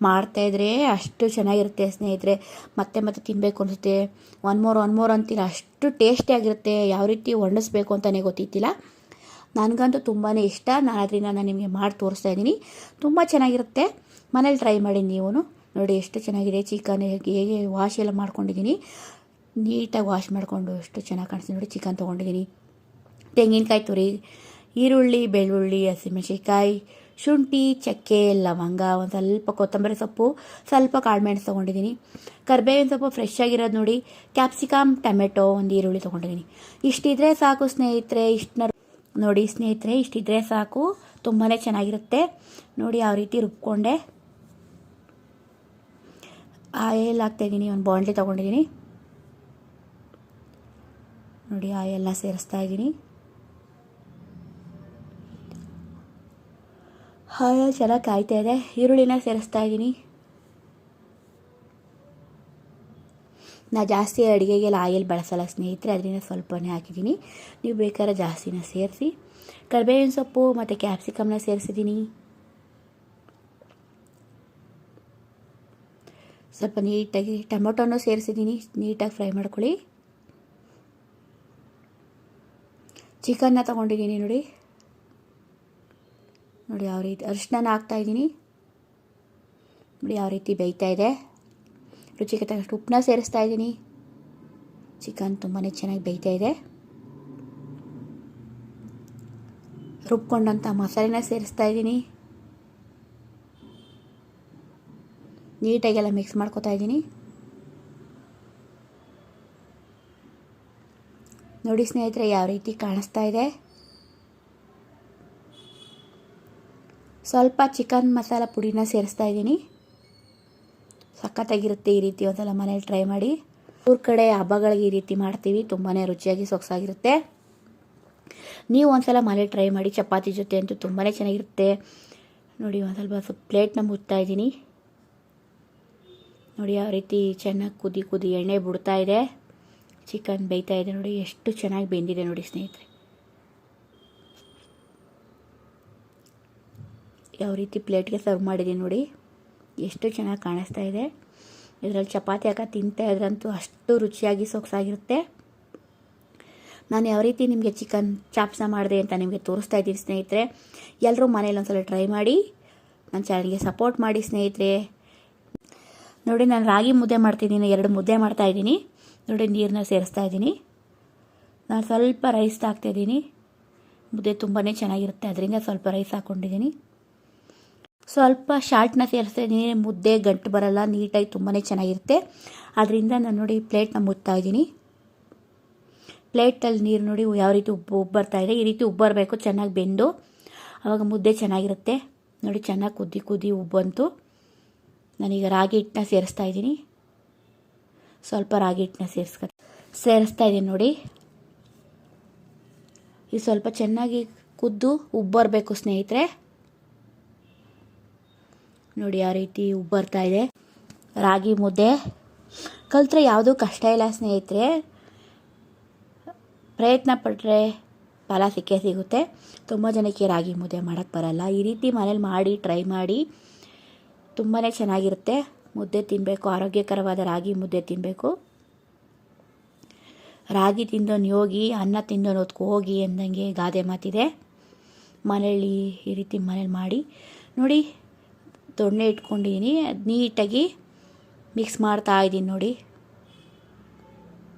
ಮಾಡ್ತಾಯಿದ್ರೆ ಅಷ್ಟು ಚೆನ್ನಾಗಿರುತ್ತೆ ಸ್ನೇಹಿತರೆ. ಮತ್ತೆ ಮತ್ತೆ ತಿನ್ನಬೇಕು ಅನಿಸುತ್ತೆ. ಒನ್ ಮೋರ್ ಅಂತಿಲ್ಲ, ಅಷ್ಟು ಟೇಸ್ಟಿಯಾಗಿರುತ್ತೆ. ಯಾವ ರೀತಿ ಒಣಗಿಸ್ಬೇಕು ಅಂತಲೇ ಗೊತ್ತಿತ್ತಿಲ್ಲ. ನನಗಂತೂ ತುಂಬಾ ಇಷ್ಟ. ನಾನು ಅದರಿಂದ ನಿಮಗೆ ಮಾಡಿ ತೋರಿಸ್ತಾ ಇದ್ದೀನಿ. ತುಂಬ ಚೆನ್ನಾಗಿರುತ್ತೆ. ಮನೇಲಿ ಟ್ರೈ ಮಾಡಿ ನೀವು. ನೋಡಿ ಎಷ್ಟು ಚೆನ್ನಾಗಿದೆ. ಚಿಕನ್ ಹೇಗೆ ವಾಶ್ ಎಲ್ಲ ಮಾಡ್ಕೊಂಡಿದ್ದೀನಿ, ನೀಟಾಗಿ ವಾಶ್ ಮಾಡಿಕೊಂಡು ಎಷ್ಟು ಚೆನ್ನಾಗಿ ಕಾಣಿಸ್ತೀನಿ. ನೋಡಿ, ಚಿಕನ್ ತೊಗೊಂಡಿದ್ದೀನಿ. ತೆಂಗಿನಕಾಯಿ ತುರಿ, ಈರುಳ್ಳಿ, ಬೆಳ್ಳುಳ್ಳಿ, ಹಸಿಮೆಣಸಿನ್ಕಾಯಿ, ಶುಂಠಿ, ಚಕ್ಕೆ, ಲವಂಗ, ಒಂದು ಸ್ವಲ್ಪ ಕೊತ್ತಂಬರಿ ಸೊಪ್ಪು, ಸ್ವಲ್ಪ ಕಾಳುಮೆಣಸು ತೊಗೊಂಡಿದ್ದೀನಿ. ಕರಿಬೇವಿನ ಸೊಪ್ಪು ಫ್ರೆಶ್ ಆಗಿರೋದು ನೋಡಿ. ಕ್ಯಾಪ್ಸಿಕಮ್, ಟೊಮೆಟೊ, ಒಂದು ಈರುಳ್ಳಿ ತೊಗೊಂಡಿದ್ದೀನಿ. ಇಷ್ಟಿದ್ರೆ ಸಾಕು ಸ್ನೇಹಿತರೆ. ನೋಡಿ ಸ್ನೇಹಿತರೆ, ಇಷ್ಟಿದ್ರೆ ಸಾಕು. ತುಂಬಾ ಚೆನ್ನಾಗಿರುತ್ತೆ. ನೋಡಿ, ಯಾವ ರೀತಿ ರುಬ್ಕೊಂಡೆ. ಆಯಿಲ್ ಹಾಕ್ತಾಯಿದ್ದೀನಿ. ಒಂದು ಬಾಣಲೆ ತೊಗೊಂಡಿದ್ದೀನಿ. ನೋಡಿ, ಆಯಿಲ್ನ ಸೇರಿಸ್ತಾ ಇದ್ದೀನಿ. ಆಯಿಲ್ ಚೆನ್ನಾಗಿ ಕಾಯ್ತಾ ಇದೆ. ಈರುಳ್ಳಿನ ಸೇರಿಸ್ತಾ ಇದ್ದೀನಿ. ನಾ ಜಾಸ್ತಿ ಅಡುಗೆಗೆಲ್ಲ ಆಯಿಲ್ ಬಳಸಲ್ಲ ಸ್ನೇಹಿತರೆ, ಅದರಿಂದ ಸ್ವಲ್ಪನೇ ಹಾಕಿದ್ದೀನಿ. ನೀವು ಬೇಕಾದ್ರೆ ಜಾಸ್ತಿನ ಸೇರಿಸಿ. ಕರಿಬೇವಿನ ಸೊಪ್ಪು ಮತ್ತು ಕ್ಯಾಪ್ಸಿಕಮ್ನ ಸೇರಿಸಿದ್ದೀನಿ. ಸ್ವಲ್ಪ ನೀಟಾಗಿ ಟೊಮೊಟೊನೂ ಸೇರಿಸಿದ್ದೀನಿ. ನೀಟಾಗಿ ಫ್ರೈ ಮಾಡ್ಕೊಳ್ಳಿ. ಚಿಕನ್ನ ತೊಗೊಂಡಿದ್ದೀನಿ. ನೋಡಿ ಯಾವ ರೀತಿ ಅರಿಶಿನ ಹಾಕ್ತಾಯಿದ್ದೀನಿ. ನೋಡಿ ಯಾವ ರೀತಿ ಬೇಯ್ತಾ ಇದೆ. ರುಚಿಗೆ ತಕ್ಕಷ್ಟು ಉಪ್ಪನ್ನ ಸೇರಿಸ್ತಾ ಇದ್ದೀನಿ. ಚಿಕನ್ ತುಂಬಾ ಚೆನ್ನಾಗಿ ಬೇಯ್ತಾ ಇದೆ. ರುಬ್ಕೊಂಡಂಥ ಮಸಾಲೆನ ಸೇರಿಸ್ತಾ ಇದ್ದೀನಿ. ನೀಟಾಗೆಲ್ಲ ಮಿಕ್ಸ್ ಮಾಡ್ಕೊತಾ ಇದ್ದೀನಿ. ನೋಡಿ ಸ್ನೇಹಿತರೆ, ಯಾವ ರೀತಿ ಕಾಣಿಸ್ತಾ ಇದೆ. ಸ್ವಲ್ಪ ಚಿಕನ್ ಮಸಾಲ ಪುಡಿನ ಸೇರಿಸ್ತಾ ಇದ್ದೀನಿ. ಸಖತ್ತಾಗಿರುತ್ತೆ. ಈ ರೀತಿ ಒಂದ್ಸಲ ಮನೇಲಿ ಟ್ರೈ ಮಾಡಿ. ಊರ ಕಡೆ ಹಬ್ಬಗಳಿಗೆ ಈ ರೀತಿ ಮಾಡ್ತೀವಿ. ತುಂಬಾ ರುಚಿಯಾಗಿ ಸೊಗಸಾಗಿರುತ್ತೆ. ನೀವು ಒಂದ್ಸಲ ಮನೇಲಿ ಟ್ರೈ ಮಾಡಿ. ಚಪಾತಿ ಜೊತೆ ಅಂತೂ ತುಂಬಾ ಚೆನ್ನಾಗಿರುತ್ತೆ. ನೋಡಿ, ಒಂದು ಸ್ವಲ್ಪ ಪ್ಲೇಟ್ನ ಮುಚ್ತಾ ಇದ್ದೀನಿ. ನೋಡಿ ಯಾವ ರೀತಿ ಚೆನ್ನಾಗಿ ಕುದಿ ಎಣ್ಣೆ ಬಿಡ್ತಾ ಇದೆ. ಚಿಕನ್ ಬೇಯ್ತಾ ಇದೆ. ನೋಡಿ ಎಷ್ಟು ಚೆನ್ನಾಗಿ ಬೆಂದಿದೆ ನೋಡಿ ಸ್ನೇಹಿತರೆ. ಯಾವ ರೀತಿ ಪ್ಲೇಟ್ಗೆ ಸರ್ವ್ ಮಾಡಿದ್ದೀನಿ ನೋಡಿ, ಎಷ್ಟು ಚೆನ್ನಾಗಿ ಕಾಣಿಸ್ತಾ ಇದೆ. ಇದರಲ್ಲಿ ಚಪಾತಿ ಹಾಕಿ ತಿಂತಾ ಇದ್ರಂತೂ ಅಷ್ಟು ರುಚಿಯಾಗಿ ಸೊಗಸಾಗಿರುತ್ತೆ. ನಾನು ಯಾವ ರೀತಿ ನಿಮಗೆ ಚಿಕನ್ ಚಾಪ್ಸ್ನ ಮಾಡಿದೆ ಅಂತ ನಿಮಗೆ ತೋರಿಸ್ತಾ ಇದ್ದೀನಿ ಸ್ನೇಹಿತರೆ. ಎಲ್ಲರೂ ಮನೇಲಿ ಒಂದ್ಸಲ ಟ್ರೈ ಮಾಡಿ. ನನ್ನ ಚಾನಲ್ಗೆ ಸಪೋರ್ಟ್ ಮಾಡಿ ಸ್ನೇಹಿತರೆ. ನೋಡಿ, ನಾನು ರಾಗಿ ಮುದ್ದೆ ಮಾಡ್ತಿದ್ದೀನಿ. 2 ಮುದ್ದೆ ಮಾಡ್ತಾಯಿದ್ದೀನಿ. ನೋಡಿ, ನೀರನ್ನ ಸೇರಿಸ್ತಾ ಇದ್ದೀನಿ. ನಾನು ಸ್ವಲ್ಪ ರೈಸ್ ಹಾಕ್ತಾಯಿದ್ದೀನಿ. ಮುದ್ದೆ ತುಂಬಾ ಚೆನ್ನಾಗಿರುತ್ತೆ, ಅದರಿಂದ ಸ್ವಲ್ಪ ರೈಸ್ ಹಾಕ್ಕೊಂಡಿದ್ದೀನಿ. ಸ್ವಲ್ಪ ಶಾಲ್ಟ್ನ ಸೇರಿಸ್ತಾ ಇದ್ದೀನಿ. ಮುದ್ದೆ ಗಂಟು ಬರಲ್ಲ, ನೀಟಾಗಿ ತುಂಬಾ ಚೆನ್ನಾಗಿರುತ್ತೆ. ಅದರಿಂದ ನಾನು ನೋಡಿ ಪ್ಲೇಟ್ನ ಮುಚ್ತಾ ಇದ್ದೀನಿ. ಪ್ಲೇಟಲ್ಲಿ ನೀರು ನೋಡಿ ಯಾವ ರೀತಿ ಉಬ್ಬು ಬರ್ತಾಯಿದೆ. ಈ ರೀತಿ ಉಬ್ಬರಬೇಕು, ಚೆನ್ನಾಗಿ ಬೆಂದು, ಆವಾಗ ಮುದ್ದೆ ಚೆನ್ನಾಗಿರುತ್ತೆ. ನೋಡಿ ಚೆನ್ನಾಗಿ ಕುದಿ ಉಬ್ಬಂತು. ನಾನೀಗ ರಾಗಿ ಹಿಟ್ಟನ್ನ ಸೇರಿಸ್ತಾ ಇದ್ದೀನಿ. ಸ್ವಲ್ಪ ರಾಗಿ ಹಿಟ್ಟನ್ನ ಸೇರಿಸ್ತಾ ಇದ್ದೀನಿ. ನೋಡಿ, ಇದು ಸ್ವಲ್ಪ ಚೆನ್ನಾಗಿ ಕುದ್ದು ಉಬ್ಬರಬೇಕು ಸ್ನೇಹಿತರೆ. ನೋಡಿ ಯಾವ ರೀತಿ ಉಬ್ಬರ್ತಾ ಇದೆ. ರಾಗಿ ಮುದ್ದೆ ಕಲಿತ್ರೆ ಯಾವುದೂ ಕಷ್ಟ ಇಲ್ಲ ಸ್ನೇಹಿತರೆ. ಪ್ರಯತ್ನ ಪಟ್ಟರೆ ಫಲ ಸಿಕ್ಕೇ ಸಿಗುತ್ತೆ. ತುಂಬ ಜನಕ್ಕೆ ರಾಗಿ ಮುದ್ದೆ ಮಾಡೋಕ್ಕೆ ಬರಲ್ಲ. ಈ ರೀತಿ ಮನೇಲಿ ಮಾಡಿ ಟ್ರೈ ಮಾಡಿ, ತುಂಬಾ ಚೆನ್ನಾಗಿರುತ್ತೆ. ಮುದ್ದೆ ತಿನ್ನಬೇಕು, ಆರೋಗ್ಯಕರವಾದ ರಾಗಿ ಮುದ್ದೆ ತಿನ್ನಬೇಕು. ರಾಗಿ ತಿಂದವನು ಯೋಗಿ, ಅನ್ನ ತಿಂದವನು ಹೊತ್ಕೊ ಹೋಗಿ ಎಂದಂಗೆ ಗಾದೆ ಮಾತಿದೆ. ಮನೇಲಿ ಈ ರೀತಿ ಮನೇಲಿ ಮಾಡಿ ನೋಡಿ. ದೊಣ್ಣೆ ಇಟ್ಕೊಂಡಿದ್ದೀನಿ, ಅದು ನೀಟಾಗಿ ಮಿಕ್ಸ್ ಮಾಡ್ತಾ ಇದ್ದೀನಿ ನೋಡಿ.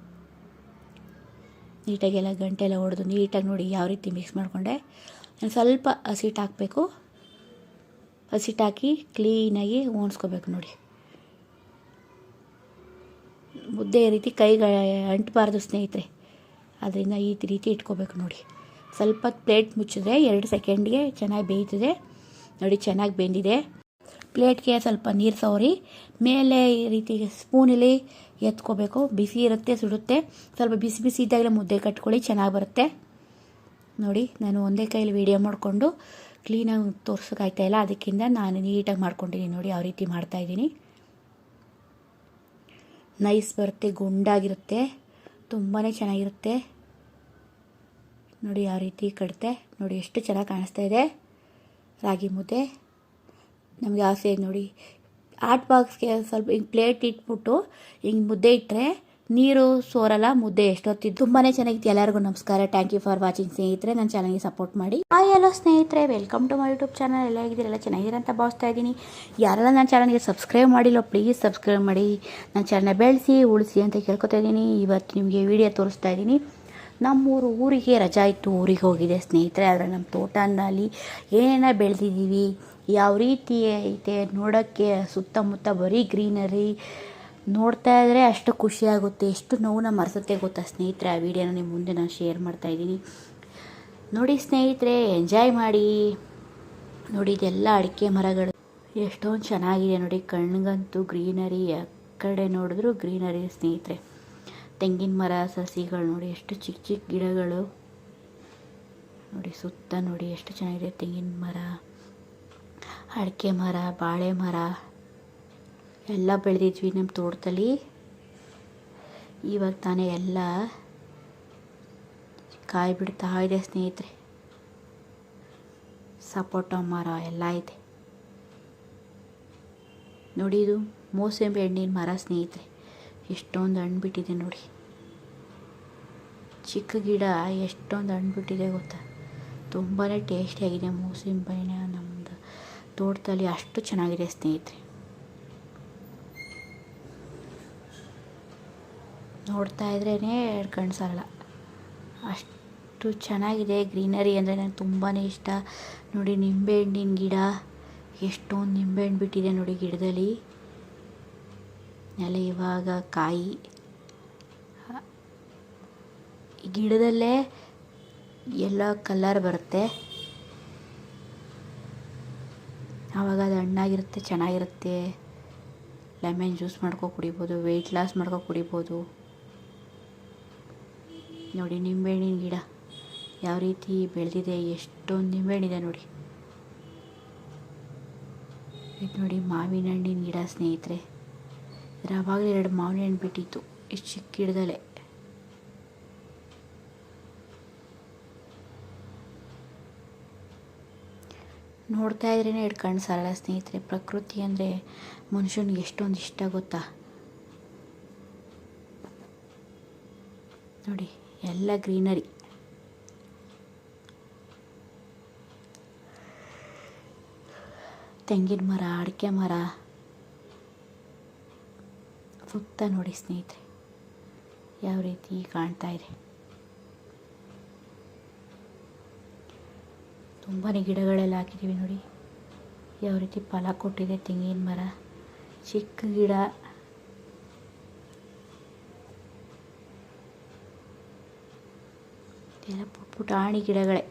ನೀಟಾಗೆಲ್ಲ ಗಂಟೆಲ್ಲ ಹೊಡೆದು ನೀಟಾಗಿ ನೋಡಿ ಯಾವ ರೀತಿ ಮಿಕ್ಸ್ ಮಾಡಿಕೊಂಡೆ. ಸ್ವಲ್ಪ ಹಸಿಟ್ಟು ಹಾಕಬೇಕು, ಹಸಿಟ್ಟು ಹಾಕಿ ಕ್ಲೀನಾಗಿ ಓಣಿಸ್ಕೋಬೇಕು ನೋಡಿ. ಮುದ್ದೆ ಈ ರೀತಿ ಕೈಗೆ ಅಂಟಬಾರ್ದು ಸ್ನೇಹಿತರೆ, ಅದರಿಂದ ಈ ರೀತಿ ಇಟ್ಕೋಬೇಕು ನೋಡಿ. ಸ್ವಲ್ಪ ಪ್ಲೇಟ್ ಮುಚ್ಚಿದ್ರೆ 2 ಸೆಕೆಂಡ್ಗೆ ಚೆನ್ನಾಗಿ ಬೇಯ್ತದೆ ನೋಡಿ. ಚೆನ್ನಾಗಿ ಬೆಂದಿದೆ. ಪ್ಲೇಟ್ಗೆ ಸ್ವಲ್ಪ ನೀರು ಸವರಿ ಮೇಲೆ ಈ ರೀತಿ ಸ್ಪೂನಲ್ಲಿ ಎತ್ಕೋಬೇಕು. ಬಿಸಿ ಇರುತ್ತೆ, ಸುಡುತ್ತೆ. ಸ್ವಲ್ಪ ಬಿಸಿ ಬಿಸಿ ಇದ್ದಾಗಲೇ ಮುದ್ದೆ ಕಟ್ಕೊಳ್ಳಿ, ಚೆನ್ನಾಗಿ ಬರುತ್ತೆ ನೋಡಿ. ನಾನು ಒಂದೇ ಕೈಯಲ್ಲಿ ವೀಡಿಯೋ ಮಾಡಿಕೊಂಡು ಕ್ಲೀನಾಗಿ ತೋರ್ಸೋಕ್ಕಾಗ್ತಾಯಿಲ್ಲ, ಅದಕ್ಕಿಂತ ನಾನು ನೀಟಾಗಿ ಮಾಡ್ಕೊಂಡಿದ್ದೀನಿ ನೋಡಿ. ಯಾವ ರೀತಿ ಮಾಡ್ತಾಯಿದ್ದೀನಿ. ನೈಸ್ ಬರುತ್ತೆ, ಗುಂಡಾಗಿರುತ್ತೆ, ತುಂಬಾ ಚೆನ್ನಾಗಿರುತ್ತೆ ನೋಡಿ. ಯಾವ ರೀತಿ ಕಡಿತೆ ನೋಡಿ, ಎಷ್ಟು ಚೆನ್ನಾಗಿ ಕಾಣಿಸ್ತಾ ಇದೆ ರಾಗಿ ಮುದ್ದೆ. ನಮಗೆ ಆಸೆ ನೋಡಿ. ಆಟ್ ಬಾಕ್ಸ್ಗೆ ಸ್ವಲ್ಪ ಹಿಂಗೆ ಪ್ಲೇಟ್ ಇಟ್ಬಿಟ್ಟು ಹಿಂಗೆ ಮುದ್ದೆ ಇಟ್ಟರೆ ನೀರು ಸೋರಲ್ಲ, ಮುದ್ದೆ ಎಷ್ಟೊತ್ತಿದ್ದು ತುಂಬಾ ಚೆನ್ನಾಗಿತ್ತು. ಎಲ್ಲರಿಗೂ ನಮಸ್ಕಾರ. ಥ್ಯಾಂಕ್ ಯು ಫಾರ್ ವಾಚಿಂಗ್ ಸ್ನೇಹಿತರೆ. ನನ್ನ ಚಾನಲ್ಗೆ ಸಪೋರ್ಟ್ ಮಾಡಿ. ಹಾಯ್ ಹಲೋ ಸ್ನೇಹಿತರೆ, welcome to my YouTube channel. ಎಲ್ಲ ಹೇಗಿದ್ದೀರಲ್ಲ, ಚೆನ್ನಾಗಿದ್ದೀರ ಅಂತ ಭಾವಿಸ್ತಾ ಇದ್ದೀನಿ. ಯಾರೆಲ್ಲ ನನ್ನ ಚಾನಲ್ಗೆ ಸಬ್ಸ್ಕ್ರೈಬ್ ಮಾಡಿಲ್ಲ ಪ್ಲೀಸ್ ಸಬ್ಸ್ಕ್ರೈಬ್ ಮಾಡಿ, ನನ್ನ ಚಾನಲ್ನ ಬೆಳೆಸಿ ಉಳಿಸಿ ಅಂತ ಕೇಳ್ಕೊತಾ ಇದ್ದೀನಿ. ಇವತ್ತು ನಿಮಗೆ ವಿಡಿಯೋ ತೋರಿಸ್ತಾ ಇದ್ದೀನಿ. ಊರಿಗೆ ರಜಾ ಇತ್ತು, ಊರಿಗೆ ಹೋಗಿದೆ ಸ್ನೇಹಿತರೆ. ಆದರೆ ನಮ್ಮ ತೋಟನಲ್ಲಿ ಏನೇನ ಬೆಳೆದಿದ್ದೀವಿ, ಯಾವ ರೀತಿ ಐತೆ ನೋಡೋಕ್ಕೆ, ಸುತ್ತಮುತ್ತ ಬರೀ ಗ್ರೀನರಿ ನೋಡ್ತಾ ಇದ್ದರೆ ಅಷ್ಟು ಖುಷಿಯಾಗುತ್ತೆ, ಎಷ್ಟು ನೋವನ್ನ ಮರೆಸುತ್ತೆ ಗೊತ್ತಾ ಸ್ನೇಹಿತರೆ. ಆ ವಿಡಿಯೋನ ನಿಮ್ಮ ಮುಂದೆ ನಾನು ಶೇರ್ ಮಾಡ್ತಾಯಿದ್ದೀನಿ ನೋಡಿ ಸ್ನೇಹಿತರೆ. ಎಂಜಾಯ್ ಮಾಡಿ ನೋಡಿ. ಇದೆಲ್ಲ ಅಡಿಕೆ ಮರಗಳು ಎಷ್ಟೊಂದು ಚೆನ್ನಾಗಿದೆ ನೋಡಿ. ಕಣ್ಣಿಗಂತೂ ಗ್ರೀನರಿ, ಆ ಕಡೆ ನೋಡಿದ್ರು ಗ್ರೀನರಿ ಸ್ನೇಹಿತರೆ. ತೆಂಗಿನ ಮರ ಸಸಿಗಳು ನೋಡಿ, ಎಷ್ಟು ಚಿಕ್ಕ ಚಿಕ್ಕ ಗಿಡಗಳು ನೋಡಿ. ಸುತ್ತ ನೋಡಿ ಎಷ್ಟು ಚೆನ್ನಾಗಿದೆ. ತೆಂಗಿನ ಮರ, ಅಡಿಕೆ ಮರ, ಬಾಳೆ ಮರ ಎಲ್ಲ ಬೆಳೆದಿದ್ವಿ ನಮ್ಮ ತೋಟದಲ್ಲಿ. ಇವಾಗ ತಾನೇ ಎಲ್ಲ ಕಾಯಿ ಬಿಡ್ತಾ ಇದೆ ಸ್ನೇಹಿತರೆ. ಸಪೋಟ ಮರ ಎಲ್ಲ ಇದೆ ನೋಡಿ. ಇದು ಮೋಸಂಬಿ ಹಣ್ಣಿನ ಮರ ಸ್ನೇಹಿತರೆ. ಎಷ್ಟೊಂದು ಹಣ್ಣು ಬಿಟ್ಟಿದೆ ನೋಡಿ. ಚಿಕ್ಕ ಗಿಡ ಎಷ್ಟೊಂದು ಹಣ್ಣು ಬಿಟ್ಟಿದೆ ಗೊತ್ತಾ. ತುಂಬಾ ಟೇಸ್ಟಿಯಾಗಿದೆ ಮೋಸಂಬಿ ಹಣ್ಣು. ನಮ್ಮದು ತೋಟದಲ್ಲಿ ಅಷ್ಟು ಚೆನ್ನಾಗಿದೆ ಸ್ನೇಹಿತರೆ. ನೋಡ್ತಾ ಇದ್ರೇ ಕಣ್ಣು ಸಾಲಲ್ಲ, ಅಷ್ಟು ಚೆನ್ನಾಗಿದೆ. ಗ್ರೀನರಿ ಅಂದರೆ ನನಗೆ ತುಂಬಾ ಇಷ್ಟ ನೋಡಿ. ನಿಂಬೆಹಣ್ಣಿನ ಗಿಡ, ಎಷ್ಟೊಂದು ನಿಂಬೆಹಣ್ಣು ಬಿಟ್ಟಿದೆ ನೋಡಿ ಗಿಡದಲ್ಲಿ. ಎಲ್ಲ ಇವಾಗ ಕಾಯಿ, ಗಿಡದಲ್ಲೇ ಎಲ್ಲ ಕಲರ್ ಬರುತ್ತೆ, ಆವಾಗ ಅದು ಹಣ್ಣಾಗಿರುತ್ತೆ, ಚೆನ್ನಾಗಿರುತ್ತೆ. ಲೆಮನ್ ಜ್ಯೂಸ್ ಮಾಡ್ಕೊ ಕುಡಿಬೋದು, ವೆಯ್ಟ್ ಲಾಸ್ ಮಾಡ್ಕೊ ಕುಡಿಬೋದು ನೋಡಿ. ನಿಂಬೆಹಣ್ಣಿನ ಗಿಡ ಯಾವ ರೀತಿ ಬೆಳೆದಿದೆ, ಎಷ್ಟೊಂದು ನಿಂಬೆಹಣ್ಣಿದೆ ನೋಡಿ. ಇದು ನೋಡಿ ಮಾವಿನ ಹಣ್ಣಿನ ಗಿಡ ಸ್ನೇಹಿತರೆ. ಆವಾಗಲೇ 2 ಮಾವಿನ ಹಣ್ಣು ಬಿಟ್ಟಿತ್ತು ಇಷ್ಟು ಚಿಕ್ಕ ಗಿಡದಲ್ಲೇ. ನೋಡ್ತಾ ಇದ್ರೇ ಕಣ್ಣು ಸಾಲಲ್ಲ ಸ್ನೇಹಿತರೆ. ಪ್ರಕೃತಿ ಅಂದರೆ ಮನುಷ್ಯನಿಗೆ ಎಷ್ಟೊಂದು ಇಷ್ಟ ಗೊತ್ತಾ ನೋಡಿ. ಎಲ್ಲ ಗ್ರೀನರಿ. ತೆಂಗಿನ ಮರ, ಅಡಿಕೆ ಮರ ಸುತ್ತ ನೋಡಿ ಸ್ನೇಹಿತರೆ ಯಾವ ರೀತಿ ಕಾಣ್ತಾ ಇದೆ. ತುಂಬಾ ಗಿಡಗಳೆಲ್ಲ ಹಾಕಿದ್ದೀವಿ ನೋಡಿ, ಯಾವ ರೀತಿ ಫಲ ಕೊಟ್ಟಿದೆ. ತೆಂಗಿನ ಮರ ಚಿಕ್ಕ ಗಿಡ, ಎಲ್ಲ ಪುಟಾಣಿ ಗಿಡಗಳೇ.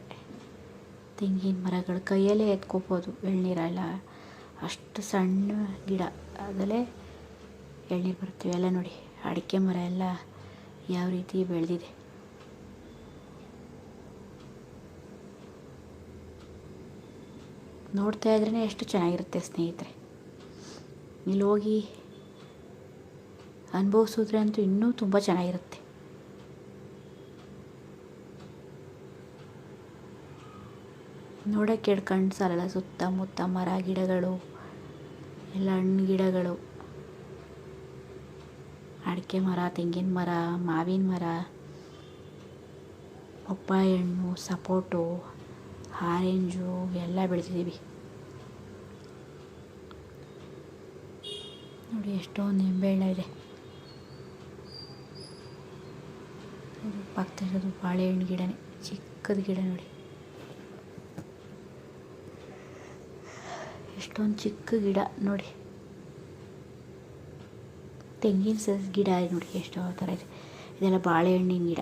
ತೆಂಗಿನ ಮರಗಳು ಕೈಯಲ್ಲೇ ಎತ್ಕೋಬೋದು, ಎಳ್ನೀರೆಲ್ಲ ಅಷ್ಟು ಸಣ್ಣ ಗಿಡ, ಅದರಲ್ಲೇ ಎಳ್ನೀರು ಬರ್ತವೆ ಎಲ್ಲ ನೋಡಿ. ಅಡಿಕೆ ಮರ ಎಲ್ಲ ಯಾವ ರೀತಿ ಬೆಳೆದಿದೆ. ನೋಡ್ತಾ ಇದ್ರೇ ಎಷ್ಟು ಚೆನ್ನಾಗಿರುತ್ತೆ ಸ್ನೇಹಿತರೆ. ಇಲ್ಲಿ ಹೋಗಿ ಅನುಭವಿಸಿದ್ರೆ ಅಂತೂ ಇನ್ನೂ ತುಂಬ ಚೆನ್ನಾಗಿರುತ್ತೆ. ನೋಡೋಕ್ಕೆ ಕಣ್ಣು ಸಾಲಲ್ಲ. ಸುತ್ತಮುತ್ತ ಮರ ಗಿಡಗಳು, ಎಲ್ಲ ಹಣ್ಣು ಗಿಡಗಳು ಅಡಿಕೆ ಮರ, ತೆಂಗಿನ ಮರ, ಮಾವಿನ ಮರ, ಪಪ್ಪಾಯ ಹಣ್ಣು, ಸಪೋಟು, ಆರೆಂಜು ಎಲ್ಲ ಬೆಳೆಸಿದ್ದೀವಿ. ನೋಡಿ ಎಷ್ಟೊಂದು ನಿಂಬೆಹಣ್ಣು ಇದೆ. ಪಕ್ಕದಲ್ಲಿರೋದು ಬಾಳೆಹಣ್ಣು ಗಿಡನೇ, ಚಿಕ್ಕದ ಗಿಡ ನೋಡಿ, ಎಷ್ಟೊಂದು ಚಿಕ್ಕ ಗಿಡ ನೋಡಿ. ತೆಂಗಿನ ಗಿಡ ನೋಡಿ ಎಷ್ಟೋ ಥರ ಇದೆ. ಇದೆಲ್ಲ ಬಾಳೆಹಣ್ಣಿನ ಗಿಡ.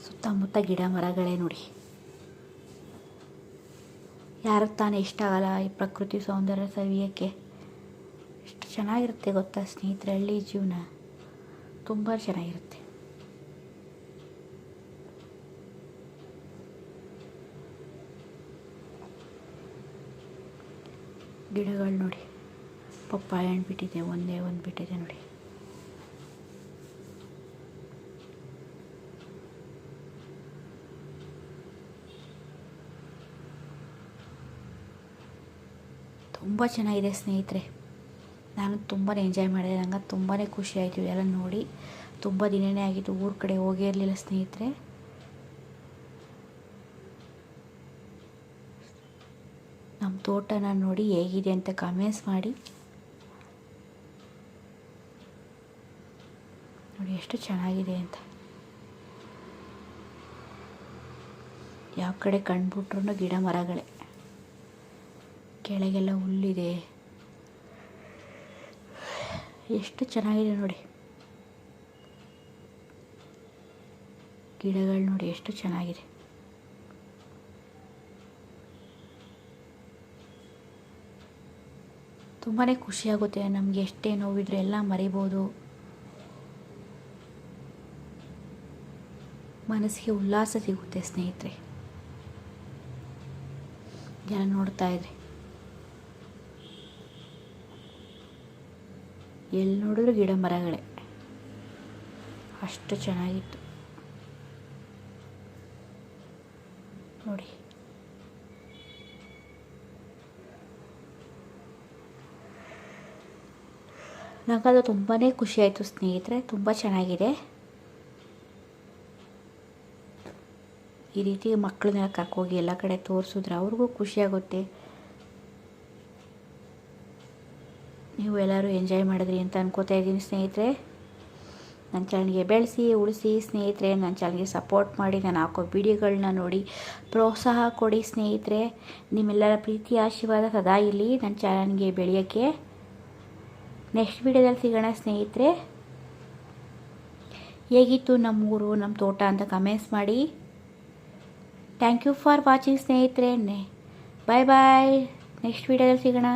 ಸುತ್ತಮುತ್ತ ಗಿಡ ಮರಗಳೇ ನೋಡಿ. ಯಾರಿಗೆ ತಾನೇ ಇಷ್ಟ ಆಗಲ್ಲ ಈ ಪ್ರಕೃತಿ ಸೌಂದರ್ಯ ಸವಿಯೋಕ್ಕೆ. ಎಷ್ಟು ಚೆನ್ನಾಗಿರುತ್ತೆ ಗೊತ್ತಾ ಸ್ನೇಹಿತರೆ, ಹಳ್ಳಿ ಜೀವನ ತುಂಬ ಚೆನ್ನಾಗಿರುತ್ತೆ. ಗಿಡಗಳು ನೋಡಿ, ಪಪ್ಪಾಯ ಹಣ್ಣು ಬಿಟ್ಟಿದೆ, ಒಂದೇ ಒಂದು ಬಿಟ್ಟಿದೆ ನೋಡಿ. ತುಂಬ ಚೆನ್ನಾಗಿದೆ ಸ್ನೇಹಿತರೆ. ನಾನು ತುಂಬಾ ಎಂಜಾಯ್ ಮಾಡಿದೆ. ನಂಗೆ ತುಂಬಾ ಖುಷಿ ಆಯಿತು ಇದೆಲ್ಲ ನೋಡಿ. ತುಂಬ ದಿನವೇ ಆಗಿತ್ತು, ಊರ ಕಡೆ ಹೋಗೇ ಇರಲಿಲ್ಲ ಸ್ನೇಹಿತರೆ. ನಮ್ಮ ತೋಟನ ನೋಡಿ ಹೇಗಿದೆ ಅಂತ ಕಮೆಂಟ್ಸ್ ಮಾಡಿ. ನೋಡಿ ಎಷ್ಟು ಚೆನ್ನಾಗಿದೆ ಅಂತ. ಯಾವ ಕಡೆ ಕಂಡುಬಿಟ್ರೂ ಗಿಡ ಮರಗಳೇ. ಕೆಳಗೆಲ್ಲ ಹುಲ್ಲಿದೆ, ಎಷ್ಟು ಚೆನ್ನಾಗಿದೆ ನೋಡಿ. ಗಿಡಗಳು ನೋಡಿ ಎಷ್ಟು ಚೆನ್ನಾಗಿದೆ. ತುಂಬಾ ಖುಷಿಯಾಗುತ್ತೆ ನಮಗೆ. ಎಷ್ಟೇ ನೋವಿದ್ರೆ ಎಲ್ಲ ಮರಿಬೋದು. ಮನಸ್ಸಿಗೆ ಉಲ್ಲಾಸ ಸಿಗುತ್ತೆ ಸ್ನೇಹಿತರೆ. ಜನ ನೋಡ್ತಾ ಇದ್ರೆ ಎಲ್ಲಿ ನೋಡಿದ್ರು ಗಿಡ ಮರಗಳೇ, ಅಷ್ಟು ಚೆನ್ನಾಗಿತ್ತು ನೋಡಿ. ನನಗದು ತುಂಬಾ ಖುಷಿ ಆಯಿತು ಸ್ನೇಹಿತರೆ. ತುಂಬ ಚೆನ್ನಾಗಿದೆ. ಈ ರೀತಿ ಮಕ್ಕಳನ್ನೆಲ್ಲ ಕರ್ಕೋಗಿ ಎಲ್ಲ ಕಡೆ ತೋರಿಸಿದ್ರೆ ಅವ್ರಿಗೂ ಖುಷಿಯಾಗುತ್ತೆ. ನೀವು ಎಲ್ಲರೂ ಎಂಜಾಯ್ ಮಾಡಿದ್ರಿ ಅಂತ ಅನ್ಕೋತಾ ಇದ್ದೀನಿ ಸ್ನೇಹಿತರೆ. ನನ್ನ ಚಾನಲ್ಗೆ ಬೆಳೆಸಿ ಉಳಿಸಿ ಸ್ನೇಹಿತರೆ. ನನ್ನ ಚಾನಲ್ಗೆ ಸಪೋರ್ಟ್ ಮಾಡಿ, ನಾನು ಹಾಕೋ ವಿಡಿಯೋಗಳನ್ನ ನೋಡಿ ಪ್ರೋತ್ಸಾಹ ಕೊಡಿ ಸ್ನೇಹಿತರೆ. ನಿಮ್ಮೆಲ್ಲರ ಪ್ರೀತಿ ಆಶೀರ್ವಾದ ಸದಾ ಇರಲಿ ನನ್ನ ಚಾನಲ್ಗೆ ಬೆಳೆಯೋಕ್ಕೆ. ನೆಕ್ಸ್ಟ್ ವಿಡಿಯೋದಲ್ಲಿ ಸಿಗೋಣ ಸ್ನೇಹಿತರೆ. ಹೇಗಿತ್ತು ನಮ್ಮೂರು, ನಮ್ಮ ತೋಟ ಅಂತ ಕಮೆಂಟ್ಸ್ ಮಾಡಿ. ಥ್ಯಾಂಕ್ ಯು ಫಾರ್ ವಾಚಿಂಗ್ ಸ್ನೇಹಿತರೆ. ಬಾಯ್ ಬಾಯ್. ನೆಕ್ಸ್ಟ್ ವಿಡಿಯೋದಲ್ಲಿ ಸಿಗೋಣ.